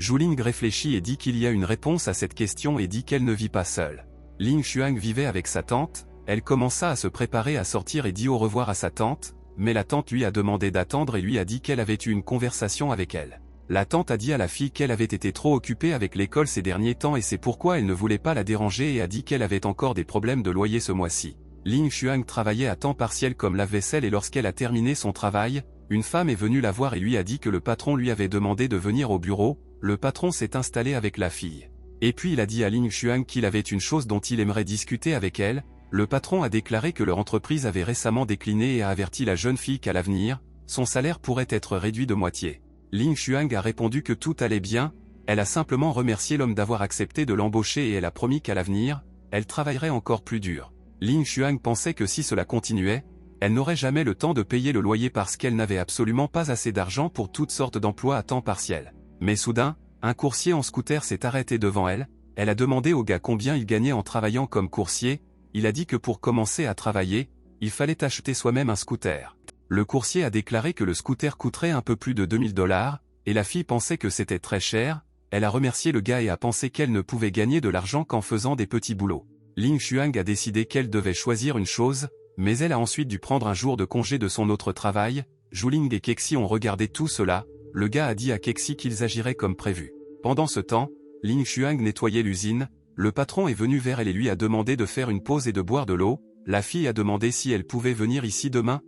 Zhuling réfléchit et dit qu'il y a une réponse à cette question et dit qu'elle ne vit pas seule. Ling Xuang vivait avec sa tante, elle commença à se préparer à sortir et dit au revoir à sa tante, mais la tante lui a demandé d'attendre et lui a dit qu'elle avait eu une conversation avec elle. La tante a dit à la fille qu'elle avait été trop occupée avec l'école ces derniers temps et c'est pourquoi elle ne voulait pas la déranger et a dit qu'elle avait encore des problèmes de loyer ce mois-ci. Ling Xuang travaillait à temps partiel comme lave-vaisselle et lorsqu'elle a terminé son travail, une femme est venue la voir et lui a dit que le patron lui avait demandé de venir au bureau, le patron s'est installé avec la fille. Et puis il a dit à Ling Xuang qu'il avait une chose dont il aimerait discuter avec elle, le patron a déclaré que leur entreprise avait récemment décliné et a averti la jeune fille qu'à l'avenir, son salaire pourrait être réduit de moitié. Ling Xuang a répondu que tout allait bien, elle a simplement remercié l'homme d'avoir accepté de l'embaucher et elle a promis qu'à l'avenir, elle travaillerait encore plus dur. Ling Xuang pensait que si cela continuait, elle n'aurait jamais le temps de payer le loyer parce qu'elle n'avait absolument pas assez d'argent pour toutes sortes d'emplois à temps partiel. Mais soudain, un coursier en scooter s'est arrêté devant elle, elle a demandé au gars combien il gagnait en travaillant comme coursier, il a dit que pour commencer à travailler, il fallait acheter soi-même un scooter. Le coursier a déclaré que le scooter coûterait un peu plus de 2000 $, et la fille pensait que c'était très cher, elle a remercié le gars et a pensé qu'elle ne pouvait gagner de l'argent qu'en faisant des petits boulots. Ling Xuang a décidé qu'elle devait choisir une chose, mais elle a ensuite dû prendre un jour de congé de son autre travail. Zhuling et Kexi ont regardé tout cela, le gars a dit à Kexi qu'ils agiraient comme prévu. Pendant ce temps, Ling Xuang nettoyait l'usine, le patron est venu vers elle et lui a demandé de faire une pause et de boire de l'eau, la fille a demandé si elle pouvait venir ici demain.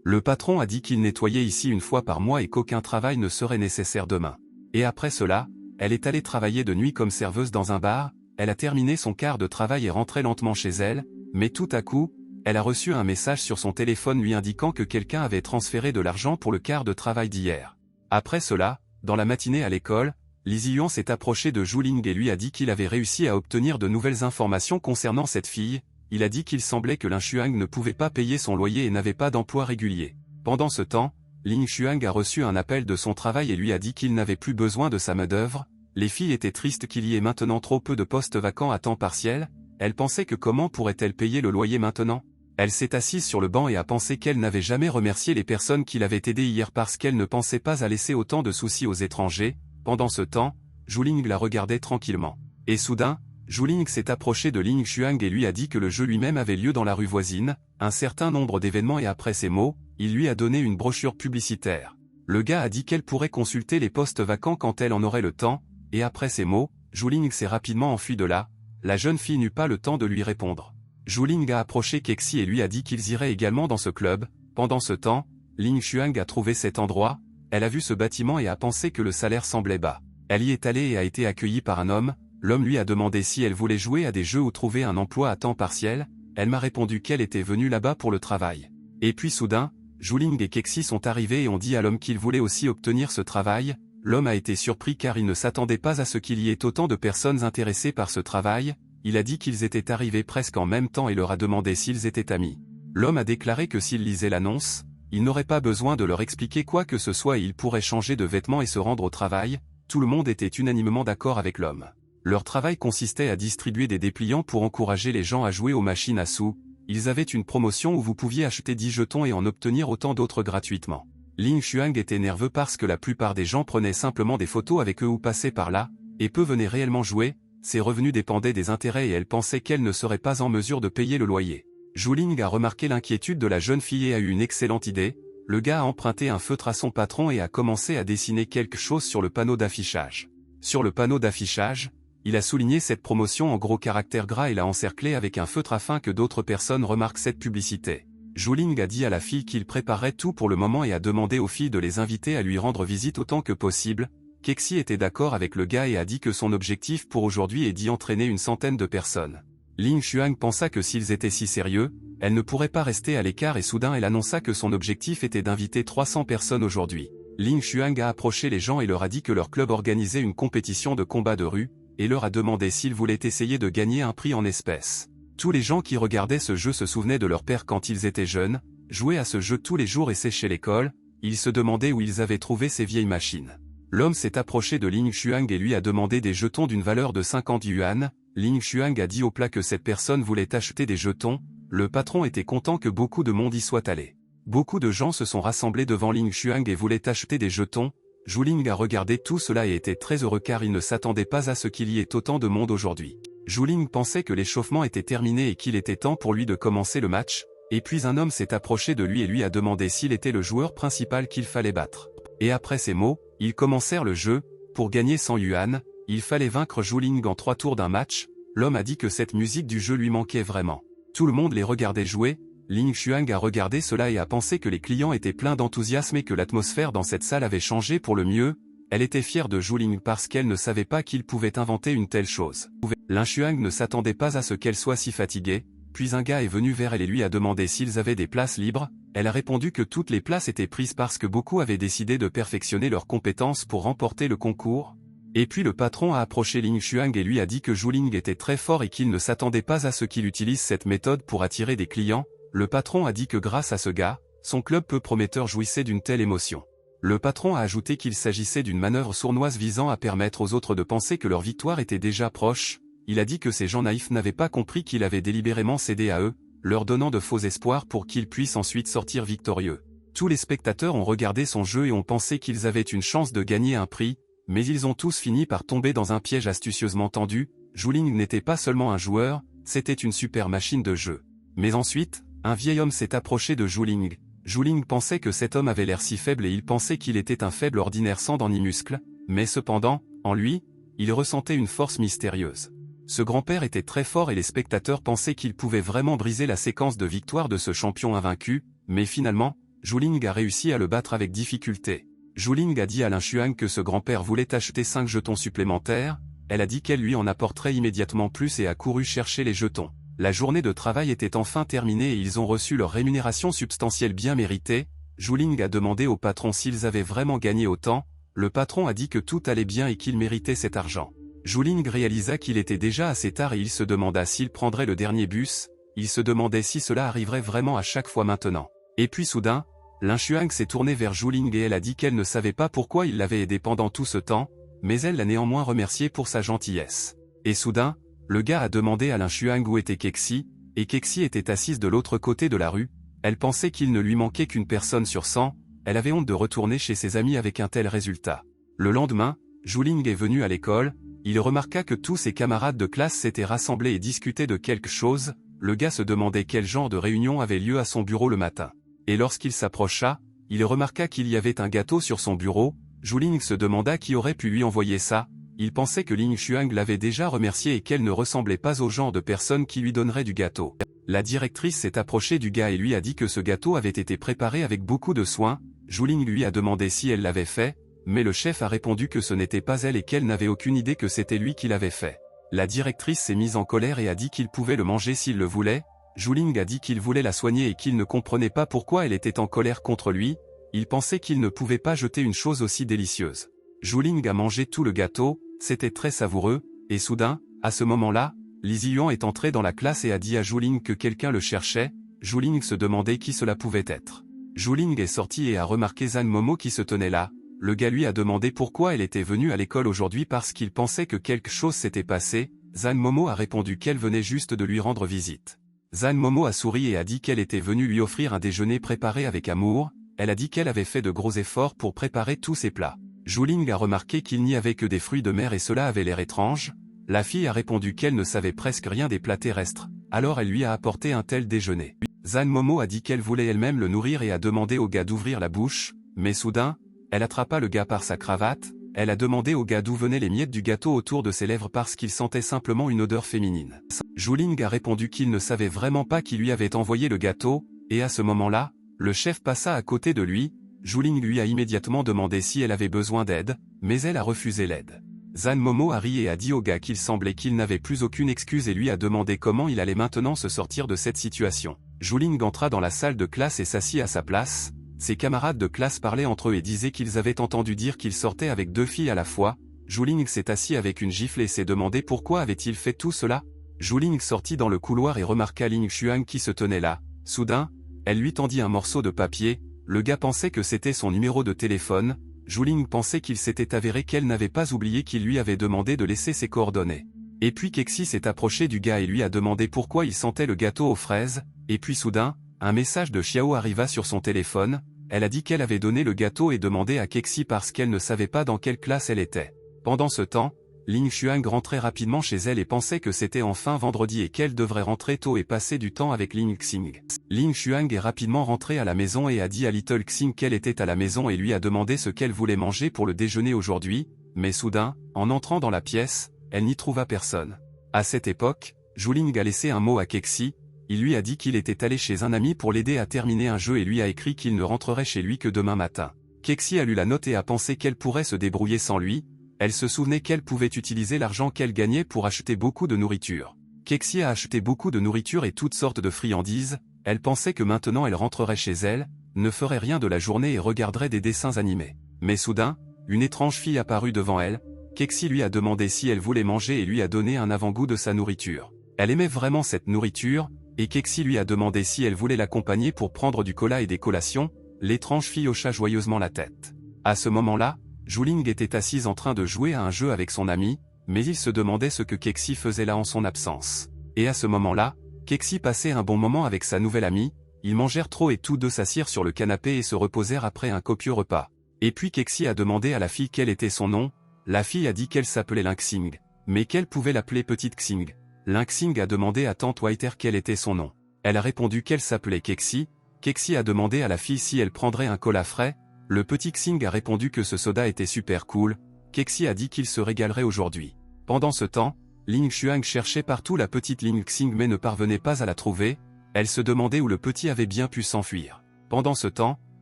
Le patron a dit qu'il nettoyait ici une fois par mois et qu'aucun travail ne serait nécessaire demain. Et après cela, elle est allée travailler de nuit comme serveuse dans un bar, elle a terminé son quart de travail et rentrait lentement chez elle, mais tout à coup, elle a reçu un message sur son téléphone lui indiquant que quelqu'un avait transféré de l'argent pour le quart de travail d'hier. Après cela, dans la matinée à l'école, Li Ziyuan s'est approché de Zhuling et lui a dit qu'il avait réussi à obtenir de nouvelles informations concernant cette fille. Il a dit qu'il semblait que Ling Xuang ne pouvait pas payer son loyer et n'avait pas d'emploi régulier. Pendant ce temps, Ling Xuang a reçu un appel de son travail et lui a dit qu'il n'avait plus besoin de sa main-d'œuvre. Les filles étaient tristes qu'il y ait maintenant trop peu de postes vacants à temps partiel. Elle pensait que comment pourrait-elle payer le loyer maintenant? Elle s'est assise sur le banc et a pensé qu'elle n'avait jamais remercié les personnes qui l'avaient aidée hier parce qu'elle ne pensait pas à laisser autant de soucis aux étrangers. Pendant ce temps, Zhuling la regardait tranquillement. Et soudain, Zhuling s'est approché de Ling Xuang et lui a dit que le jeu lui-même avait lieu dans la rue voisine, un certain nombre d'événements et après ces mots, il lui a donné une brochure publicitaire. Le gars a dit qu'elle pourrait consulter les postes vacants quand elle en aurait le temps, et après ces mots, Zhuling s'est rapidement enfui de là, la jeune fille n'eut pas le temps de lui répondre. Zhuling a approché Kexi et lui a dit qu'ils iraient également dans ce club. Pendant ce temps, Ling Xuang a trouvé cet endroit, elle a vu ce bâtiment et a pensé que le salaire semblait bas. Elle y est allée et a été accueillie par un homme, l'homme lui a demandé si elle voulait jouer à des jeux ou trouver un emploi à temps partiel, elle m'a répondu qu'elle était venue là-bas pour le travail. Et puis soudain, Zhuling et Kexi sont arrivés et ont dit à l'homme qu'ils voulaient aussi obtenir ce travail. L'homme a été surpris car il ne s'attendait pas à ce qu'il y ait autant de personnes intéressées par ce travail, il a dit qu'ils étaient arrivés presque en même temps et leur a demandé s'ils étaient amis. L'homme a déclaré que s'il lisait l'annonce, il n'aurait pas besoin de leur expliquer quoi que ce soit et il pourrait changer de vêtements et se rendre au travail. Tout le monde était unanimement d'accord avec l'homme. Leur travail consistait à distribuer des dépliants pour encourager les gens à jouer aux machines à sous. Ils avaient une promotion où vous pouviez acheter 10 jetons et en obtenir autant d'autres gratuitement. Ling Xuang était nerveux parce que la plupart des gens prenaient simplement des photos avec eux ou passaient par là, et peu venaient réellement jouer, ses revenus dépendaient des intérêts et elle pensait qu'elle ne serait pas en mesure de payer le loyer. Zhuling a remarqué l'inquiétude de la jeune fille et a eu une excellente idée, le gars a emprunté un feutre à son patron et a commencé à dessiner quelque chose sur le panneau d'affichage. Sur le panneau d'affichage, il a souligné cette promotion en gros caractères gras et l'a encerclé avec un feutre afin que d'autres personnes remarquent cette publicité. Zhuling a dit à la fille qu'il préparait tout pour le moment et a demandé aux filles de les inviter à lui rendre visite autant que possible. Kexi était d'accord avec le gars et a dit que son objectif pour aujourd'hui est d'y entraîner une centaine de personnes. Ling Xuang pensa que s'ils étaient si sérieux, elle ne pourrait pas rester à l'écart et soudain elle annonça que son objectif était d'inviter 300 personnes aujourd'hui. Ling Xuang a approché les gens et leur a dit que leur club organisait une compétition de combat de rue, et leur a demandé s'ils voulaient essayer de gagner un prix en espèces. Tous les gens qui regardaient ce jeu se souvenaient de leur père quand ils étaient jeunes, jouaient à ce jeu tous les jours et séchaient l'école, ils se demandaient où ils avaient trouvé ces vieilles machines. L'homme s'est approché de Ling Xuang et lui a demandé des jetons d'une valeur de 50 yuan. Ling Xuang a dit au plat que cette personne voulait acheter des jetons. Le patron était content que beaucoup de monde y soit allé. Beaucoup de gens se sont rassemblés devant Ling Xuang et voulaient acheter des jetons. Zhuling a regardé tout cela et était très heureux car il ne s'attendait pas à ce qu'il y ait autant de monde aujourd'hui. Zhuling pensait que l'échauffement était terminé et qu'il était temps pour lui de commencer le match, et puis un homme s'est approché de lui et lui a demandé s'il était le joueur principal qu'il fallait battre. Et après ces mots, ils commencèrent le jeu. Pour gagner 100 yuan, il fallait vaincre Zhuling en 3 tours d'un match. L'homme a dit que cette musique du jeu lui manquait vraiment. Tout le monde les regardait jouer. Ling Xuang a regardé cela et a pensé que les clients étaient pleins d'enthousiasme et que l'atmosphère dans cette salle avait changé pour le mieux. Elle était fière de Zhuling parce qu'elle ne savait pas qu'il pouvait inventer une telle chose. Ling Xuang ne s'attendait pas à ce qu'elle soit si fatiguée, puis un gars est venu vers elle et lui a demandé s'ils avaient des places libres. Elle a répondu que toutes les places étaient prises parce que beaucoup avaient décidé de perfectionner leurs compétences pour remporter le concours. Et puis le patron a approché Ling Xuang et lui a dit que Zhuling était très fort et qu'il ne s'attendait pas à ce qu'il utilise cette méthode pour attirer des clients. Le patron a dit que grâce à ce gars, son club peu prometteur jouissait d'une telle émotion. Le patron a ajouté qu'il s'agissait d'une manœuvre sournoise visant à permettre aux autres de penser que leur victoire était déjà proche. Il a dit que ces gens naïfs n'avaient pas compris qu'il avait délibérément cédé à eux, leur donnant de faux espoirs pour qu'ils puissent ensuite sortir victorieux. Tous les spectateurs ont regardé son jeu et ont pensé qu'ils avaient une chance de gagner un prix, mais ils ont tous fini par tomber dans un piège astucieusement tendu. Zhuling n'était pas seulement un joueur, c'était une super machine de jeu. Mais ensuite, un vieil homme s'est approché de Zhuling. Zhuling pensait que cet homme avait l'air si faible et il pensait qu'il était un faible ordinaire sans dents ni muscles, mais cependant, en lui, il ressentait une force mystérieuse. Ce grand-père était très fort et les spectateurs pensaient qu'il pouvait vraiment briser la séquence de victoire de ce champion invaincu, mais finalement, Zhuling a réussi à le battre avec difficulté. Zhuling a dit à Ling Xuang que ce grand-père voulait acheter 5 jetons supplémentaires. Elle a dit qu'elle lui en apporterait immédiatement plus et a couru chercher les jetons. La journée de travail était enfin terminée et ils ont reçu leur rémunération substantielle bien méritée. Zhuling a demandé au patron s'ils avaient vraiment gagné autant. Le patron a dit que tout allait bien et qu'il méritait cet argent. Zhuling réalisa qu'il était déjà assez tard et il se demanda s'il prendrait le dernier bus. Il se demandait si cela arriverait vraiment à chaque fois maintenant. Et puis soudain, Ling Xuang s'est tournée vers Zhuling et elle a dit qu'elle ne savait pas pourquoi il l'avait aidée pendant tout ce temps, mais elle l'a néanmoins remercié pour sa gentillesse. Et soudain, le gars a demandé à Ling Xuang où était Kexi, et Kexi était assise de l'autre côté de la rue. Elle pensait qu'il ne lui manquait qu'une personne sur 100, elle avait honte de retourner chez ses amis avec un tel résultat. Le lendemain, Zhuling est venu à l'école. Il remarqua que tous ses camarades de classe s'étaient rassemblés et discutaient de quelque chose. Le gars se demandait quel genre de réunion avait lieu à son bureau le matin. Et lorsqu'il s'approcha, il remarqua qu'il y avait un gâteau sur son bureau. Zhuling se demanda qui aurait pu lui envoyer ça. Il pensait que Ling Xuang l'avait déjà remercié et qu'elle ne ressemblait pas au genre de personne qui lui donnerait du gâteau. La directrice s'est approchée du gars et lui a dit que ce gâteau avait été préparé avec beaucoup de soin. Zhuling lui a demandé si elle l'avait fait. Mais le chef a répondu que ce n'était pas elle et qu'elle n'avait aucune idée que c'était lui qui l'avait fait. La directrice s'est mise en colère et a dit qu'il pouvait le manger s'il le voulait. Zhuling a dit qu'il voulait la soigner et qu'il ne comprenait pas pourquoi elle était en colère contre lui. Il pensait qu'il ne pouvait pas jeter une chose aussi délicieuse. Zhuling a mangé tout le gâteau, c'était très savoureux, et soudain, à ce moment-là, Li Ziyuan est entré dans la classe et a dit à Zhuling que quelqu'un le cherchait. Zhuling se demandait qui cela pouvait être. Zhuling est sorti et a remarqué Zhan Momo qui se tenait là. Le gars lui a demandé pourquoi elle était venue à l'école aujourd'hui parce qu'il pensait que quelque chose s'était passé. Zhan Momo a répondu qu'elle venait juste de lui rendre visite. Zhan Momo a souri et a dit qu'elle était venue lui offrir un déjeuner préparé avec amour. Elle a dit qu'elle avait fait de gros efforts pour préparer tous ses plats. Zhuling a remarqué qu'il n'y avait que des fruits de mer et cela avait l'air étrange. La fille a répondu qu'elle ne savait presque rien des plats terrestres, alors elle lui a apporté un tel déjeuner. Zhan Momo a dit qu'elle voulait elle-même le nourrir et a demandé au gars d'ouvrir la bouche, mais soudain, elle attrapa le gars par sa cravate. Elle a demandé au gars d'où venaient les miettes du gâteau autour de ses lèvres parce qu'il sentait simplement une odeur féminine. Zhuling a répondu qu'il ne savait vraiment pas qui lui avait envoyé le gâteau. Et à ce moment-là, le chef passa à côté de lui. Zhu-Ling lui a immédiatement demandé si elle avait besoin d'aide, mais elle a refusé l'aide. Zhan Momo a ri et a dit au gars qu'il semblait qu'il n'avait plus aucune excuse et lui a demandé comment il allait maintenant se sortir de cette situation. Zhu-Ling entra dans la salle de classe et s'assit à sa place. Ses camarades de classe parlaient entre eux et disaient qu'ils avaient entendu dire qu'il sortait avec 2 filles à la fois. Zhu-Ling s'est assis avec une gifle et s'est demandé pourquoi avait-il fait tout cela. Zhu-Ling sortit dans le couloir et remarqua Ling Xuan qui se tenait là. Soudain, elle lui tendit un morceau de papier. Le gars pensait que c'était son numéro de téléphone. Zhu-Ling pensait qu'il s'était avéré qu'elle n'avait pas oublié qu'il lui avait demandé de laisser ses coordonnées. Et puis Kexi s'est approché du gars et lui a demandé pourquoi il sentait le gâteau aux fraises. Et puis soudain, un message de Xiao arriva sur son téléphone. Elle a dit qu'elle avait donné le gâteau et demandé à Kexi parce qu'elle ne savait pas dans quelle classe elle était. Pendant ce temps, Ling Xuan rentrait rapidement chez elle et pensait que c'était enfin vendredi et qu'elle devrait rentrer tôt et passer du temps avec Ling Xing. Ling Xuan est rapidement rentrée à la maison et a dit à Little Xing qu'elle était à la maison et lui a demandé ce qu'elle voulait manger pour le déjeuner aujourd'hui, mais soudain, en entrant dans la pièce, elle n'y trouva personne. À cette époque, Zhu-Ling a laissé un mot à Kexi. Il lui a dit qu'il était allé chez un ami pour l'aider à terminer un jeu et lui a écrit qu'il ne rentrerait chez lui que demain matin. Kexi a lu la note et a pensé qu'elle pourrait se débrouiller sans lui. Elle se souvenait qu'elle pouvait utiliser l'argent qu'elle gagnait pour acheter beaucoup de nourriture. Kexi a acheté beaucoup de nourriture et toutes sortes de friandises. Elle pensait que maintenant elle rentrerait chez elle, ne ferait rien de la journée et regarderait des dessins animés. Mais soudain, une étrange fille apparut devant elle. Kexi lui a demandé si elle voulait manger et lui a donné un avant-goût de sa nourriture. Elle aimait vraiment cette nourriture, et Kexi lui a demandé si elle voulait l'accompagner pour prendre du cola et des collations. L'étrange fille hocha joyeusement la tête. À ce moment-là, Zhu-Ling était assise en train de jouer à un jeu avec son ami, mais il se demandait ce que Kexi faisait là en son absence. Et à ce moment-là, Kexi passait un bon moment avec sa nouvelle amie. Ils mangèrent trop et tous deux s'assirent sur le canapé et se reposèrent après un copieux repas. Et puis Kexi a demandé à la fille quel était son nom. La fille a dit qu'elle s'appelait Ling Xing, mais qu'elle pouvait l'appeler Petite Xing. Ling Xing a demandé à Tante Waiter quel était son nom. Elle a répondu qu'elle s'appelait Kexi. Kexi a demandé à la fille si elle prendrait un cola frais. Le petit Xing a répondu que ce soda était super cool. Kexi a dit qu'il se régalerait aujourd'hui. Pendant ce temps, Ling Xuan cherchait partout la petite Ling Xing mais ne parvenait pas à la trouver. Elle se demandait où le petit avait bien pu s'enfuir. Pendant ce temps,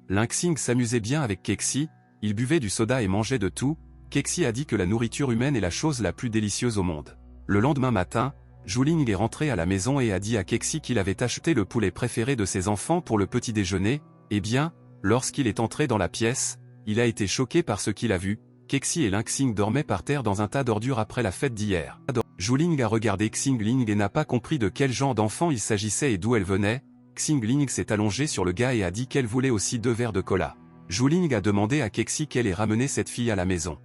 Ling Xing s'amusait bien avec Kexi. Il buvait du soda et mangeait de tout. Kexi a dit que la nourriture humaine est la chose la plus délicieuse au monde. Le lendemain matin, Zhu-Ling est rentré à la maison et a dit à Kexi qu'il avait acheté le poulet préféré de ses enfants pour le petit déjeuner. Eh bien, lorsqu'il est entré dans la pièce, il a été choqué par ce qu'il a vu. Kexi et Ling Xing dormaient par terre dans un tas d'ordures après la fête d'hier. Zhu-Ling a regardé Xing Ling et n'a pas compris de quel genre d'enfant il s'agissait et d'où elle venait. Xing Ling s'est allongée sur le gars et a dit qu'elle voulait aussi 2 verres de cola. Zhu-Ling a demandé à Kexi qu'elle ait ramené cette fille à la maison.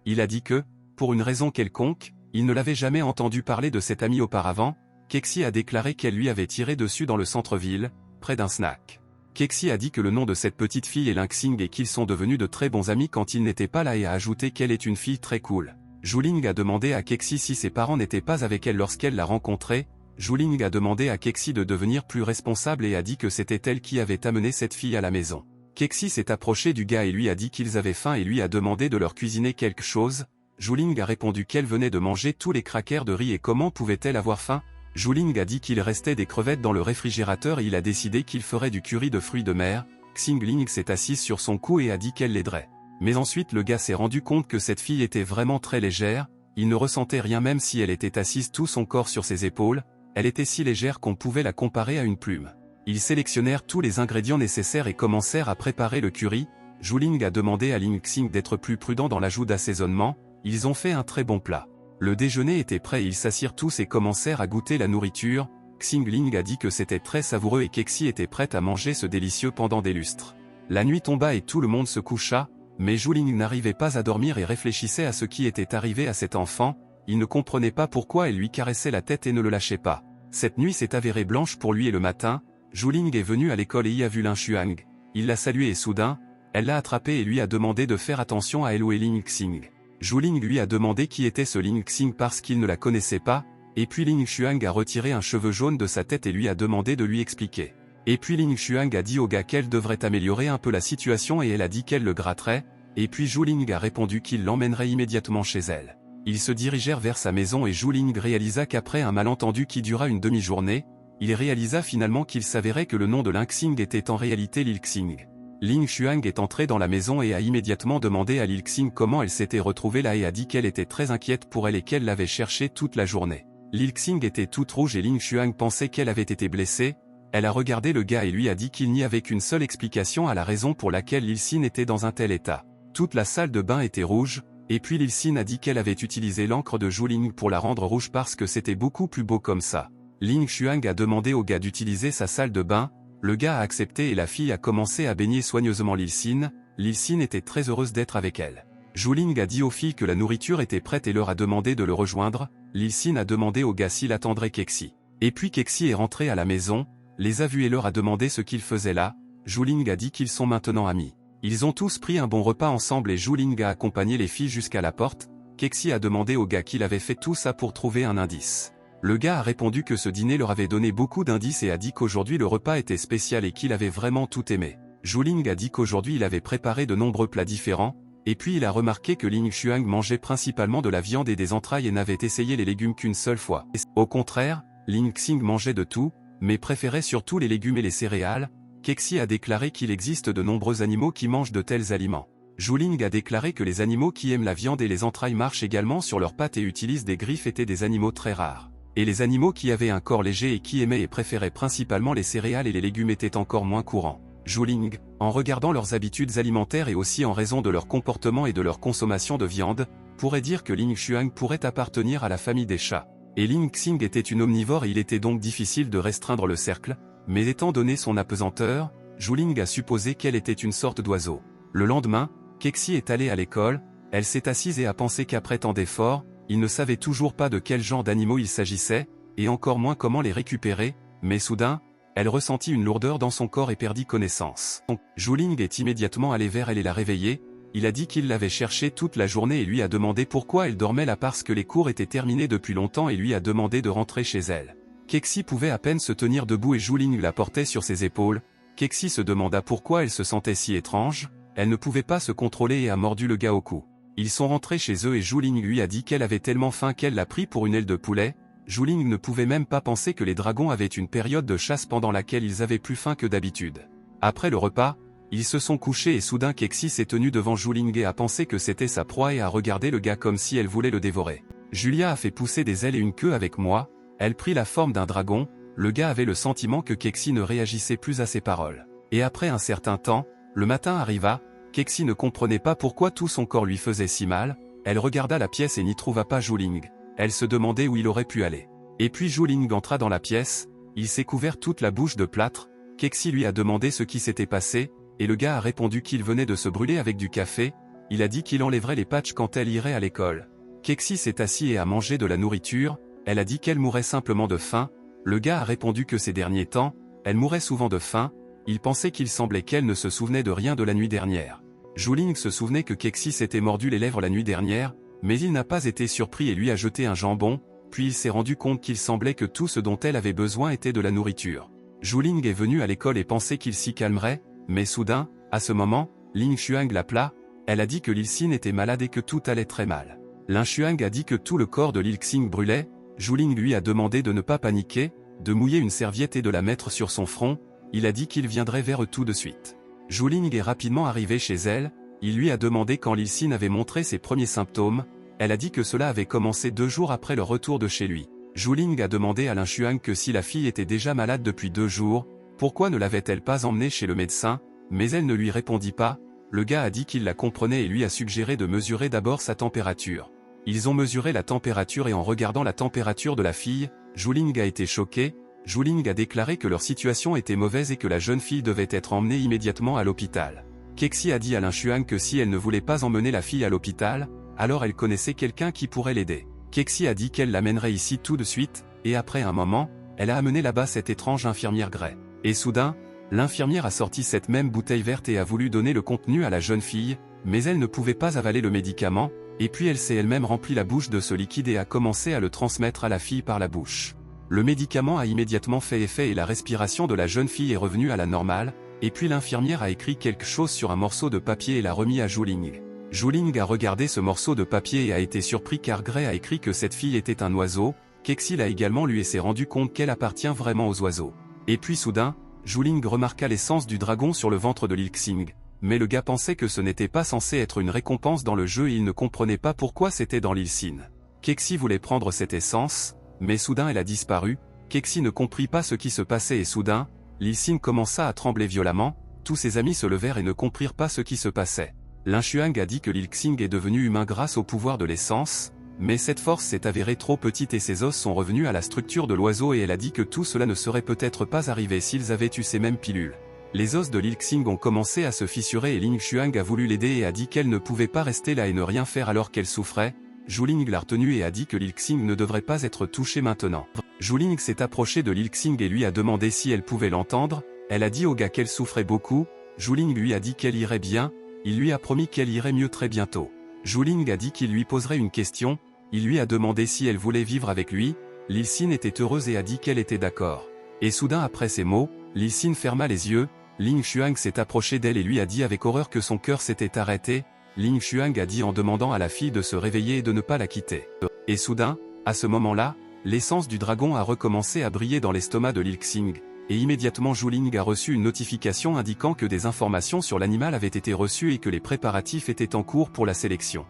Il a dit que, pour une raison quelconque, il ne l'avait jamais entendu parler de cette amie auparavant. Kexi a déclaré qu'elle lui avait tiré dessus dans le centre-ville, près d'un snack. Kexi a dit que le nom de cette petite fille est Ling Xing et qu'ils sont devenus de très bons amis quand il n'était pas là et a ajouté qu'elle est une fille très cool. Zhu-Ling a demandé à Kexi si ses parents n'étaient pas avec elle lorsqu'elle l'a rencontrée. Zhu-Ling a demandé à Kexi de devenir plus responsable et a dit que c'était elle qui avait amené cette fille à la maison. Kexi s'est approché du gars et lui a dit qu'ils avaient faim et lui a demandé de leur cuisiner quelque chose. Zhu-Ling a répondu qu'elle venait de manger tous les crackers de riz et comment pouvait-elle avoir faim? Zhu-Ling a dit qu'il restait des crevettes dans le réfrigérateur et il a décidé qu'il ferait du curry de fruits de mer. Xing Ling s'est assise sur son cou et a dit qu'elle l'aiderait. Mais ensuite le gars s'est rendu compte que cette fille était vraiment très légère, il ne ressentait rien même si elle était assise tout son corps sur ses épaules, elle était si légère qu'on pouvait la comparer à une plume. Ils sélectionnèrent tous les ingrédients nécessaires et commencèrent à préparer le curry. Zhu-Ling a demandé à Ling Xing d'être plus prudent dans l'ajout d'assaisonnement. Ils ont fait un très bon plat. Le déjeuner était prêt et ils s'assirent tous et commencèrent à goûter la nourriture. Xing Ling a dit que c'était très savoureux et Kexi était prête à manger ce délicieux pendant des lustres. La nuit tomba et tout le monde se coucha, mais Zhu-Ling n'arrivait pas à dormir et réfléchissait à ce qui était arrivé à cet enfant. Il ne comprenait pas pourquoi elle lui caressait la tête et ne le lâchait pas. Cette nuit s'est avérée blanche pour lui et le matin, Zhu-Ling est venue à l'école et y a vu Ling Xuan. Il l'a salué et soudain, elle l'a attrapé et lui a demandé de faire attention à elle et Ling Xing. Zhu-Ling lui a demandé qui était ce Ling Xing parce qu'il ne la connaissait pas, et puis Ling Xuan a retiré un cheveu jaune de sa tête et lui a demandé de lui expliquer. Et puis Ling Xuan a dit au gars qu'elle devrait améliorer un peu la situation et elle a dit qu'elle le gratterait, et puis Zhu-Ling a répondu qu'il l'emmènerait immédiatement chez elle. Ils se dirigèrent vers sa maison et Zhu-Ling réalisa qu'après un malentendu qui dura une demi-journée, il réalisa finalement qu'il s'avérait que le nom de Lingxing était en réalité Lilxing. Ling Xuang est entrée dans la maison et a immédiatement demandé à Lilxing comment elle s'était retrouvée là et a dit qu'elle était très inquiète pour elle et qu'elle l'avait cherchée toute la journée. Lilxing était toute rouge et Ling Xuang pensait qu'elle avait été blessée. Elle a regardé le gars et lui a dit qu'il n'y avait qu'une seule explication à la raison pour laquelle Lilxing était dans un tel état. Toute la salle de bain était rouge, et puis Lilxing a dit qu'elle avait utilisé l'encre de Zhuling pour la rendre rouge parce que c'était beaucoup plus beau comme ça. Ling Xuang a demandé au gars d'utiliser sa salle de bain, le gars a accepté et la fille a commencé à baigner soigneusement Lilxing. Lilxing était très heureuse d'être avec elle. Zhuling a dit aux filles que la nourriture était prête et leur a demandé de le rejoindre. Lilxing a demandé au gars s'il attendrait Kexi. Et puis Kexi est rentré à la maison, les a vus et leur a demandé ce qu'ils faisaient là. Zhuling a dit qu'ils sont maintenant amis. Ils ont tous pris un bon repas ensemble et Zhuling a accompagné les filles jusqu'à la porte. Kexi a demandé au gars qu'il avait fait tout ça pour trouver un indice. Le gars a répondu que ce dîner leur avait donné beaucoup d'indices et a dit qu'aujourd'hui le repas était spécial et qu'il avait vraiment tout aimé. Zhuling a dit qu'aujourd'hui il avait préparé de nombreux plats différents, et puis il a remarqué que Ling Xuang mangeait principalement de la viande et des entrailles et n'avait essayé les légumes qu'une seule fois. Au contraire, Lingxing mangeait de tout, mais préférait surtout les légumes et les céréales. Kexi a déclaré qu'il existe de nombreux animaux qui mangent de tels aliments. Zhuling a déclaré que les animaux qui aiment la viande et les entrailles marchent également sur leurs pattes et utilisent des griffes étaient des animaux très rares. Et les animaux qui avaient un corps léger et qui aimaient et préféraient principalement les céréales et les légumes étaient encore moins courants. Zhuling, en regardant leurs habitudes alimentaires et aussi en raison de leur comportement et de leur consommation de viande, pourrait dire que Ling Xuang pourrait appartenir à la famille des chats. Et Lingxing était une omnivore et il était donc difficile de restreindre le cercle, mais étant donné son apesanteur, Zhuling a supposé qu'elle était une sorte d'oiseau. Le lendemain, Kexi est allée à l'école, elle s'est assise et a pensé qu'après tant d'efforts, il ne savait toujours pas de quel genre d'animaux il s'agissait, et encore moins comment les récupérer, mais soudain, elle ressentit une lourdeur dans son corps et perdit connaissance. Zhuling est immédiatement allé vers elle et l'a réveillée, il a dit qu'il l'avait cherchée toute la journée et lui a demandé pourquoi elle dormait là parce que les cours étaient terminés depuis longtemps et lui a demandé de rentrer chez elle. Kexi pouvait à peine se tenir debout et Zhuling la portait sur ses épaules. Kexi se demanda pourquoi elle se sentait si étrange, elle ne pouvait pas se contrôler et a mordu le gars au cou. Ils sont rentrés chez eux et Zhuling lui a dit qu'elle avait tellement faim qu'elle l'a pris pour une aile de poulet. Zhuling ne pouvait même pas penser que les dragons avaient une période de chasse pendant laquelle ils avaient plus faim que d'habitude. Après le repas, ils se sont couchés et soudain Kexi s'est tenue devant Zhuling et a pensé que c'était sa proie et a regardé le gars comme si elle voulait le dévorer. Julia a fait pousser des ailes et une queue avec moi, elle prit la forme d'un dragon, le gars avait le sentiment que Kexi ne réagissait plus à ses paroles. Et après un certain temps, le matin arriva, Kexi ne comprenait pas pourquoi tout son corps lui faisait si mal, elle regarda la pièce et n'y trouva pas Zhuling, elle se demandait où il aurait pu aller. Et puis Zhuling entra dans la pièce, il s'est couvert toute la bouche de plâtre, Kexi lui a demandé ce qui s'était passé, et le gars a répondu qu'il venait de se brûler avec du café, il a dit qu'il enlèverait les patchs quand elle irait à l'école. Kexi s'est assis et a mangé de la nourriture, elle a dit qu'elle mourait simplement de faim, le gars a répondu que ces derniers temps, elle mourait souvent de faim, il pensait qu'il semblait qu'elle ne se souvenait de rien de la nuit dernière. Zhuling se souvenait que Kexi s'était mordu les lèvres la nuit dernière, mais il n'a pas été surpris et lui a jeté un jambon, puis il s'est rendu compte qu'il semblait que tout ce dont elle avait besoin était de la nourriture. Zhuling est venu à l'école et pensait qu'il s'y calmerait, mais soudain, à ce moment, Ling Xuang l'appela, elle a dit que Lilxing était malade et que tout allait très mal. Ling Xuang a dit que tout le corps de Lilxing brûlait, Zhuling lui a demandé de ne pas paniquer, de mouiller une serviette et de la mettre sur son front, il a dit qu'il viendrait vers eux tout de suite. Zhuling est rapidement arrivé chez elle, il lui a demandé quand Lilxing avait montré ses premiers symptômes, elle a dit que cela avait commencé 2 jours après le retour de chez lui. Zhuling a demandé à Ling Xuang que si la fille était déjà malade depuis 2 jours, pourquoi ne l'avait-elle pas emmenée chez le médecin, mais elle ne lui répondit pas, le gars a dit qu'il la comprenait et lui a suggéré de mesurer d'abord sa température. Ils ont mesuré la température et en regardant la température de la fille, Zhuling a été choqué, Zhuling a déclaré que leur situation était mauvaise et que la jeune fille devait être emmenée immédiatement à l'hôpital. Kexi a dit à Ling Xuang que si elle ne voulait pas emmener la fille à l'hôpital, alors elle connaissait quelqu'un qui pourrait l'aider. Kexi a dit qu'elle l'amènerait ici tout de suite, et après un moment, elle a amené là-bas cette étrange infirmière Grey. Et soudain, l'infirmière a sorti cette même bouteille verte et a voulu donner le contenu à la jeune fille, mais elle ne pouvait pas avaler le médicament, et puis elle s'est elle-même rempli la bouche de ce liquide et a commencé à le transmettre à la fille par la bouche. Le médicament a immédiatement fait effet et la respiration de la jeune fille est revenue à la normale, et puis l'infirmière a écrit quelque chose sur un morceau de papier et l'a remis à Zhuling. Zhuling a regardé ce morceau de papier et a été surpris car Grey a écrit que cette fille était un oiseau, Kexi l'a également lu et s'est rendu compte qu'elle appartient vraiment aux oiseaux. Et puis soudain, Zhuling remarqua l'essence du dragon sur le ventre de Lilxing, mais le gars pensait que ce n'était pas censé être une récompense dans le jeu et il ne comprenait pas pourquoi c'était dans l'Ilsin. Kexi voulait prendre cette essence, mais soudain elle a disparu. Kexi ne comprit pas ce qui se passait et soudain, Lilsin commença à trembler violemment. Tous ses amis se levèrent et ne comprirent pas ce qui se passait. Lin Xuang a dit que Lilxing est devenu humain grâce au pouvoir de l'essence, mais cette force s'est avérée trop petite et ses os sont revenus à la structure de l'oiseau et elle a dit que tout cela ne serait peut-être pas arrivé s'ils avaient eu ces mêmes pilules. Les os de Lilxing ont commencé à se fissurer et Ling Xuang a voulu l'aider et a dit qu'elle ne pouvait pas rester là et ne rien faire alors qu'elle souffrait. Zhuling l'a retenue et a dit que Lilxing ne devrait pas être touché maintenant. Zhuling s'est approché de Lilxing et lui a demandé si elle pouvait l'entendre. Elle a dit au gars qu'elle souffrait beaucoup. Zhuling lui a dit qu'elle irait bien. Il lui a promis qu'elle irait mieux très bientôt. Zhuling a dit qu'il lui poserait une question. Il lui a demandé si elle voulait vivre avec lui. Lilsin était heureuse et a dit qu'elle était d'accord. Et soudain après ces mots, Lilsin ferma les yeux. Ling Xuang s'est approché d'elle et lui a dit avec horreur que son cœur s'était arrêté. Ling Xuang a dit en demandant à la fille de se réveiller et de ne pas la quitter. Et soudain, à ce moment-là, l'essence du dragon a recommencé à briller dans l'estomac de Lilxing. Et immédiatement Zhuling a reçu une notification indiquant que des informations sur l'animal avaient été reçues et que les préparatifs étaient en cours pour la sélection.